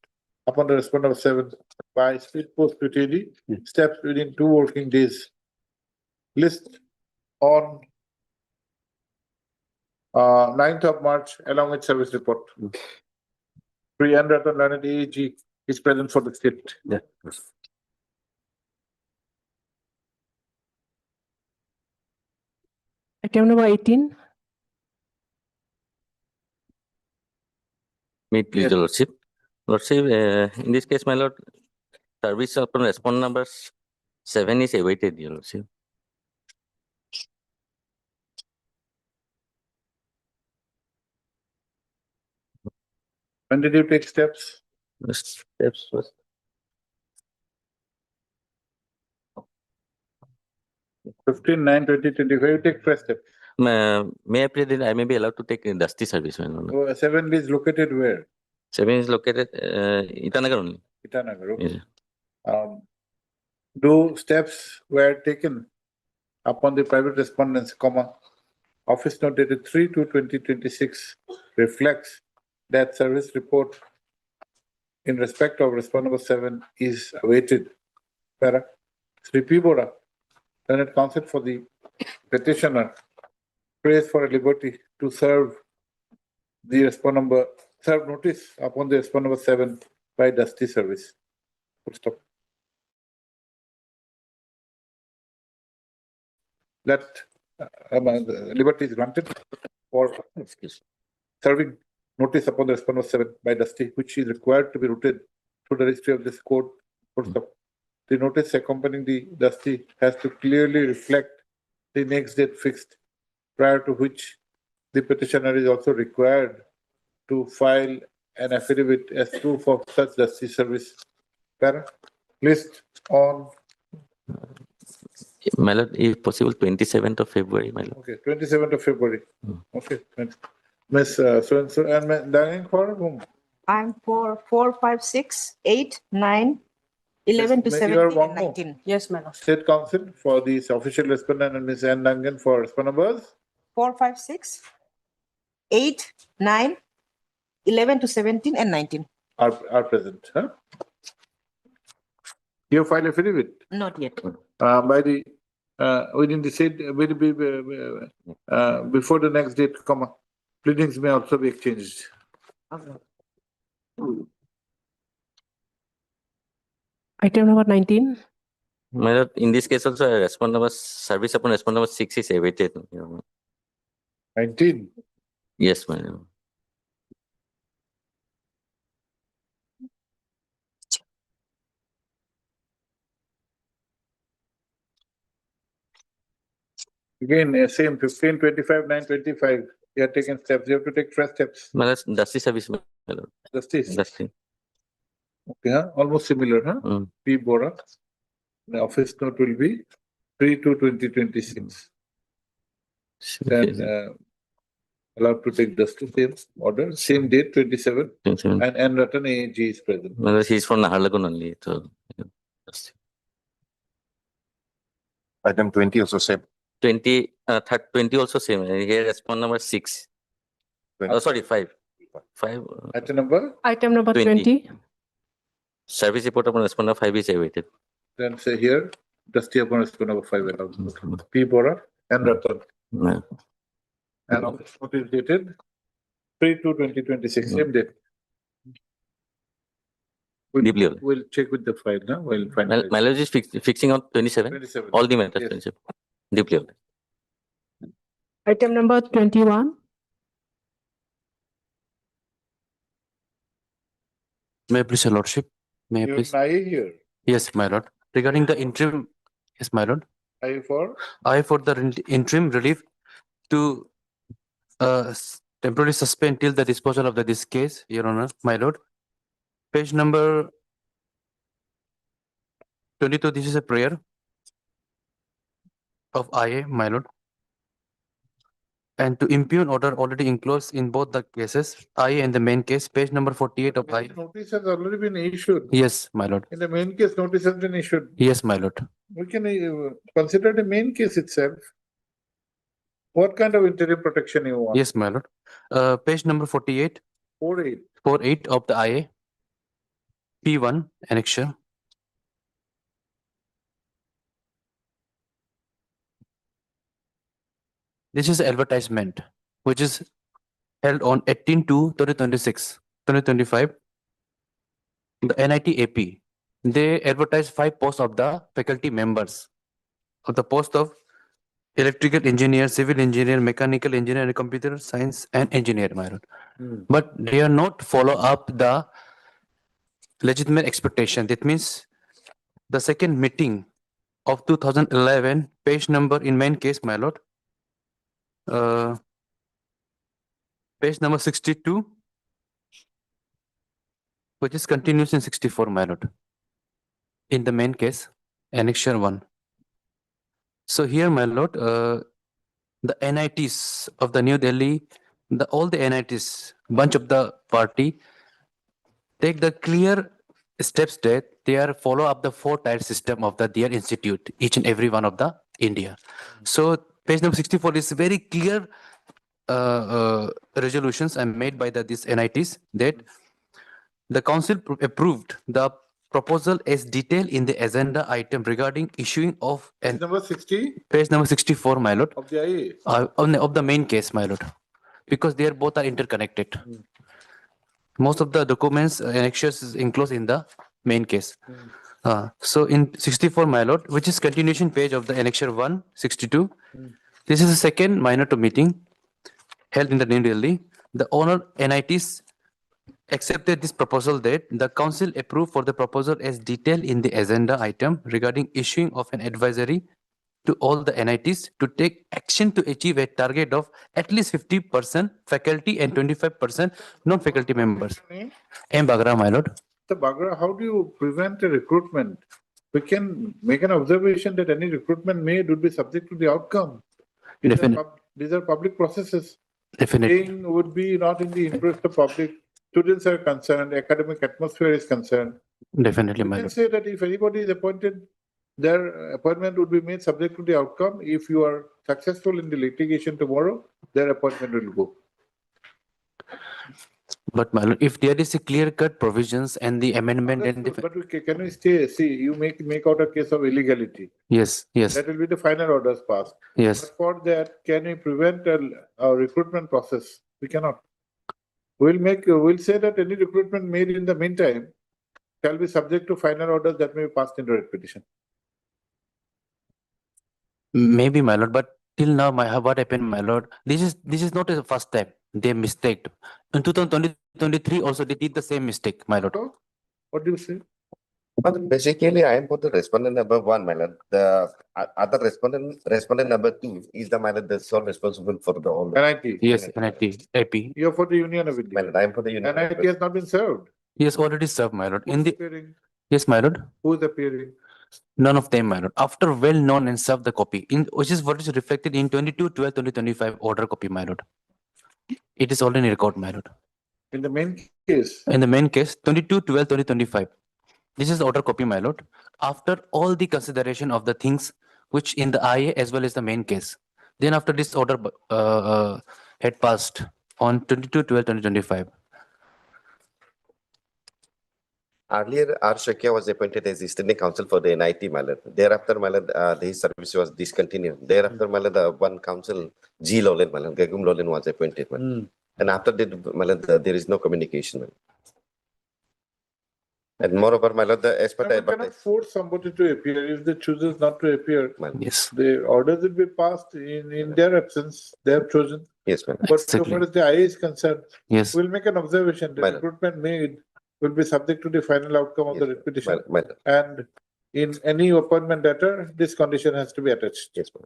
upon the respondent number 7 by speed post PTD. Steps within 2 working days. List on 9th of March along with service report. Priyan Ratan Lanet AEG is present for the state. Yeah. Item number 18. May it please the Lordship. Lordship, in this case, my lord, service upon respondent number 7 is awaited, your Lordship. When did you take steps? The steps was 15/9/2025. You take fresh steps. May I pray that I may be allowed to take a Dusty service, my lord. 7 is located where? 7 is located Itanagar only. Itanagar. Okay. Yes. Do steps were taken upon the private respondents, comma, office note dated 3/2/2026 reflects that service report in respect of respondent number 7 is awaited. Para. Sri P. Bora, Senate Counsel for the petitioner, prays for a liberty to serve notice upon the respondent number 7 by Dusty service. Full stop. That liberty is granted for serving notice upon the respondent 7 by Dusty, which is required to be routed through the registry of this court. Full stop. The notice accompanying the Dusty has to clearly reflect the next date fixed, prior to which the petitioner is also required to file an affidavit as proof of such Dusty service. Para. List on. My lord, if possible, 27th of February, my lord. Okay, 27th of February. Okay, Miss so-and-so, and Miss Diane for whom? I'm for 4, 5, 6, 8, 9, 11 to Yes, 17 you are and one more. 19. Yes, madam. State Council for the official respondent and Miss Ann Duncan for respondent numbers. 4, 5, 6, 8, 9, 11 to 17 and 19. Are present, huh? You file affidavit? Not yet. By the, within the said, before the next date, comma, pleadings may also be exchanged. Item number 19. My lord, in this case also, respondent number, service upon respondent number 6 is awaited. 19? Yes, my lord. Again, same 15/25/9/25. You have taken steps. You have to take fresh steps. My lord, Dusty service, my lord. Dusty. Dusty. Okay, huh? Almost similar, huh? P. Bora. The office note will be 3/2/2026. Then allowed to take Dusty, same order, same date, 27. 27. And Ratan AG is present. My lord, he is from Naharlagun only. So, Dusty. Item 20 also same. 20 also same. Here respondent number 6. Oh, sorry, 5. 5. Item number, Item number 20. 20. Service report upon respondent 5 is awaited. then say here, trustee upon respondent number 5 allowed. P. Bora and Ratan. No. And office notice dated 3/2/2026, same date. Deeply all. We'll check with the file now, we'll My finalize. my lodge is fixing on 27. 27. All the matters, Yes. 27. Deeply all. Item number 21. May I please, your lordship? May I You please? have an I here, Yes, my lord. Regarding the interim, yes, my lord. I for, I for the interim relief to temporarily suspend till the disposal of this case, Your Honor, my lord. Page number 22, this is a prayer of IA, my lord. And to impugn order already enclosed in both the cases, IA and the main case, page number 48 of IA. notice has already been issued. Yes, my lord. In the main case, notice has been issued. Yes, my lord. We can consider the main case itself. What kind of interim protection you want? Yes, my lord. Page number 48, 48. 48 of the IA. P1 annexure. This is advertisement, which is held on 18/2/2026, 2025. The NIT AP, they advertise 5 posts of the faculty members of the post of electrical engineer, civil engineer, mechanical engineer, and computer science and engineer, my lord. But they are not follow up the legitimate expectation. That means the second meeting of 2011, page number in main case, my lord. Page number 62, which is continuous in 64, my lord. In the main case, annexure 1. So here, my lord, the NITs of the New Delhi, all the NITs, bunch of the party, take the clear steps that they are follow up the 4-tier system of their institute, each and every one of the India. So page number 64 is very clear resolutions are made by these NITs that the council approved the proposal as detailed in the agenda item regarding issuing of an Number 60 page number 64, my lord, of the IA. of the main case, my lord, because they are both are interconnected. Most of the documents annexures is enclosed in the main case. So in 64, my lord, which is continuation page of the annexure 1, 62. This is the second minor to meeting held in the New Delhi. The owner NITs accepted this proposal that the council approved for the proposal as detailed in the agenda item regarding issuing of an advisory to all the NITs to take action to achieve a target of at least 50% faculty and 25% non-faculty members. M. Bagra, my lord. The Bagra, how do you prevent a recruitment? We can make an observation that any recruitment made would be subject to the outcome. These are public processes. Definitely. Saying would be not in the interest of public. Students are concerned, academic atmosphere is concerned. Definitely, You my can lord. say that if anybody is appointed, their appointment would be made subject to the outcome. If you are successful in the litigation tomorrow, their appointment will go. But my lord, if there is a clear-cut provisions and the amendment and the, But can we see, you make out a case of illegality. yes, yes, That will be the final orders passed. yes. But for that, can we prevent a recruitment process? We cannot. We'll say that any recruitment made in the meantime shall be subject to final orders that may be passed in writ petition. Maybe, my lord, but till now, what happened, my lord? This is not the first time they mistaked. In 2023 also they did the same mistake, my lord. What do you say? But basically, I am for the respondent number 1, my lord. The other respondent number 2 is the my lord, the sole responsible for the all. NIT. Yes, NIT, AP. You're for the Union of My India. lord, I am for the union. NIT has not been served. He has already served, my lord. In the Appearing. yes, my lord. Who is appearing? None of them, my lord. After well known and served the copy, which is what is reflected in 22/12/2025 order copy, my lord. It is already in record, my lord. In the main case. In the main case, 22/12/2025. This is the order copy, my lord. After all the consideration of the things which in the IA as well as the main case. Then after this order had passed on 22/12/2025. Earlier, R. Shakia was appointed as the standing counsel for the NIT, my lord. Thereafter, my lord, his service was discontinued. Thereafter, my lord, one counsel, G. Lolen, my lord, Gagum Lolen was appointed, my lord. And after that, my lord, there is no communication, my lord. And moreover, my lord, as per the We cannot force somebody to appear if they chooses not to appear. Yes. The orders will be passed in their absence. They have chosen. Yes, ma'am. But so Exactly. far as the IA is concerned, Yes. we'll make an observation. The Madam. recruitment made will be subject to the final outcome of the Yes, repetition. Madam. And in any appointment letter, this condition has to be attached. Yes, ma'am.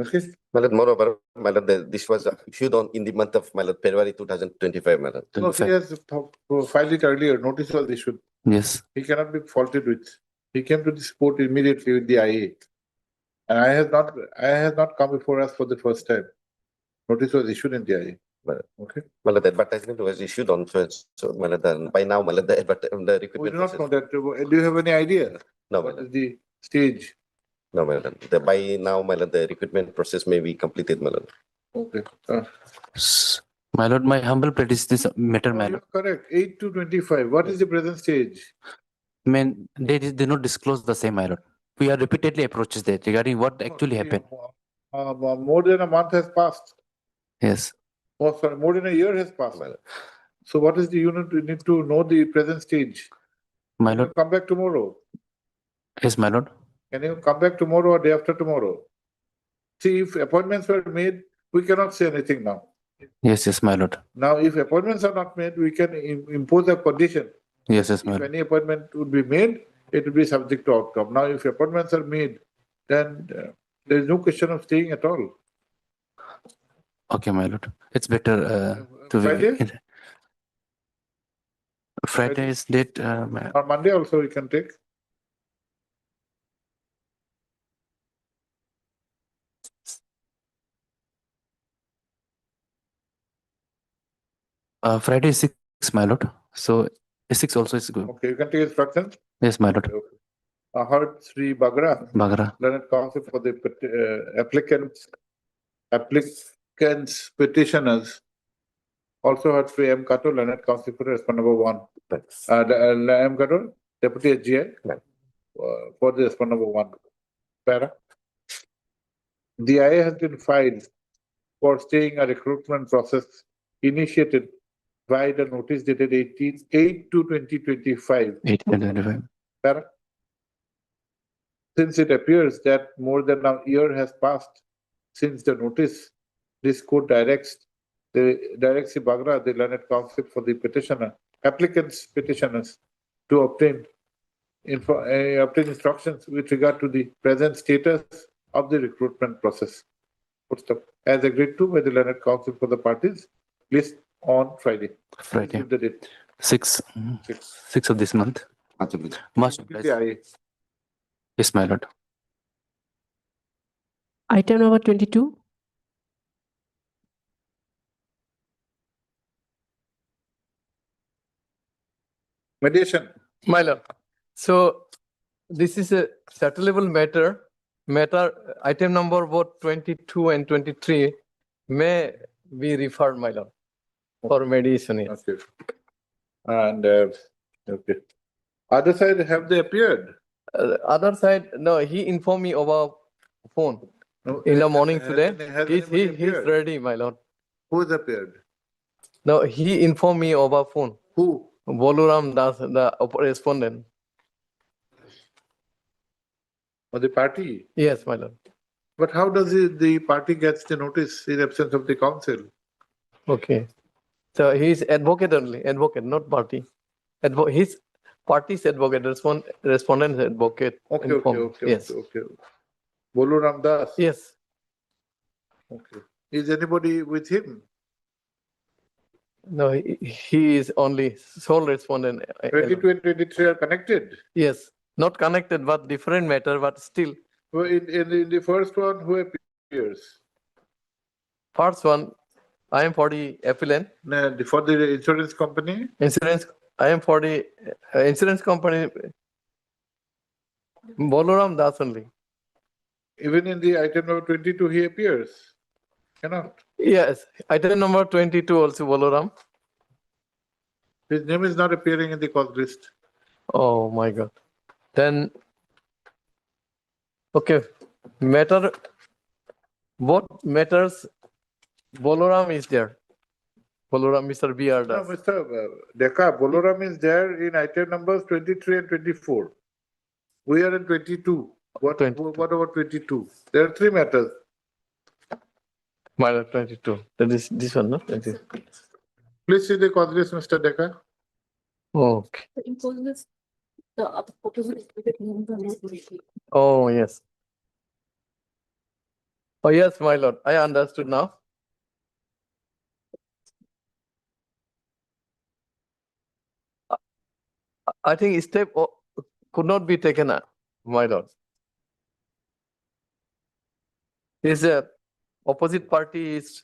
Okay. My lord, moreover, my lord, this was issued on in the month of my lord, February 2025, my lord. No, he has filed it earlier. Notice was issued. Yes. He cannot be faulted with. He came to this court immediately with the IA. And I have not come before us for the first time. Notice was issued in the IA. Okay. My lord, the advertisement was issued on so my lord, by now, my lord, the We recruitment do not process. know that. Do you have any idea? No, my What lord. is the stage? No, my lord. By now, my lord, the recruitment process may be completed, my lord. Okay. My lord, my humble plea is this matter, my You're lord. correct. 8 to 25. What is the present stage? Man, they did not disclose the same, my lord. We have repeatedly approached that regarding what actually happened. More than a month has passed. Yes. Oh, sorry, more than a year has passed. So what is the unit? We need to know the present stage. My Can you lord. come back tomorrow? Yes, my lord. Can you come back tomorrow or day after tomorrow? See, if appointments were made, we cannot say anything now. Yes, yes, my lord. Now, if appointments are not made, we can impose a condition. Yes, yes, my If lord. any appointment would be made, it will be subject to outcome. Now, if appointments are made, then there is no question of staying at all. Okay, my lord. It's better to Friday? be. Friday is date. Or Monday also we can take. Friday is 6, my lord. So 6 also is good. Okay, you can take instructions. Yes, my lord. Okay. I heard Sri Bagra, Bagra. learned counsel for the applicants, petitioners. Also heard Sri M. Kato, learned counsel for respondent number 1. M. Kato, Deputy SGI, for the respondent number 1. Para. The IA has been filed for staying a recruitment process initiated by the notice dated 8/2/2025. 8/25. Para. Since it appears that more than a year has passed since the notice, this court directs the Bagra, the learned counsel for the petitioners, to obtain instructions with regard to the present status of the recruitment process. As agreed to by the learned counsel for the parties, list on Friday. Friday. Give the date. 6 of this month. Much Give the IA. Yes, my lord. Item number 22. Mediation. My lord. So this is a settlable matter. Item number both 22 and 23 may be referred, my lord, for mediation. Yes. Okay. And okay. Other side, have they appeared? Other side, no, he informed me over phone in the morning today. He's ready, my lord. Who has appeared? No, he informed me over phone. Who? Boluram Das, the respondent. Of the party? Yes, my lord. But how does the party gets the notice in absence of the council? Okay. So he's advocate only, advocate, not party. His party's advocate, respondent's advocate. Okay, informed. Yes. okay. Boluram Das? Yes. Okay. Is anybody with him? No, he is only sole respondent. 22 and 23 are connected. Yes, not connected, but different matter, but still. So in the first one, who appears? First one, I am for the appellant. For the insurance company? I am for the insurance company. Bolaram Das only. Even in the item number 22, he appears. Cannot. Yes, item number 22 also Bolaram. His name is not appearing in the cause list. Oh my God. Then, okay, matter, what matters, Boloram is there. Boloram, Mr. B.R. No, Das. Mr. Deka, Boloram is there in item numbers 23 and 24. We are in 22. What about 22? There are three matters. Minor 22. That is this one, no? 20. Please see the cause list, Mr. Deka. Okay. Oh, yes. Oh, yes, my lord. I understood now. I think step could not be taken, my lord. Is a opposite party is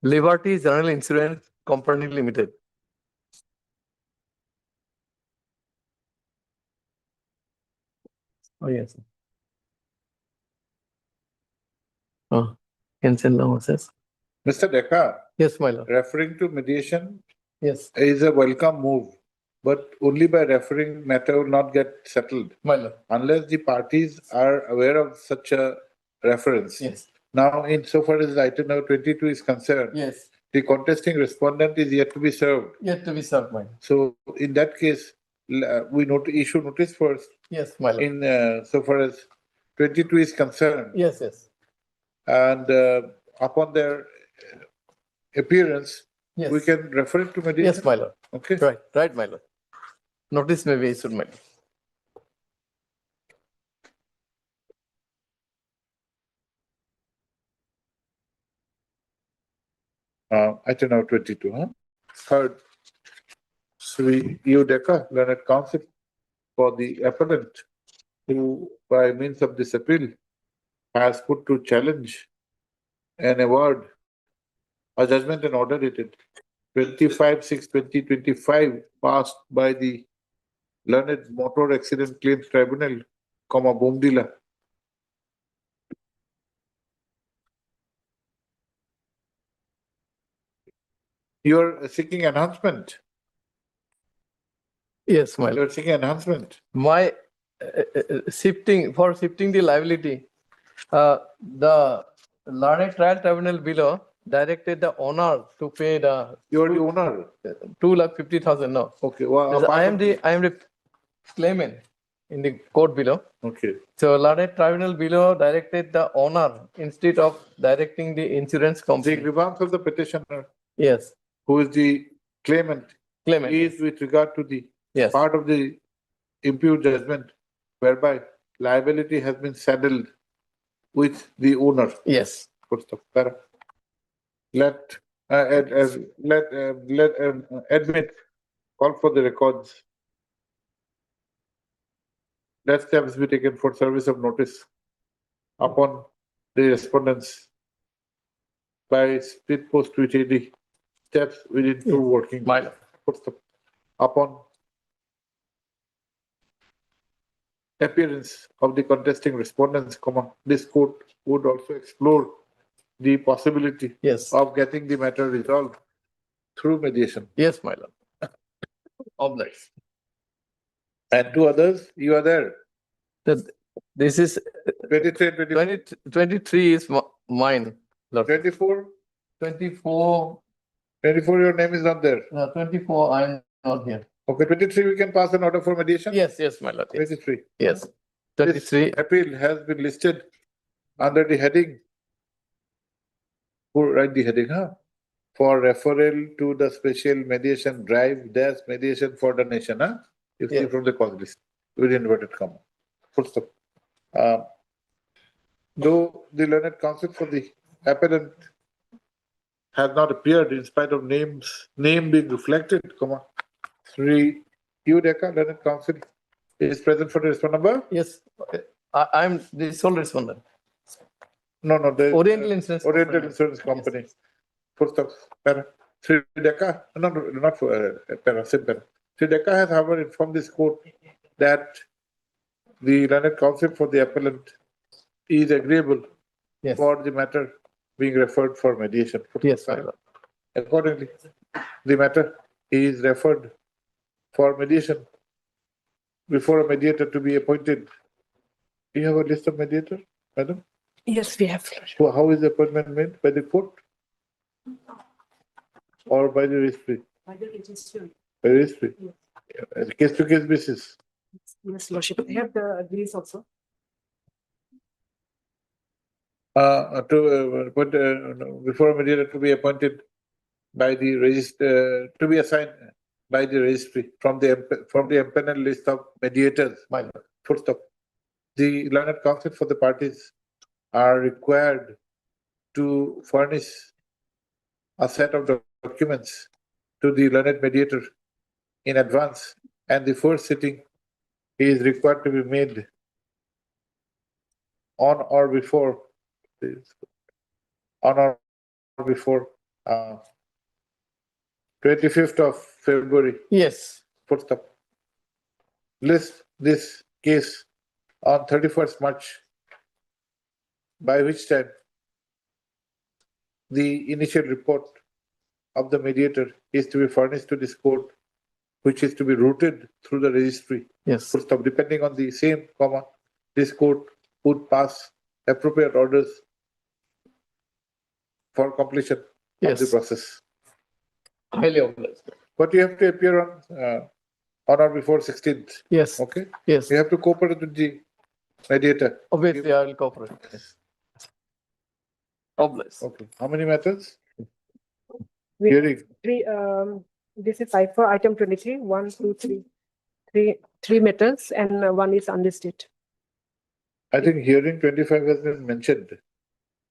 Liberty General Insurance Company Limited. Oh, yes. Oh, cancel now, says. Mr. Deka. Yes, my lord. Referring to mediation. Yes. Is a welcome move, but only by referring matter will not get settled. My lord. Unless the parties are aware of such a reference. Yes. Now, insofar as item number 22 is concerned. Yes. The contesting respondent is yet to be served. Yet to be served, my lord. So in that case, we issue notice first. Yes, my lord. In so far as 22 is concerned. Yes, yes. And upon their appearance, Yes. we can refer it to mediation. Yes, my lord. Okay. Right, my lord. Notice may be issued, my lord. Item number 22, huh? Third, Sri U. Deka, learned counsel for the appellant, who by means of this appeal has put to challenge an award, a judgment and order dated 25/6/2025 passed by the Learned Motor Accident Claims Tribunal, Bomdila. You are seeking enhancement. Yes, my You lord. are seeking enhancement. My shifting the liability, the Learned Trial Tribunal below directed the owner to pay the. You are the owner. 2,50,000 now. Okay. Well, Because I am the claimant in the court below. Okay. So Learned Tribunal below directed the owner instead of directing the insurance The company. grievance of the petitioner, Yes. who is the claimant, is with regard to the Yes. part of the impute judgment whereby liability has been saddled with the owner. Yes. Let admit, call for the records. Let steps be taken for service of notice upon the respondents by speed post to HAD. Steps within 2 working. Upon appearance of the contesting respondents, this court would also explore the possibility of getting the matter resolved through mediation. Yes, my lord. Obliged. And 2 others, you are there. This is 23 and 24. 23 is mine. Lord. 24? 24. 24, your name is not there. 24, I am not here. Okay, 23, we can pass an order for mediation? Yes, my lord. Yes. 23. Yes. 23. This appeal has been listed under the heading. Who write the heading, huh? For referral to the special mediation drive, mediation for the nation, huh? You see from the cause list, with inverted comma. Full stop. Though the learned counsel for the appellant has not appeared in spite of name being reflected, Sri U. Deka, learned counsel, is present for the respondent number? Yes, I am the sole respondent. No, the Oriental Insurance Oriental Insurance Company. Full stop. Para. Sri Deka, not for para, simple. Sri Deka has, however, informed this court that the learned counsel for the appellant is agreeable for the matter being referred for mediation. Yes, my lord. Accordingly, the matter is referred for mediation before a mediator to be appointed. Do you have a list of mediator, madam? Yes, we have. How is the appointment made? By the court? Or by the registry? By the registry. By the registry? Case to case basis. Yes, Lordship. I have the these also. Before a mediator to be appointed by the register, to be assigned by the registry from the empaneled list of mediators. Full stop. The learned counsel for the parties are required to furnish a set of documents to the learned mediator in advance, and the first sitting is required to be made on or before 25th of February. Yes. Full stop. List this case on 31st March, by which time the initial report of the mediator is to be furnished to this court, which is to be routed through the registry. Yes. Full stop. Depending on the same comma, this court would pass appropriate orders for completion of the process. Highly obliged. But you have to appear on or before 16th. Yes. Okay. Yes. You have to cooperate with the mediator. Obviously, I will cooperate. Yes. Obliged. Okay. How many matters? We- Hearing. Three, this is cipher item 23, 1, 2, 3. Three matters and one is unlisted. I think hearing 25 has been mentioned.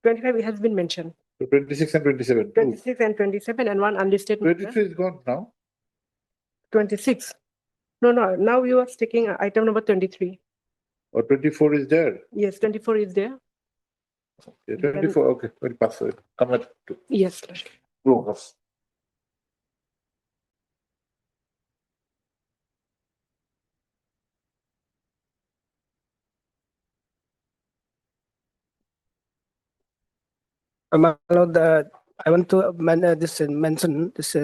25 has been mentioned. So 26 and 27. Two. 26 and 27 and one unlisted matter. 23 is gone now. 26. No, now you are sticking item number 23. Or 24 is there. Yes, 24 is there. Yeah, 24. Okay. We'll pass it. Come at two. Yes, Lordship. Go. My Lord, I want to mention this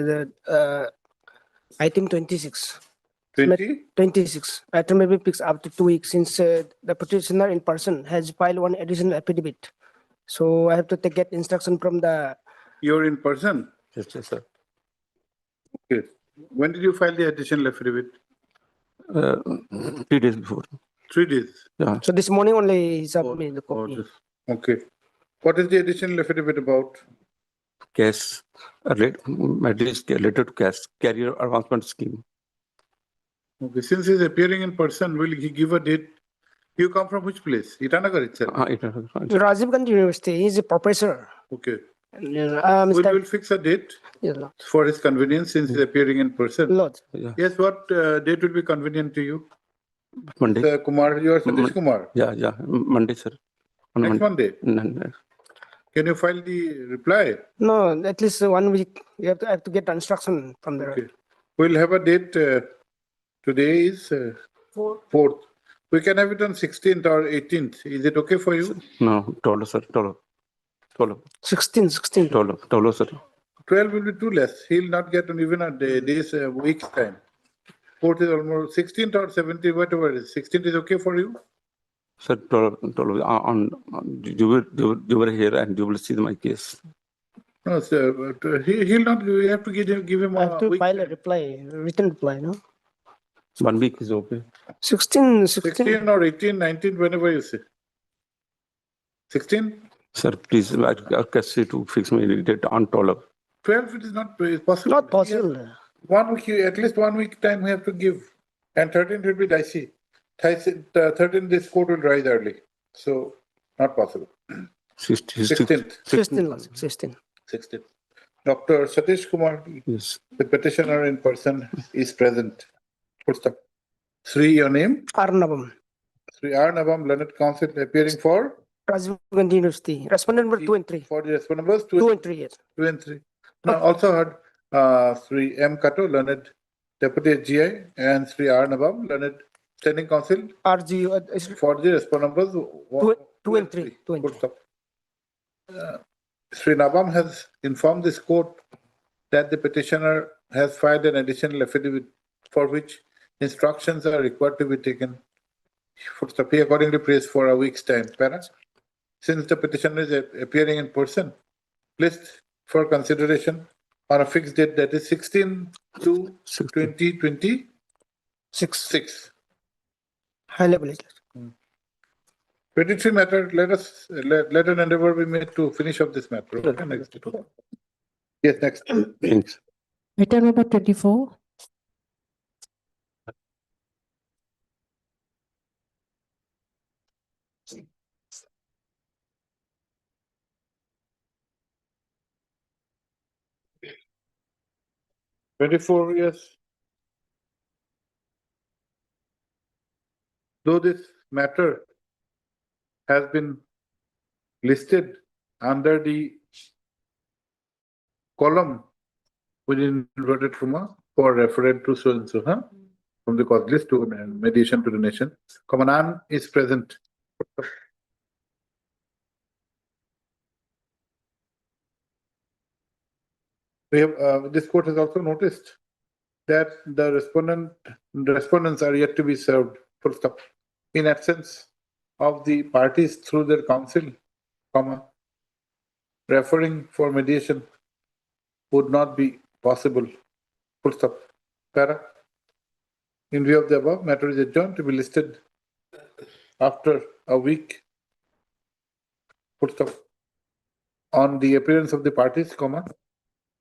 item 26. 20? 26. Item maybe picks up to 2 weeks since the petitioner in person has filed one additional affidavit. So I have to get instruction from the. You're in person? Yes, sir. Okay. When did you file the additional affidavit? 3 days before. 3 days. Yeah. So this morning only he submitted the copy. Okay. What is the additional affidavit about? Cash, at least related to cash carrier advancement scheme. Okay. Since he's appearing in person, will he give a date? You come from which place? Itanagar itself? Rajiv Gandhi University, he's a professor. Okay. And, We will fix a date Yes, Lord. for his convenience since he's appearing in person. Lord. Yes, what date will be convenient to you? Monday. Mr. Kumar, you are Satish Kumar. Yeah. Monday, sir. On Next Monday. No. Can you file the reply? No, at least 1 week. You have to get instruction from the. Okay. We'll have a date. Today is 4th. We can have it on 16th or 18th. Is it okay for you? No, 12, sir. 12. 16. 12, sir. 12 will be too less. He'll not get on even a day's week's time. 4th is almost 16th or 17th, whatever it is. 16th is okay for you? Sir, 12, you were here and you will see my case. No, sir. But he'll not. We have to give him I have a to week. file a reply, written reply, no? 1 week is okay. 16. 16 or 18, 19, whenever you say. 16? Sir, please, I request you to fix my date on 12. 12 it is not possible. Not possible. 1 week, at least 1 week time we have to give. And 13th will be dicey. 13th this court will rise early. So, not possible. 16th. 16. Dr. Satish Kumar, yes. The petitioner in person is present. Full stop. Sri, your name? Arnavam. Sri Arnavam, learned counsel appearing for? Rajiv Gandhi University. Respondent number 2 and 3. For the respondent numbers 2 and 3, yes. 2 and 3. Now, also heard Sri M. Kato, learned deputy GI, and Sri Arnavam, learned standing counsel RGU. for the respondent numbers 2 and 3. Full stop. Sri Navam has informed this court that the petitioner has filed an additional affidavit for which instructions are required to be taken for the pay accordingly placed for a week's time. Para, since the petitioner is appearing in person, placed for consideration on a fixed date, that is 16/2/2026. High level. 23 matter, let an endeavor be made to finish up this matter. Okay, next. Yes, next. Item number 24. Yes. Though this matter has been listed under the column within inverted comma for referred to so and so, from the cause list to mediation to the nation, comma none is present. We have, this court has also noticed that the respondents are yet to be served, full stop. In absence of the parties through their counsel, comma, referring for mediation would not be possible, full stop. Para, in view of the above, matter is adjourned to be listed after a week, full stop. On the appearance of the parties, comma,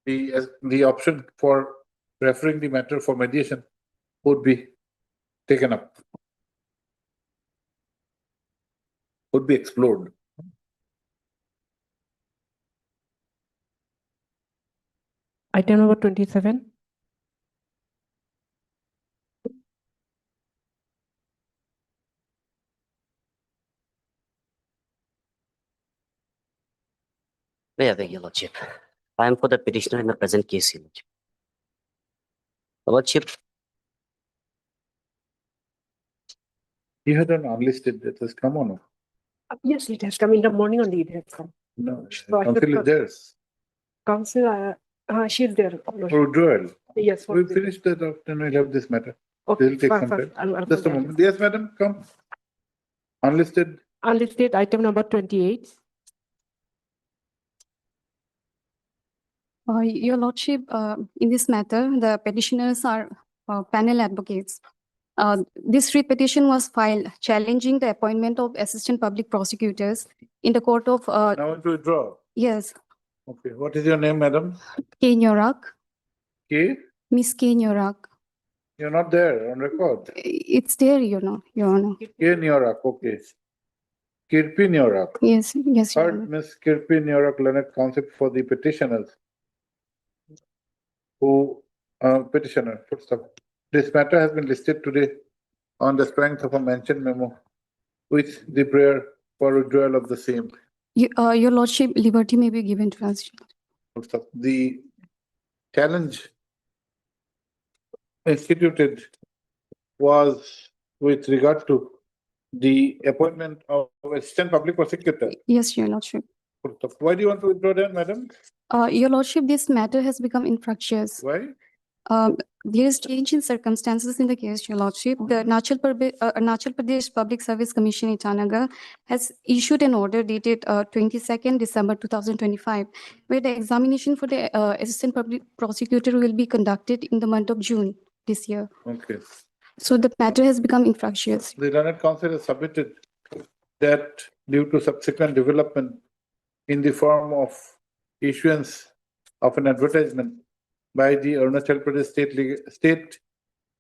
the option for referring the matter for mediation would be taken up, would be explored. Item number 27. I beg your lordship. I am for the petitioner in the present case, your lordship. Lordship, You had an unlisted that has come on. Yes, it has come in the morning only. It has come. No, So I council should- is theirs. Council, she's there. For withdrawal. Yes. for We the- finished that up, then we'll have this matter. Okay, This will take fine, some fine. time. I'll Just a put that. moment. Yes, madam, come. Unlisted. Unlisted item number 28. Your Lordship, in this matter, the petitioners are panel advocates. This writ petition was filed challenging the appointment of assistant public prosecutors in the court of, Now to withdraw. yes, Okay, what is your name, madam? K. Nyorak, K? Miss K. Nyorak. You're not there on record. It's there, Your Honor. K. Nyorak, okay. Kirpi Nyorak. Yes, yes, Your Honor. Heard Miss Kirpi Nyorak learned concept for the petitioners. Who, petitioner, full stop. This matter has been listed today on the strength of a mentioned memo with the prayer for withdrawal of the same. Your Lordship, liberty may be given to us. Full stop. The challenge instituted was with regard to the appointment of assistant public prosecutor. Yes, Your Lordship. Full stop. Why do you want to withdraw that, madam? Your Lordship, this matter has become infructuous. Why? There is change in circumstances in the case, Your Lordship. The Arunachal Pradesh Public Service Commission Itanagar has issued an order dated 22nd December 2025, where the examination for the assistant public prosecutor will be conducted in the month of June this year. Okay. So the matter has become infructuous. The learned council has submitted that due to subsequent development in the form of issuance of an advertisement by the Arunachal Pradesh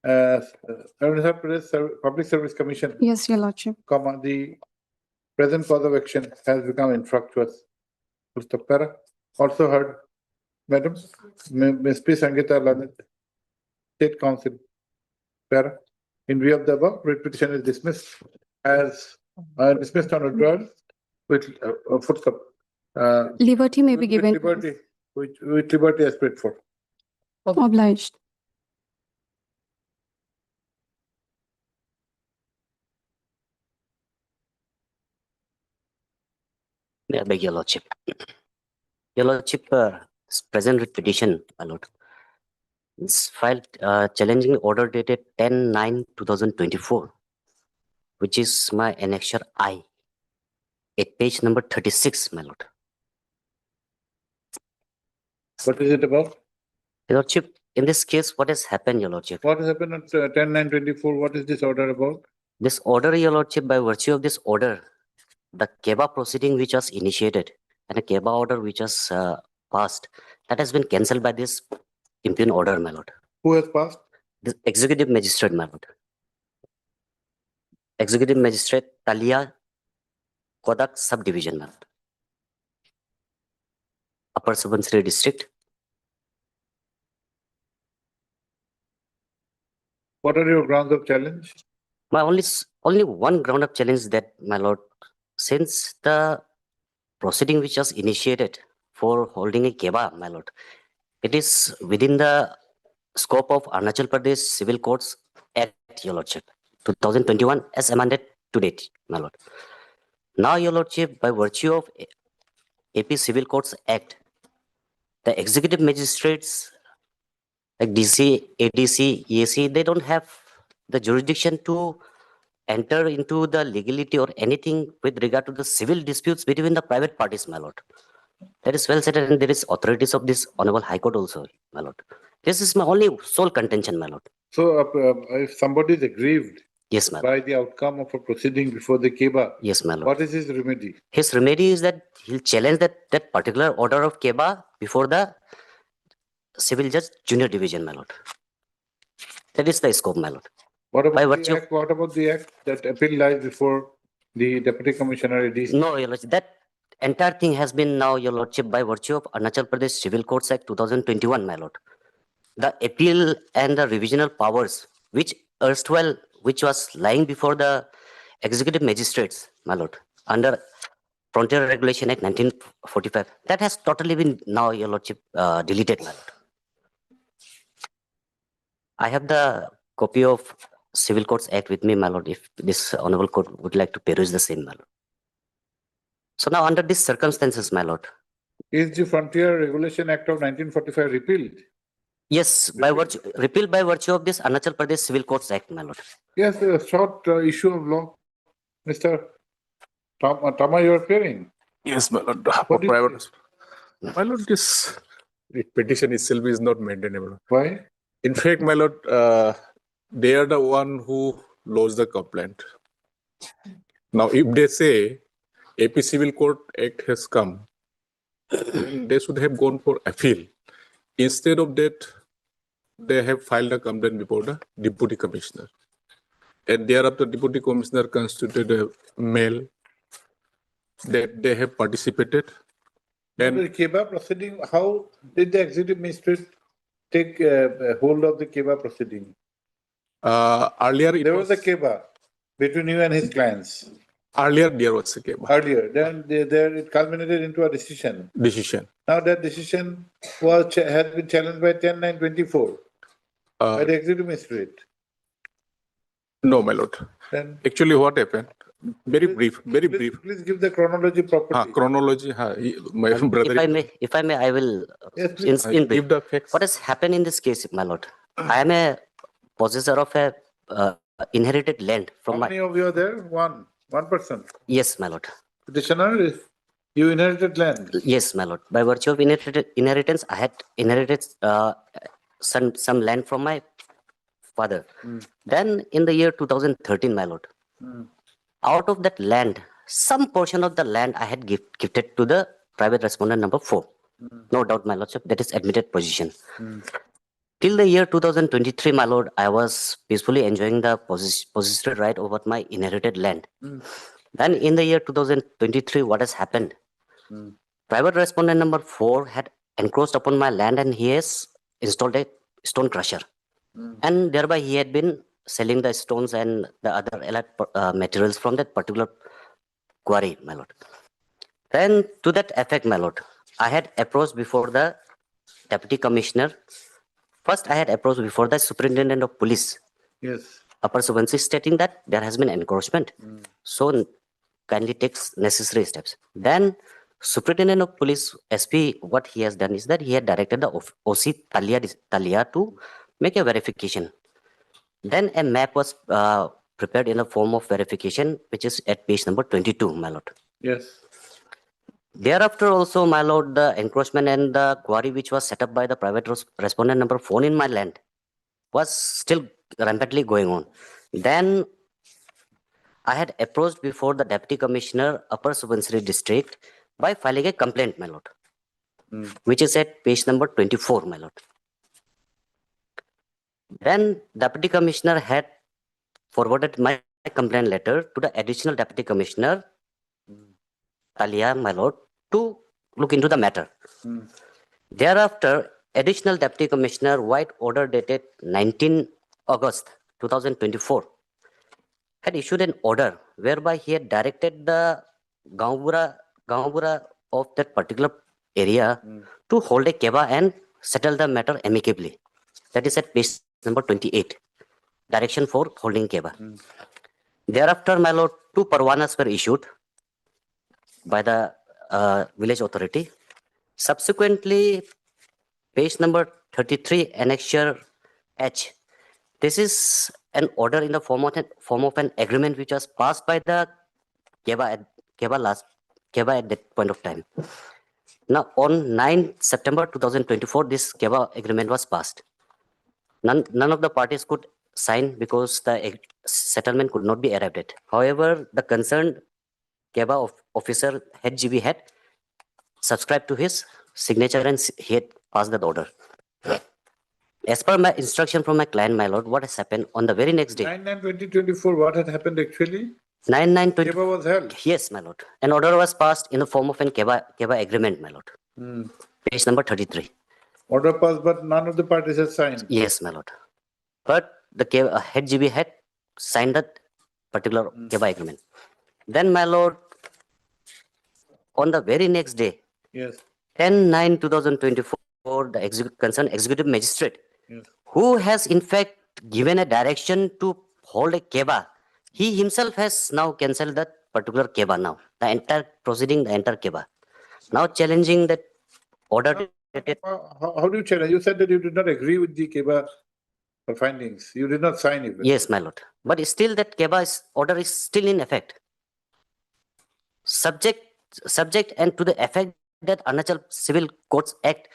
Arunachal Pradesh Public Service Commission, Yes, Your Lordship. comma, the present cause of action has become infructuous. Mr. Para, also heard, madam, Ms. P. Sangeeta Lalit, State Council. Para, in view of the above, writ petition is dismissed as dismissed on withdrawal with full stop. Liberty may be With given. liberty, with liberty as prayed for. Obliged. I beg your lordship. Your lordship, present writ petition, my lord. It's filed challenging order dated 10/9/2024, which is my annexure I at page number 36, my lord. What is it about? Your lordship, in this case, what has happened, your lordship? What has happened on 10/9/24? What is this order about? This order, your lordship, by virtue of this order, the KEBA proceeding which was initiated and a KEBA order which was passed, that has been cancelled by this impugned order, my lord. Who has passed? The executive magistrate, my lord. Executive magistrate Talia Kodak subdivision, my lord. Upper Subansiri district. What are your grounds of challenge? My only one ground of challenge that, my lord, since the proceeding which was initiated for holding a KEBA, my lord, it is within the scope of Arunachal Pradesh Civil Courts Act, your lordship, 2021 as amended to date, my lord. Now, your lordship, by virtue of AP Civil Courts Act, the executive magistrates like DC, ADC, EAC, they don't have the jurisdiction to enter into the legality or anything with regard to the civil disputes between the private parties, my lord. That is well said, and there is authorities of this Honorable High Court also, my lord. This is my only sole contention, my lord. So if somebody is aggrieved Yes, my lord. by the outcome of a proceeding before the KEBA, Yes, my lord. what is his remedy? His remedy is that he'll challenge that particular order of KEBA before the civil judge junior division, my lord. That is the scope, my lord. What By about virtue the of- act? What about the act that appeal lies before the Deputy Commissioner ADC? No, your lordship, that entire thing has been now, your lordship, by virtue of Arunachal Pradesh Civil Courts Act 2021, my lord. The appeal and the revisional powers, which erstwhile, which was lying before the executive magistrates, my lord, under Frontier Regulation Act 1945, that has totally been now, your lordship, deleted, my lord. I have the copy of Civil Courts Act with me, my lord, if this honorable court would like to peruse the same, my lord. So now, under these circumstances, my lord, Is the Frontier Regulation Act of 1945 repealed? yes, by virtue, repealed by virtue of this Arunachal Pradesh Civil Courts Act, my lord. Yes, a short issue of law. Mr. Tama, you are appearing. Yes, my lord. What do you Private. My lord, this petition itself is not maintainable. Why? In fact, my lord, they are the one who lodged the complaint. Now, if they say AP Civil Court Act has come, they should have gone for appeal. Instead of that, they have filed a complaint before the Deputy Commissioner. And thereafter, Deputy Commissioner constituted a mail that they have participated. And the KEBA proceeding, how did the executive magistrate take hold of the KEBA proceeding? Earlier, there was a KEBA between you and his clients. Earlier, there was a KEBA Earlier, then there it culminated into a decision. decision. Now that decision has been challenged by 10/9/24 by the executive magistrate. No, my lord. Then Actually, what happened? Very brief, very brief. please give the chronology properly. Chronology. My brother. If I may, I will. Yes, please. In brief. Give the facts. What has happened in this case, my lord? I am a possessor of a inherited land How from many my. of you are there? One person. Yes, my lord. Petitioner, you inherited land. Yes, my lord. By virtue of inheritance, I had inherited some land from my father. Then, in the year 2013, my lord, out of that land, some portion of the land I had gifted to the private respondent number 4. No doubt, my lordship, that is admitted position. Till the year 2023, my lord, I was peacefully enjoying the possessory right over my inherited land. Then in the year 2023, what has happened? Private respondent number 4 had encroached upon my land and he has installed a stone crusher. And thereby he had been selling the stones and the other allied materials from that particular quarry, my lord. Then to that effect, my lord, I had approached before the Deputy Commissioner. First, I had approached before the Superintendent of Police, Yes. Upper Subansiri, stating that there has been encroachment. So kindly takes necessary steps. Then Superintendent of Police SP, what he has done is that he had directed the OC Talia to make a verification. Then a map was prepared in the form of verification, which is at page number 22, my lord. Yes. Thereafter also, my lord, the encroachment and the quarry which was set up by the private respondent number 4 in my land was still rampantly going on. Then I had approached before the Deputy Commissioner, Upper Subansiri District, by filing a complaint, my lord, which is at page number 24, my lord. Then Deputy Commissioner had forwarded my complaint letter to the Additional Deputy Commissioner, Talia, my lord, to look into the matter. Thereafter, Additional Deputy Commissioner White order dated 19 August 2024 had issued an order whereby he had directed the Gaonbura of that particular area to hold a keba and settle the matter amicably. That is at page number 28. Direction for holding keba. Thereafter, my lord, 2 parwanas were issued by the village authority. Subsequently, page number 33, annexure H. This is an order in the form of an agreement which was passed by the keba at that point of time. Now, on 9 September 2024, this keba agreement was passed. None of the parties could sign because the settlement could not be arrived at. However, the concerned keba officer, head GB, had subscribed to his signature and he had passed that order. As per my instruction from my client, my lord, what has happened on the very next day? 9/9/2024, what had happened actually? 9/9/20. Keba was held. Yes, my lord. An order was passed in the form of an keba agreement, my lord. Page number 33. Order passed, but none of the parties has signed. Yes, my lord. But the head GB had signed that particular keba agreement. Then, my lord, on the very next day, Yes. 10/9/2024, the concerned executive magistrate, who has in fact given a direction to hold a keba, he himself has now cancelled that particular keba now. The entire proceeding, the entire keba. Now challenging that order. How do you challenge? You said that you did not agree with the keba findings. You did not sign it. Yes, my lord. But still that keba order is still in effect. Subject and to the effect that Arunachal Civil Courts Act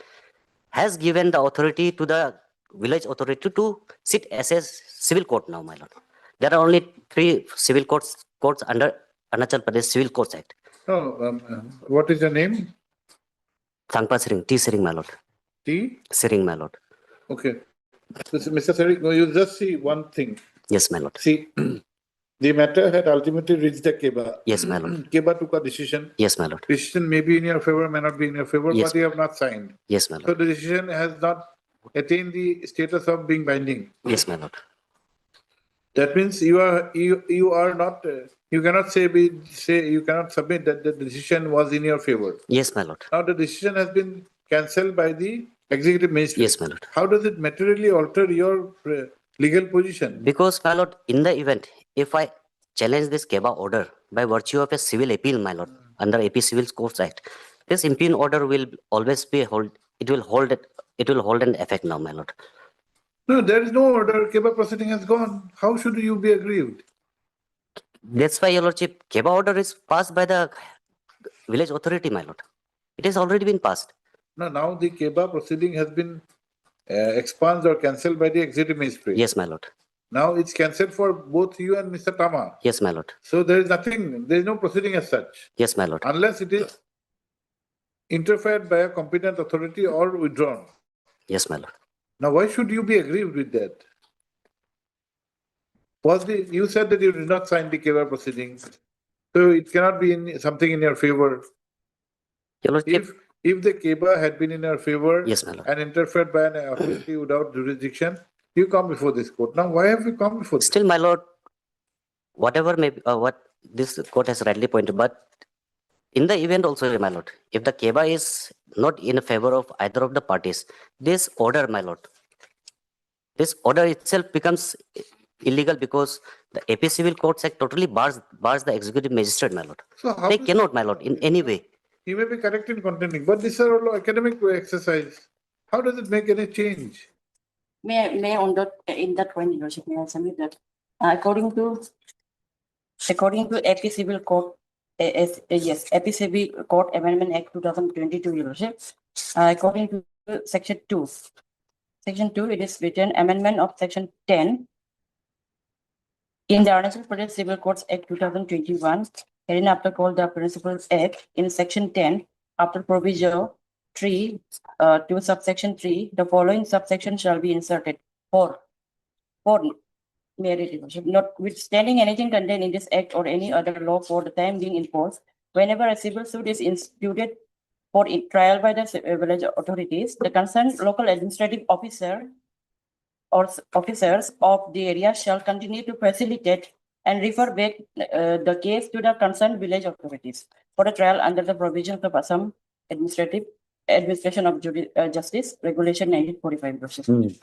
has given the authority to the village authority to sit as a civil court now, my lord. There are only 3 civil courts under Arunachal Pradesh Civil Courts Act. No, what is the name? Thangpa Sering, T. Sering, my lord. T? Sering, my lord. Okay. Mr. Sering, you just see one thing. Yes, my lord. See, the matter had ultimately reached the keba. Yes, my lord. Keba took a decision. Yes, my lord. Decision may be in your favor, may not be in your favor, Yes. but you have not signed. Yes, my lord. So the decision has not attained the status of being binding. Yes, my lord. That means you are not. You cannot you cannot submit that the decision was in your favor. Yes, my lord. Now the decision has been cancelled by the executive magistrate. Yes, my lord. How does it materially alter your legal position? Because, my lord, in the event, if I challenge this keba order by virtue of a civil appeal, my lord, under AP Civil Courts Act, this impugn order will always be it will hold an effect now, my lord. No, there is no order. Keba proceeding has gone. How should you be aggrieved? That's why, your lordship, keba order is passed by the village authority, my lord. It has already been passed. No, now the keba proceeding has been expunged or cancelled by the executive magistrate. Yes, my lord. Now it's cancelled for both you and Mr. Tama. Yes, my lord. So there is nothing, there is no proceeding as such. Yes, my lord. Unless it is interfered by a competent authority or withdrawn. Yes, my lord. Now, why should you be aggrieved with that? You said that you did not sign the keba proceeding, so it cannot be something in your favor. Your lordship, if the keba had been in your favor, yes, my lord, and interfered by an authority without jurisdiction, you come before this court. Now, why have you come before this? Still, my lord, whatever may be, what this court has rightly pointed, but in the event also, my lord, if the keba is not in favor of either of the parties, this order, my lord, this order itself becomes illegal because the AP Civil Courts Act totally bars the executive magistrate, my lord. So how they cannot, my lord, in any way. He may be correct in contending, but these are all academic exercise. How does it make any change? May on that, in that point, Your Lordship, may I submit that according to AP Civil Code, yes, AP Civil Code Amendment Act 2022, Your Lordship, according to Section 2, it is written amendment of Section 10 in the Arunachal Pradesh Civil Codes Act 2021, herein after called the Principles Act, in Section 10, after proviso 3, to subsection 3, the following subsection shall be inserted. 4. Merit, notwithstanding anything contained in this act or any other law for the time being enforced, whenever a civil suit is instituted for trial by the village authorities, the concerned local administrative officer or officers of the area shall continue to facilitate and refer back the case to the concerned village authorities for a trial under the provisions of Assam Administration of Justice Regulation 1945.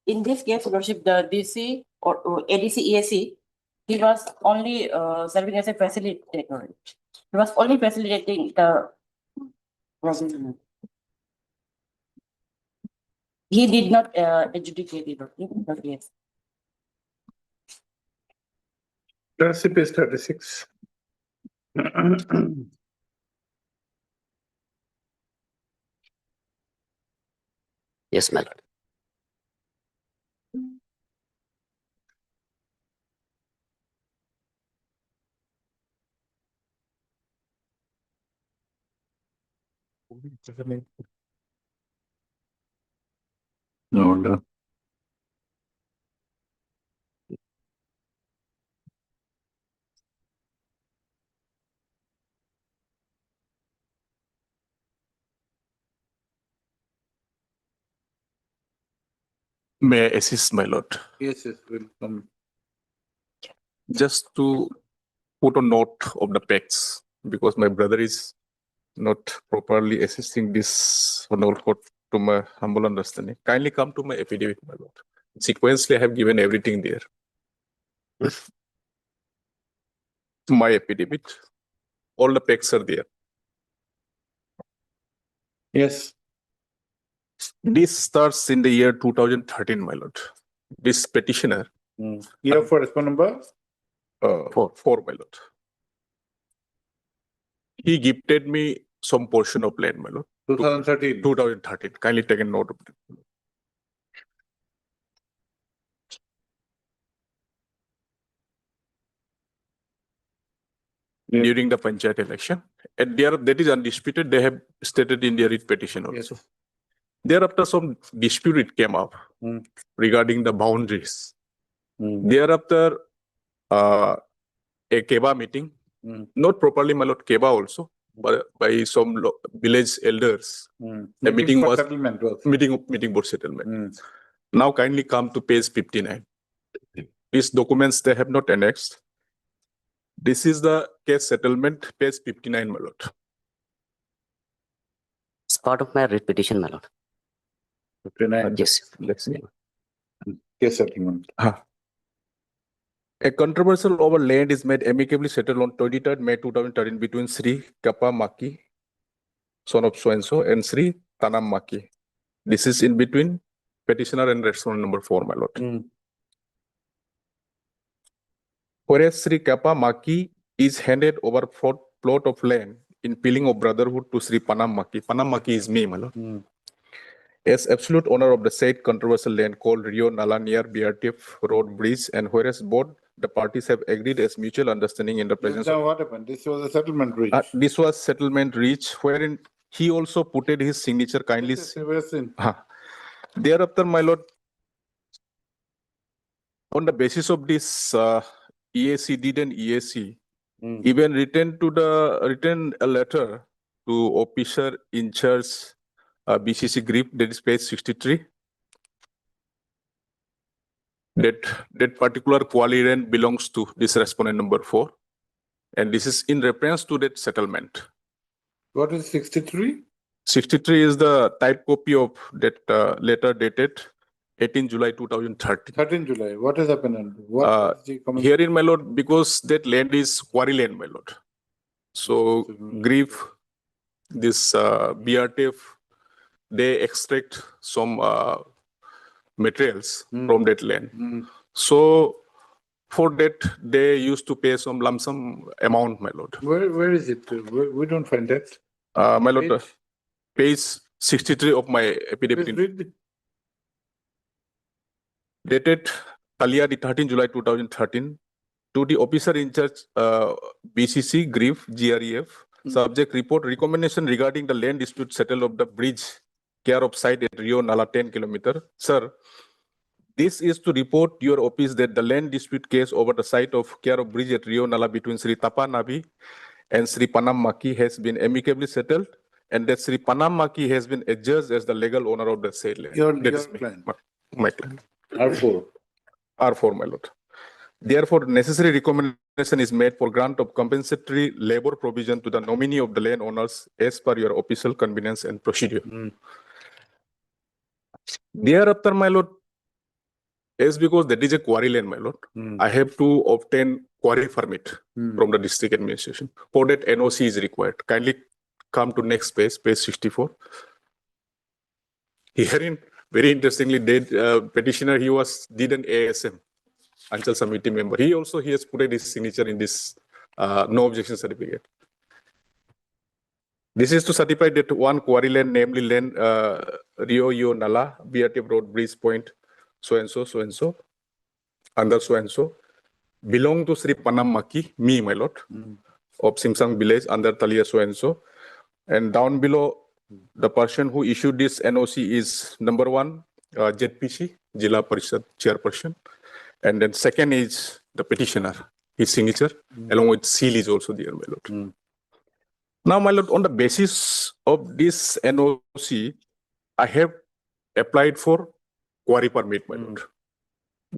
In this case, Lordship, the DC or ADC EAC, he was only serving as a facilitator. He was only facilitating the provision. He did not adjudicate the case. Lordship is 36. Yes, my lord. No wonder. May I assist, my lord? Yes, will come. Just to put a note of the facts, because my brother is not properly assisting this honorable court to my humble understanding. Kindly come to my affidavit, my lord. Sequentially, I have given everything there. My affidavit, all the facts are there. Yes. This starts in the year 2013, my lord. This petitioner. Year for respondent number? Four, my lord. He gifted me some portion of land, my lord. 2013. 2013. Kindly take a note of it. During the Panchayat election. And that is undisputed. They have stated in their writ petition also. Yes. Thereafter, some dispute it came up regarding the boundaries. Thereafter, a Keba meeting, not properly, my lord, Keba also, but by some village elders. A meeting was meeting for settlement. Now kindly come to page 59. These documents they have not annexed. This is the case settlement, page 59, my lord. It's part of my writ petition, my lord. 59. Yes. Let's see. Case settlement. A controversial over land is made amicably settled on 23rd May 2013 between Sri Kappa Maki, son of so-and-so, and Sri Tanam Maki. This is in between petitioner and respondent number 4, my lord. Whereas Sri Kappa Maki is handed over plot of land in peeling of brotherhood to Sri Panam Maki. Panam Maki is me, my lord. As absolute owner of the said controversial land called Rio Nala near BRTF Road Bridge, and whereas both the parties have agreed as mutual understanding in the presence Now of... what happened? This was a settlement reach. This was settlement reach, wherein he also put his signature kindly. Thereafter, my lord, on the basis of this EAC did an EAC, even written a letter to officer in charge BCC GRIP, that is page 63. That particular qualiran belongs to this respondent number 4. And this is in reference to that settlement. What is 63? 63 is the type copy of that letter dated 18 July 2013. 13 July. What has happened? Herein, my lord, because that land is quarry land, my lord. So GRIP this BRTF, they extract some materials from that land. So for that, they used to pay some lump sum amount, my lord. Where is it? We don't find that. My lord, page 63 of my affidavit. Please read. Dated Talia, the 13 July 2013, to the officer in charge, BCC, GREF, subject report recommendation regarding the land dispute settle of the bridge care of site at Rio Nala 10 kilometer. Sir, this is to report your office that the land dispute case over the site of care of bridge at Rio Nala between Sri Tapa Nabi and Sri Panam Maki has been amicably settled, and that Sri Panam Maki has been adjudged as the legal owner of the said land. Your That is plan. my plan. R4. R4, my lord. Therefore, necessary recommendation is made for grant of compensatory labor provision to the nominee of the land owners as per your official convenience and procedure. Thereafter, my lord, as because that is a quarry land, my lord, I have to obtain quarry permit from the district administration. For that, NOC is required. Kindly come to next page, page 64. Herein, very interestingly, petitioner, he did an ASM, Anchal Committee member. He has put his signature in this no objection certificate. This is to certify that one quarry land, namely land Rio Yo Nala, BRTF Road, Bridge Point, so and so, under so and so, belong to Sri Panam Maki, me, my lord, of Simsang village, under Talia so and so. And down below, the person who issued this NOC is number one, ZPC, Jila Parishad chairperson. And then second is the petitioner, his signature, along with seal is also there, my lord. Now, my lord, on the basis of this NOC, I have applied for quarry permit, my lord.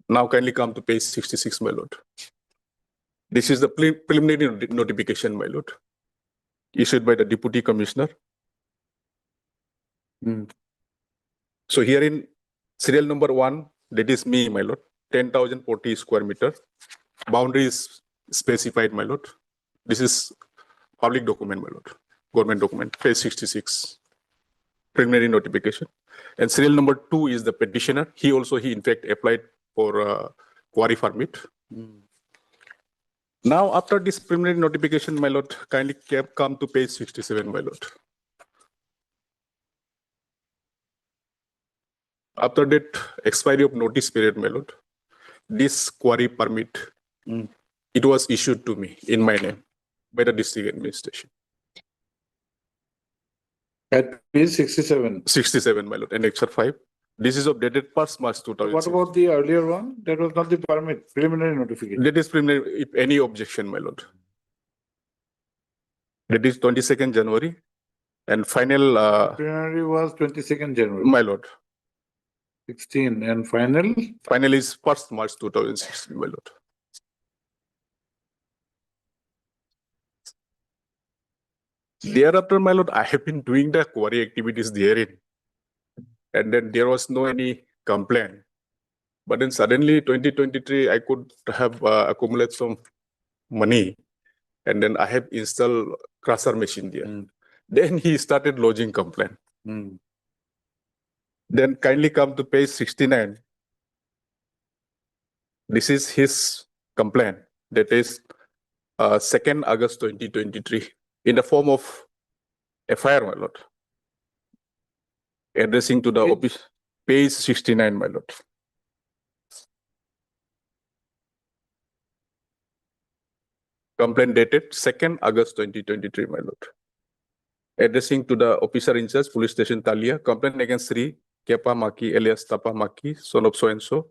Now, kindly come to page 66, my lord. This is the preliminary notification, my lord, issued by the Deputy Commissioner. So here in serial number 1, that is me, my lord, 10,040 square meter. Boundary is specified, my lord. This is public document, my lord, government document, page 66, preliminary notification. And serial number 2 is the petitioner. He in fact applied for quarry permit. Now, after this preliminary notification, my lord, kindly come to page 67, my lord. After that expiry of notice period, my lord, this quarry permit, it was issued to me in my name by the district administration. At page 67. 67, my lord, annexure 5. This is updated 1st March 2006. What about the earlier one? That was not the permit, preliminary notification. That is preliminary, if any objection, my lord. That is 22nd January. And final... preliminary was 22nd January. My lord. 16 and final? Final is 1st March 2016, my lord. Thereafter, my lord, I have been doing the quarry activities therein. And then there was no any complaint. But then suddenly 2023, I could have accumulated some money. And then I have installed crusher machine there. Then he started lodging complaint. Then kindly come to page 69. This is his complaint. That is 2nd August 2023 in the form of FIR, my lord. Addressing to the office, page 69, my lord. Complaint dated 2nd August 2023, my lord. Addressing to the officer in charge, police station Talia, complaint against Sri Kepa Maki alias Tapa Maki, son of so and so,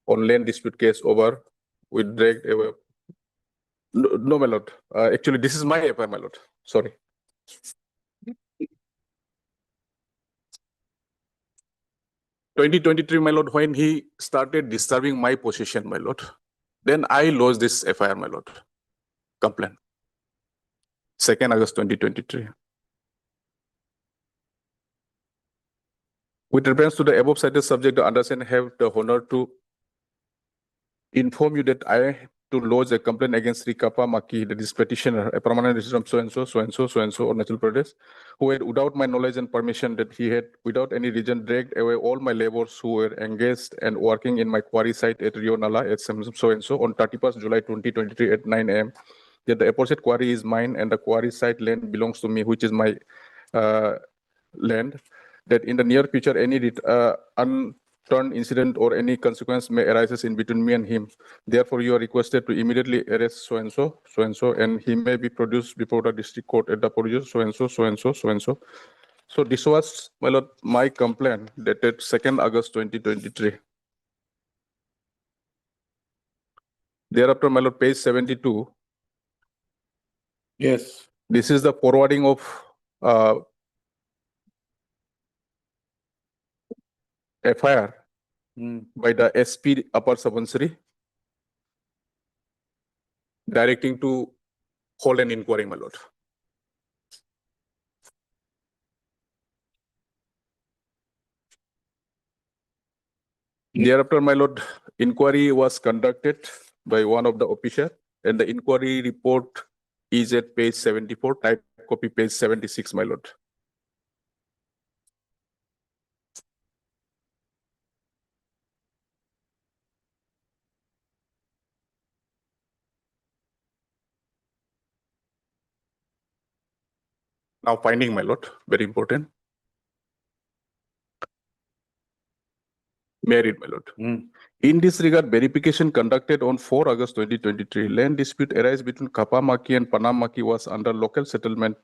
on land dispute case over with dragged away. No, my lord. Actually, this is my FIR, my lord. Sorry. (2023), my lord, when he started disturbing my possession, my lord, then I lodged this FIR, my lord. Complaint. 2nd August 2023. With reference to the above cited subject, I understand have the honor to inform you that I to lodge a complaint against Sri Kappa Maki, that is petitioner, a permanent resident of so-and-so, so-and-so, so-and-so, Arunachal Pradesh, who had, without my knowledge and permission, that he had, without any reason, dragged away all my laborers who were engaged and working in my quarry site at Rio Nala at so-and-so on 31st July 2023 at 9 a.m. That the aforesaid quarry is mine and the quarry site land belongs to me, which is my land. That in the near future, any unturned incident or any consequence may arise in between me and him. Therefore, you are requested to immediately arrest so-and-so, so-and-so, and he may be produced before the district court at the producer so-and-so, so-and-so, so-and-so. So this was, my lord, my complaint dated 2nd August 2023. Thereafter, my lord, page 72. Yes. This is the forwarding of FIR by the SP Upper Subansiri, directing to hold an inquiry, my lord. Thereafter, my lord, inquiry was conducted by one of the officers, and the inquiry report is at page 74, type copy page 76, my lord. Now finding, my lord, very important. May I read, my lord? In this regard, verification conducted on 4 August 2023, land dispute arise between Kappa Maki and Panam Maki was under local settlement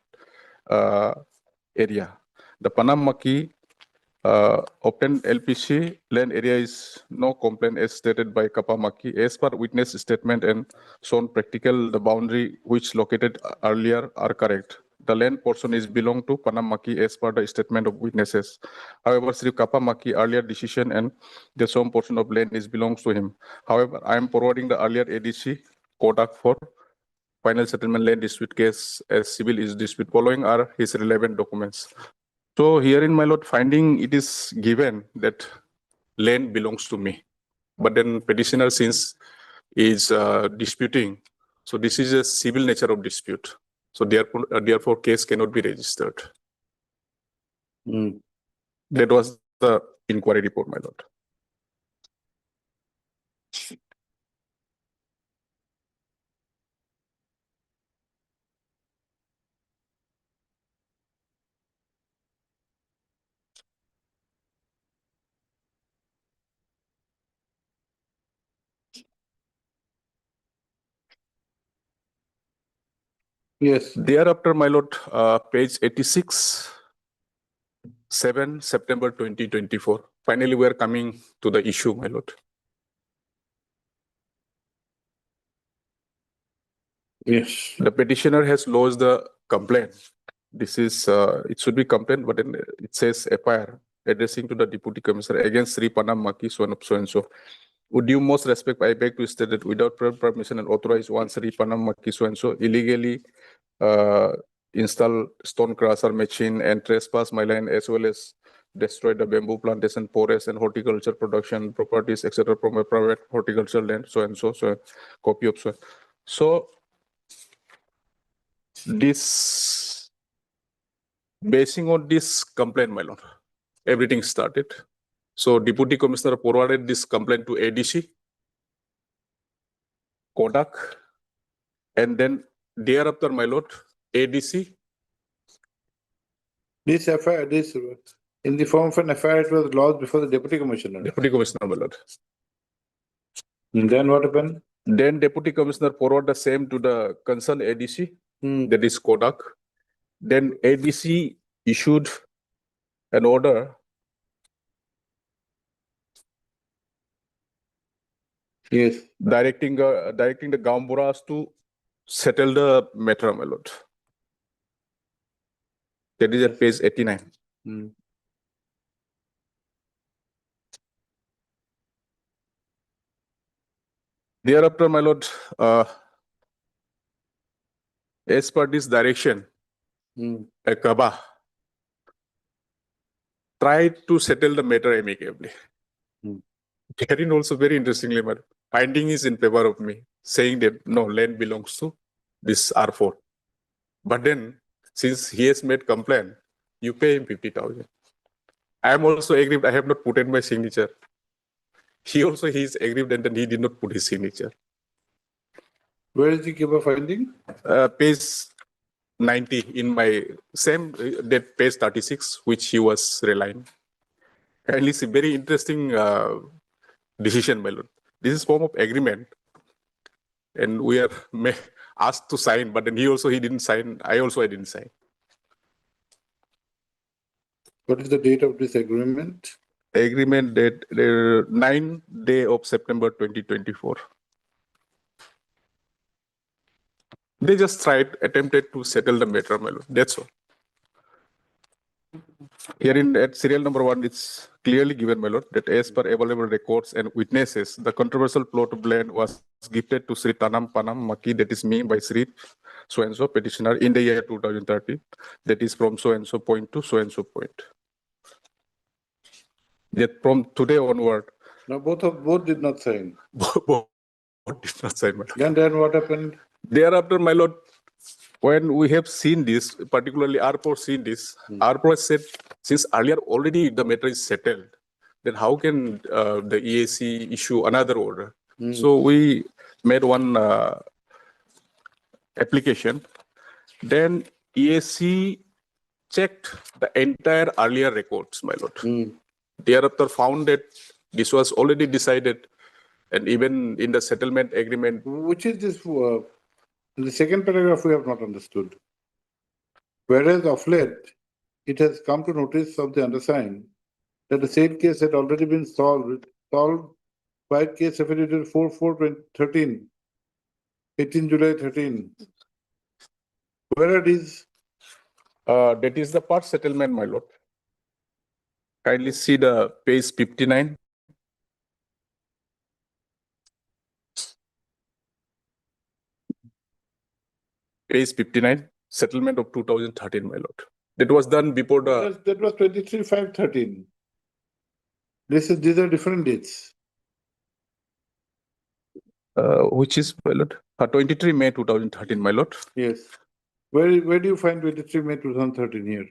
area. The Panam Maki obtained LPC land area is no complaint as stated by Kappa Maki. As per witness statement and shown practical, the boundary which located earlier are correct. The land portion is belong to Panam Maki as per the statement of witnesses. However, Sri Kappa Maki earlier decision and the some portion of land is belongs to him. However, I am forwarding the earlier ADC Kodak for final settlement land dispute case as civil is dispute. Following are his relevant documents. So herein, my lord, finding it is given that land belongs to me, but then petitioner since is disputing. So this is a civil nature of dispute. So therefore case cannot be registered. That was the inquiry report, my lord. Yes. Thereafter, my lord, page 86, 7 September 2024. Finally, we are coming to the issue, my lord. Yes. The petitioner has lodged the complaint. This is, it should be complaint, but then it says FIR addressing to the Deputy Commissioner against Sri Panam Maki, so and so. With due most respect, I beg to state that without permission and authorized one Sri Panam Maki, so and so illegally install stone crusher machine and trespass my land as well as destroy the bamboo plantation, forest and horticulture production properties, etc. from a private horticultural land, so and so, so copy of so this basing on this complaint, my lord, everything started. So Deputy Commissioner forwarded this complaint to ADC, Kodak, and then thereafter, my lord, ADC. This FIR, this in the form of an FIR, it was lodged before the Deputy Commissioner. Deputy Commissioner, my lord. And then what happened? Then Deputy Commissioner forward the same to the concerned ADC, that is Kodak. Then ADC issued an order directing the Gamburas to settle the matter, my lord. That is at page 89. Thereafter, my lord, as per this direction, a Kaba tried to settle the matter amicably. Therein also very interestingly, my finding is in favor of me. saying that no, land belongs to this R4. But then, since he has made complaint, you pay him 50,000. I am also aggrieved. I have not put in my signature. He is aggrieved and then he did not put his signature. Where is the give a finding? Page 90 in my same that page 36, which he was relying. And it's a very interesting decision, my lord. This is form of agreement, and we are asked to sign, but then he didn't sign. I didn't sign. What is the date of this agreement? Agreement date 9th day of September 2024. They just attempted to settle the matter, my lord. That's all. Here at serial number 1, it's clearly given, my lord, that as per available records and witnesses, the controversial plot of land was gifted to Sri Tanam Panam Maki, that is me, by Sri so-and-so petitioner in the year 2030, that is from so-and-so point to so-and-so point. Yet from today onward. Now both did not sign. Both did not sign, my lord. And then what happened? Thereafter, my lord, when we have seen this, particularly R4 seen this, R4 said, since earlier already the matter is settled, then how can the EAC issue another order? So we made one application. Then EAC checked the entire earlier records, my lord. Thereafter found that this was already decided, and even in the settlement agreement. Which is this? The second paragraph we have not understood. Whereas of late, it has come to notice of the undersigned that the said case had already been solved by case affidavit 4/4/13, 18 July 13. Where are these? That is the part settlement, my lord. Kindly see the page 59. Page 59, settlement of 2013, my lord. That was done before the. That was 23/5/13. These are different dates. Which is, my lord, 23 May 2013, my lord. Yes. Where do you find 23 May 2013 here?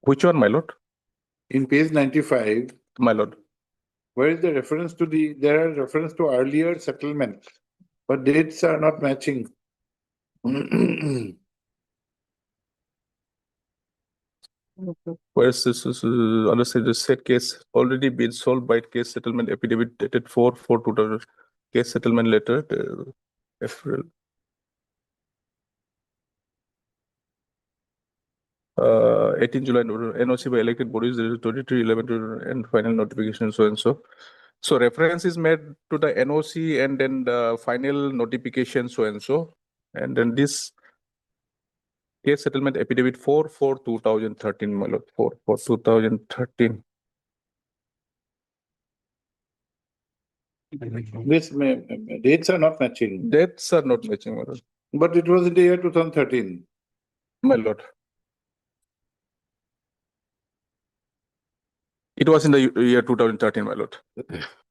Which one, my lord? In page 95. My lord. Where is the reference to there are reference to earlier settlement, but dates are not matching. Whereas this is understand the said case already been solved by case settlement affidavit dated 4/4/2000 case settlement letter April. 18 July NOC by elected bodies 23/11 and final notification so and so. So reference is made to the NOC and then the final notification so and so, and then this case settlement affidavit 4/4/2013, my lord, 4/4/2013. This dates are not matching. Dates are not matching, my lord. But it was in the year 2013. My lord. It was in the year 2013, my lord.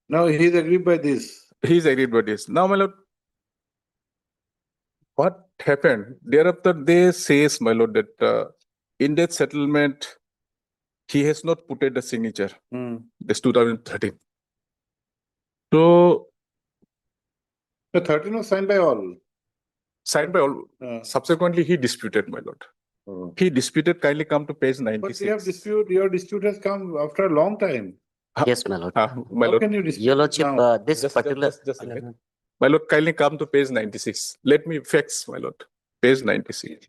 Now he is agreed by this. He is agreed by this. Now, my lord, what happened? Thereafter, they says, my lord, that in that settlement, he has not put the signature. This 2013. So, the 13 was signed by all. Signed by all. Subsequently, he disputed, my lord. He disputed. Kindly come to page 96. But your dispute has come after a long time. Yes, my lord. My How lord. can you dispute Your lordship, now? this particular. Just a minute. My lord, kindly come to page 96. Let me fix, my lord. Page 96.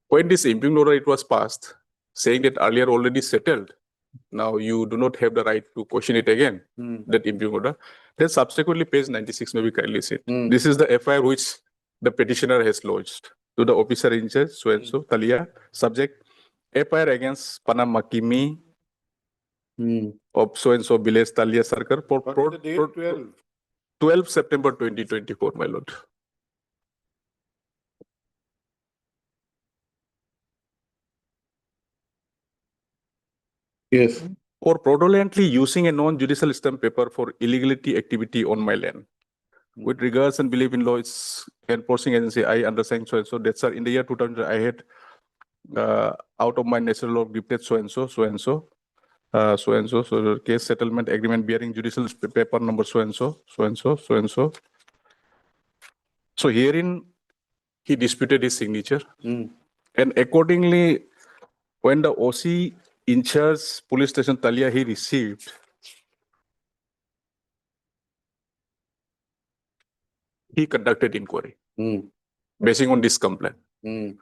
When this impugned order it was passed, saying that earlier already settled, now you do not have the right to question it again, that impugned order. Then subsequently page 96 may be kindly seen. This is the FIR which the petitioner has lodged to the officer in charge, so and so, Talia, subject FIR against Panam Makimi of so and so village Talia Sarkar for 12 September 2024, my lord. Yes. or fraudulently using a non-judicial stamp paper for illegality activity on my land. With regards and belief in law, it's enforcing agency. I understand so and so. That's in the year 2000. I had out of my natural law gifted so and so, so and so, so and so. So the case settlement agreement bearing judicial paper number so and so, so and so, so and so. So herein he disputed his signature, and accordingly, when the OC in charge police station Talia he received, he conducted inquiry basing on this complaint. And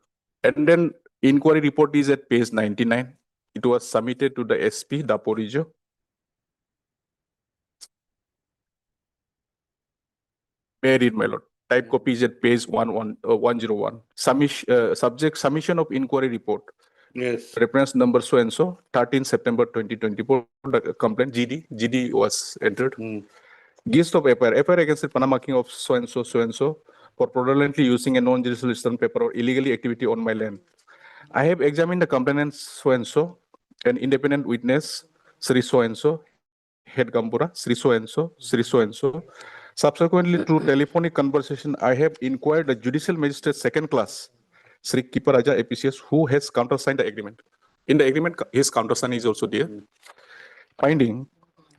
then inquiry report is at page 99. It was submitted to the SP Daporijo. May I read, my lord? Type copy is at page 101. Subject submission of inquiry report. Yes. Reference number so and so, 13 September 2024. The complaint GD was entered. Gist of FIR against the Panamaking of so and so for fraudulently using a non-judicial stamp paper or illegally activity on my land. I have examined the complainant so and so, an independent witness, Sri so and so, head Gampura, Sri so and so, Sri so and so. Subsequently, through telephonic conversation, I have inquired the judicial magistrate second class, Sri Kiparaja APCS, who has countersigned the agreement. In the agreement, his countersign is also there. Finding,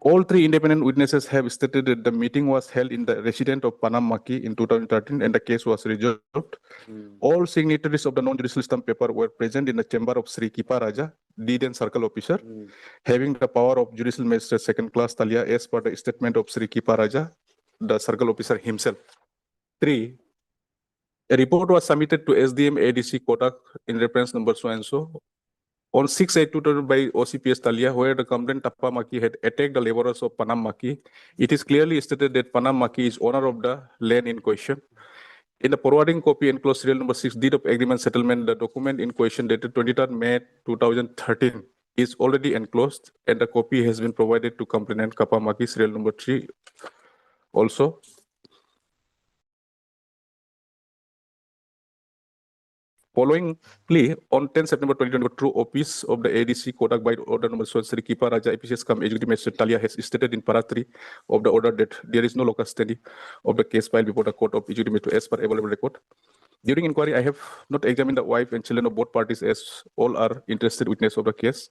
all three independent witnesses have stated that the meeting was held in the residence of Panam Maki in 2013 and the case was resolved. All signatories of the non-judicial stamp paper were present in the chamber of Sri Kiparaja, deed and circle officer, having the power of judicial magistrate second class Talia as per the statement of Sri Kiparaja, the circle officer himself. 3. A report was submitted to SDM ADC Kotak in reference number so and so on 6/8/2000 by OCPS Talia, where the complainant Tappa Maki had attacked the laborers of Panam Maki. It is clearly stated that Panam Maki is owner of the land in question. In the forwarding copy enclosed serial number 6, deed of agreement settlement, the document in question dated 23rd May 2013 is already enclosed, and the copy has been provided to complainant Kappa Maki, serial number 3 also. Followingly, on 10 September 2024, through office of the ADC Kotak by order number so Sri Kiparaja APCS come executive magistrate Talia has stated in para 3 of the order that there is no locus standi of the case filed before the court of executive magistrate as per available record. During inquiry, I have not examined the wife and children of both parties as all are interested witness of the case.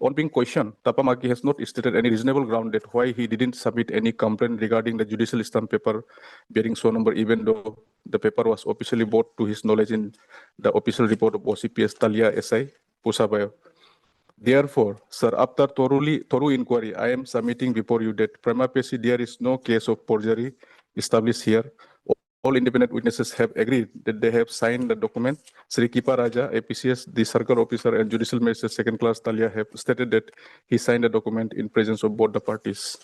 On being questioned, Tappa Maki has not stated any reasonable ground that why he didn't submit any complaint regarding the judicial stamp paper bearing so number, even though the paper was officially brought to his knowledge in the official report of OCPS Talia SI Pusabayo. Therefore, sir, after thorough inquiry, I am submitting before you that prima facie there is no case of forgery established here. All independent witnesses have agreed that they have signed the document. Sri Kiparaja, APCS, the circle officer and judicial magistrate second class Talia have stated that he signed the document in presence of both the parties.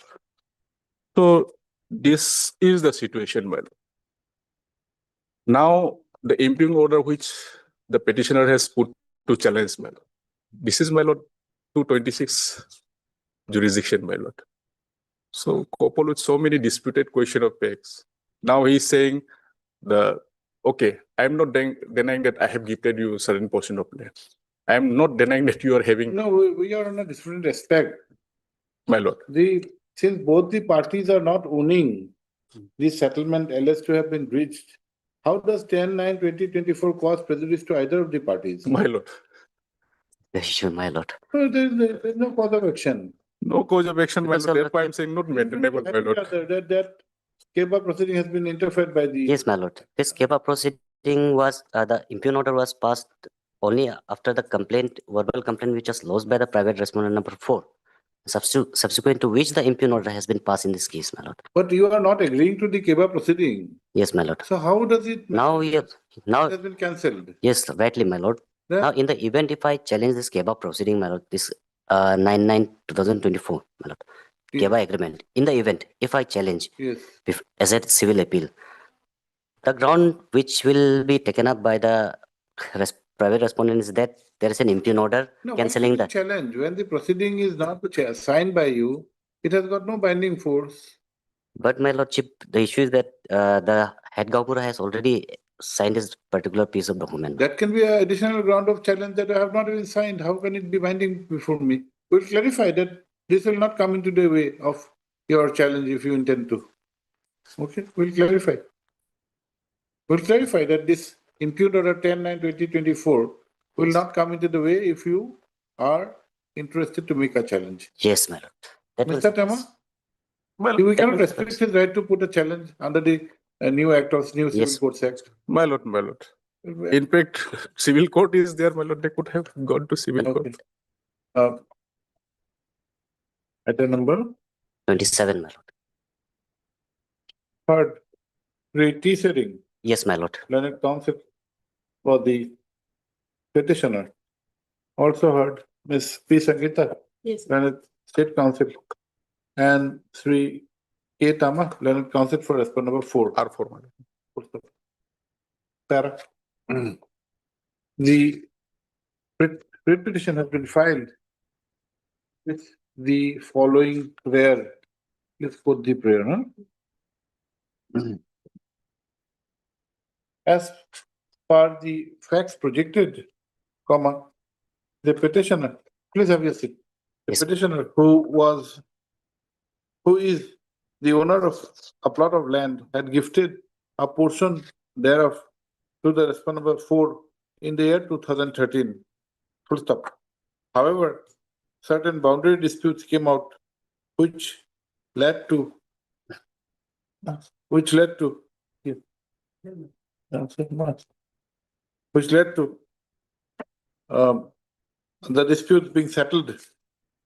So this is the situation, man. Now the impugning order which the petitioner has put to challenge, my lord. This is, my lord, 226 jurisdiction, my lord. So coupled with so many disputed question of facts. Now he's saying okay, I'm not denying that I have gifted you a certain portion of land. I'm not denying that you are having. No, we are on a different aspect. My lord. Since both the parties are not owning the settlement alleged to have been breached, how does 10/9/2024 cause prejudice to either of the parties? My lord. My lord. There's no cause of action. No cause of action, my lord. Therefore, I'm saying not maintainable, my lord. That KEBA proceeding has been interfered by the. Yes, my lord. This KEBA proceeding was, the impugn order was passed only after the complaint, verbal complaint, which was lodged by the private respondent number 4. Subsequent to which the impugn order has been passed in this case, my lord. But you are not agreeing to the KEBA proceeding. Yes, my lord. So how does it? Now it has been cancelled. Yes, rightly, my lord. Now, in the event if I challenge this KEBA proceeding, my lord, this 9/9/2024, my lord, KEBA agreement. In the event if I challenge, as a civil appeal, the ground which will be taken up by the private respondent is that there is an impugn order cancelling the challenge. When the proceeding is not signed by you, it has got no binding force. But my lordship, the issue is that the head Gaupura has already signed this particular piece of document. That can be an additional ground of challenge that I have not even signed. How can it be binding before me? we'll clarify that this will not come into the way of your challenge if you intend to. Okay, we'll clarify. We'll clarify that this impugned order 10/9/2024 will not come into the way if you are interested to make a challenge. Yes, my lord. That was Mr. Tama? Well, We that cannot was- restrict his right to put a challenge under the new act of new civil Yes. courts act. My lord, my lord. In fact, civil court is there, my lord. They could have gone to civil court. Okay. Item number 27, my lord. third, reteasering Yes, my lord. learned counsel for the petitioner. Also heard Ms. P. Sangeeta, Yes. learned state counsel, and Sri K. Tama, learned counsel for respondent number 4. R4, my lord. Para. The writ petition has been filed with the following prayer. Let's put the prayer, huh? As per the facts projected, comma, the petitioner, please have your seat. The petitioner who is the owner of a plot of land had gifted a portion thereof to the respondent number 4 in the year 2013. Full stop. However, certain boundary disputes came out which led to which led to the disputes being settled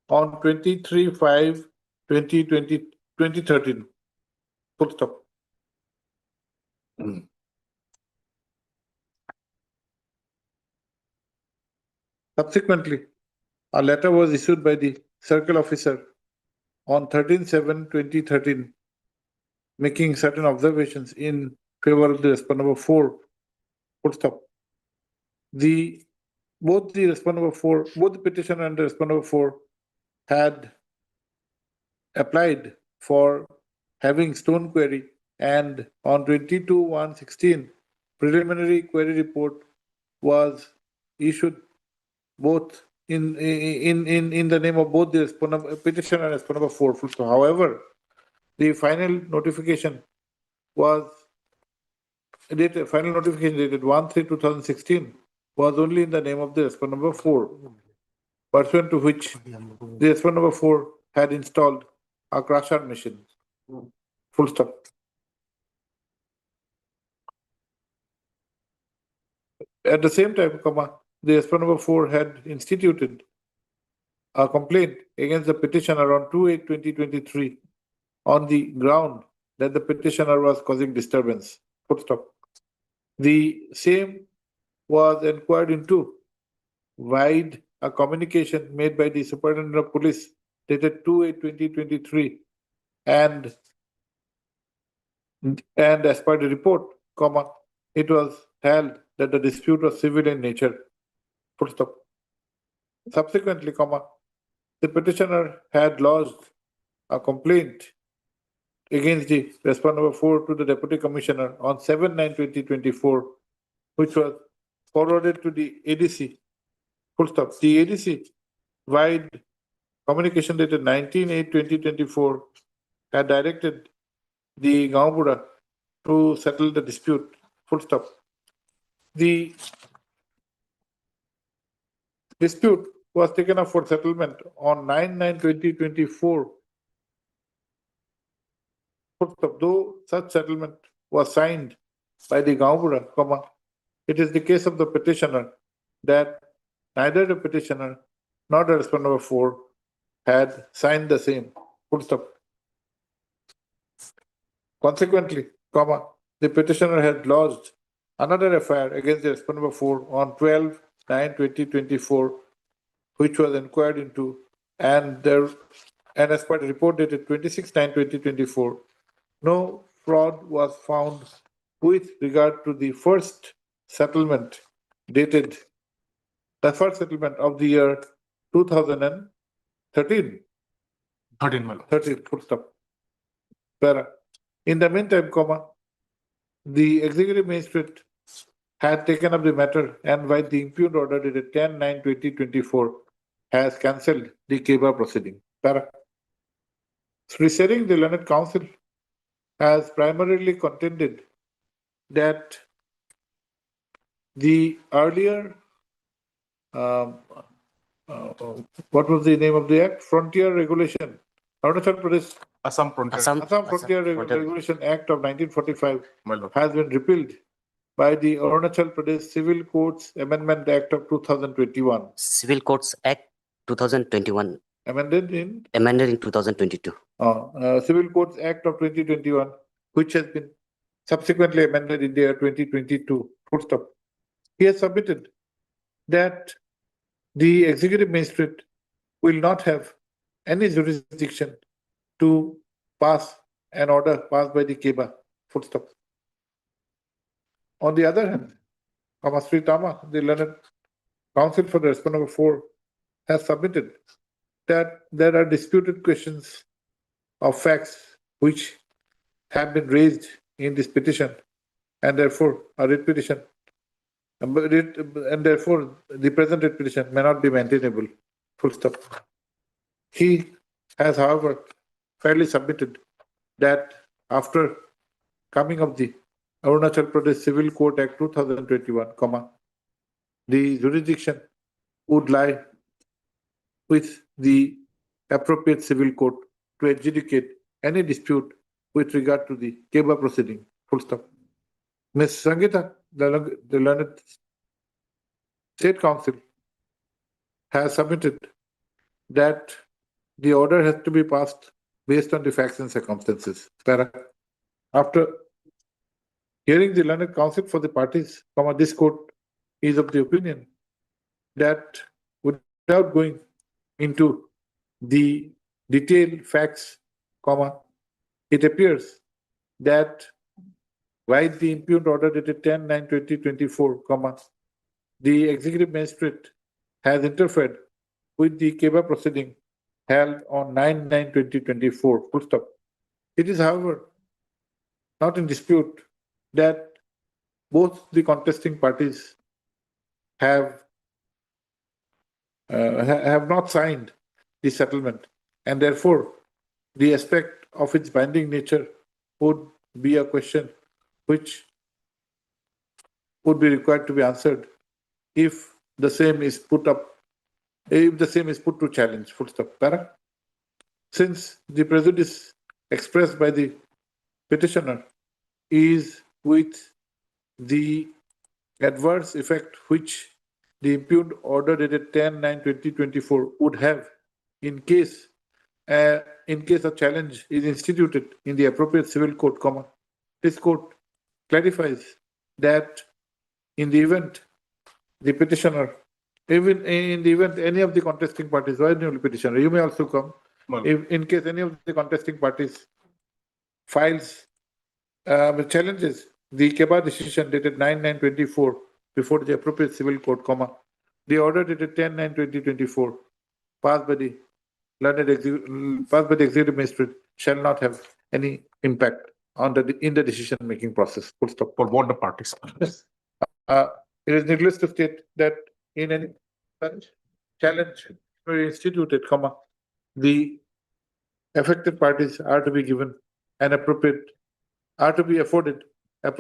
on 23/5/2013. Full stop. Subsequently, a letter was issued by the circle officer on 13/7/2013, making certain observations in favor of the respondent number 4. Full stop. Both the respondent number 4, both the petitioner and the respondent number 4 had applied for having stone quarry, and on 22/1/16, preliminary query report was issued both in the name of both the petitioner and respondent number 4. However, the final notification dated 1/3/2016 was only in the name of the respondent number 4, pursuant to which the respondent number 4 had installed a crusher machine. Full stop. At the same time, the respondent number 4 had instituted a complaint against the petitioner on 2/8/2023 on the ground that the petitioner was causing disturbance. Full stop. The same was inquired into via a communication made by the Superintendent of Police dated 2/8/2023, and as per the report, it was held that the dispute was civil in nature. Full stop. Subsequently, the petitioner had lodged a complaint against the respondent number 4 to the Deputy Commissioner on 7/9/2024, which was forwarded to the ADC. Full stop. The ADC, via communication dated 19/8/2024, had directed the Gaon to settle the dispute. Full stop. The dispute was taken up for settlement on 9/9/2024. Though such settlement was signed by the Gaon, it is the case of the petitioner that neither the petitioner nor the respondent number 4 had signed the same. Full stop. Consequently, the petitioner had lodged another FIR against the respondent number 4 on 12/9/2024, which was inquired into, and as per the report dated 26/9/2024, no fraud was found with regard to the first settlement dated, the first settlement of the year 2013. 13, full stop. In the meantime, the executive magistrate had taken up the matter, and by the impugned order dated 10/9/2024, has cancelled the Keba proceeding. Para. Resetting the learned council has primarily contended that the earlier what was the name of the act? Frontier Regulation. Arunachal Pradesh. Assam Frontier. Assam Frontier Regulation Act of 1945 My lord. has been repealed by the Arunachal Pradesh Civil Codes Amendment Act of 2021. Civil Codes Act 2021, Amended in amended in 2022. Civil Codes Act of 2021, which has been subsequently amended in the year 2022. Full stop. He has submitted that the executive magistrate will not have any jurisdiction to pass an order passed by the Keba. Full stop. On the other hand, Sri Tama, the learned counsel for the respondent number 4, has submitted that there are disputed questions of facts which have been raised in this petition, and therefore a writ petition, and therefore the present writ petition may not be maintainable. Full stop. He has, however, fairly submitted that after coming of the Arunachal Pradesh Civil Court Act 2021, the jurisdiction would lie with the appropriate civil court to adjudicate any dispute with regard to the Keba proceeding. Full stop. Ms. Sangeeta, the learned State Council, has submitted that the order has to be passed based on the facts and circumstances. Para. After hearing the learned counsel for the parties, this court is of the opinion that without going into the detailed facts, it appears that while the impugned order dated 10/9/2024, the executive magistrate has interfered with the Keba proceeding held on 9/9/2024. Full stop. It is, however, not in dispute that both the contesting parties have not signed the settlement, and therefore the aspect of its binding nature would be a question which would be required to be answered if the same is put to challenge. Full stop. Para. Since the prejudice expressed by the petitioner is with the adverse effect which the impugned order dated 10/9/2024 would have in case a challenge is instituted in the appropriate civil court, this court clarifies that in the event the petitioner, even in the event any of the contesting parties, why the petitioner, you may also come, if in case any of the contesting parties files challenges the Keba decision dated 9/9/24 before the appropriate civil court, the order dated 10/9/2024 passed by the executive magistrate shall not have any impact on in the decision making process. Full stop. For both the parties. Yes. It is needless to state that in any such challenge instituted, the affected parties are to be given an appropriate, are to be afforded an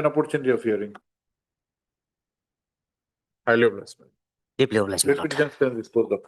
opportunity of hearing. Highly obliged. Deeply obliged, my lord. Petition stands disposed of.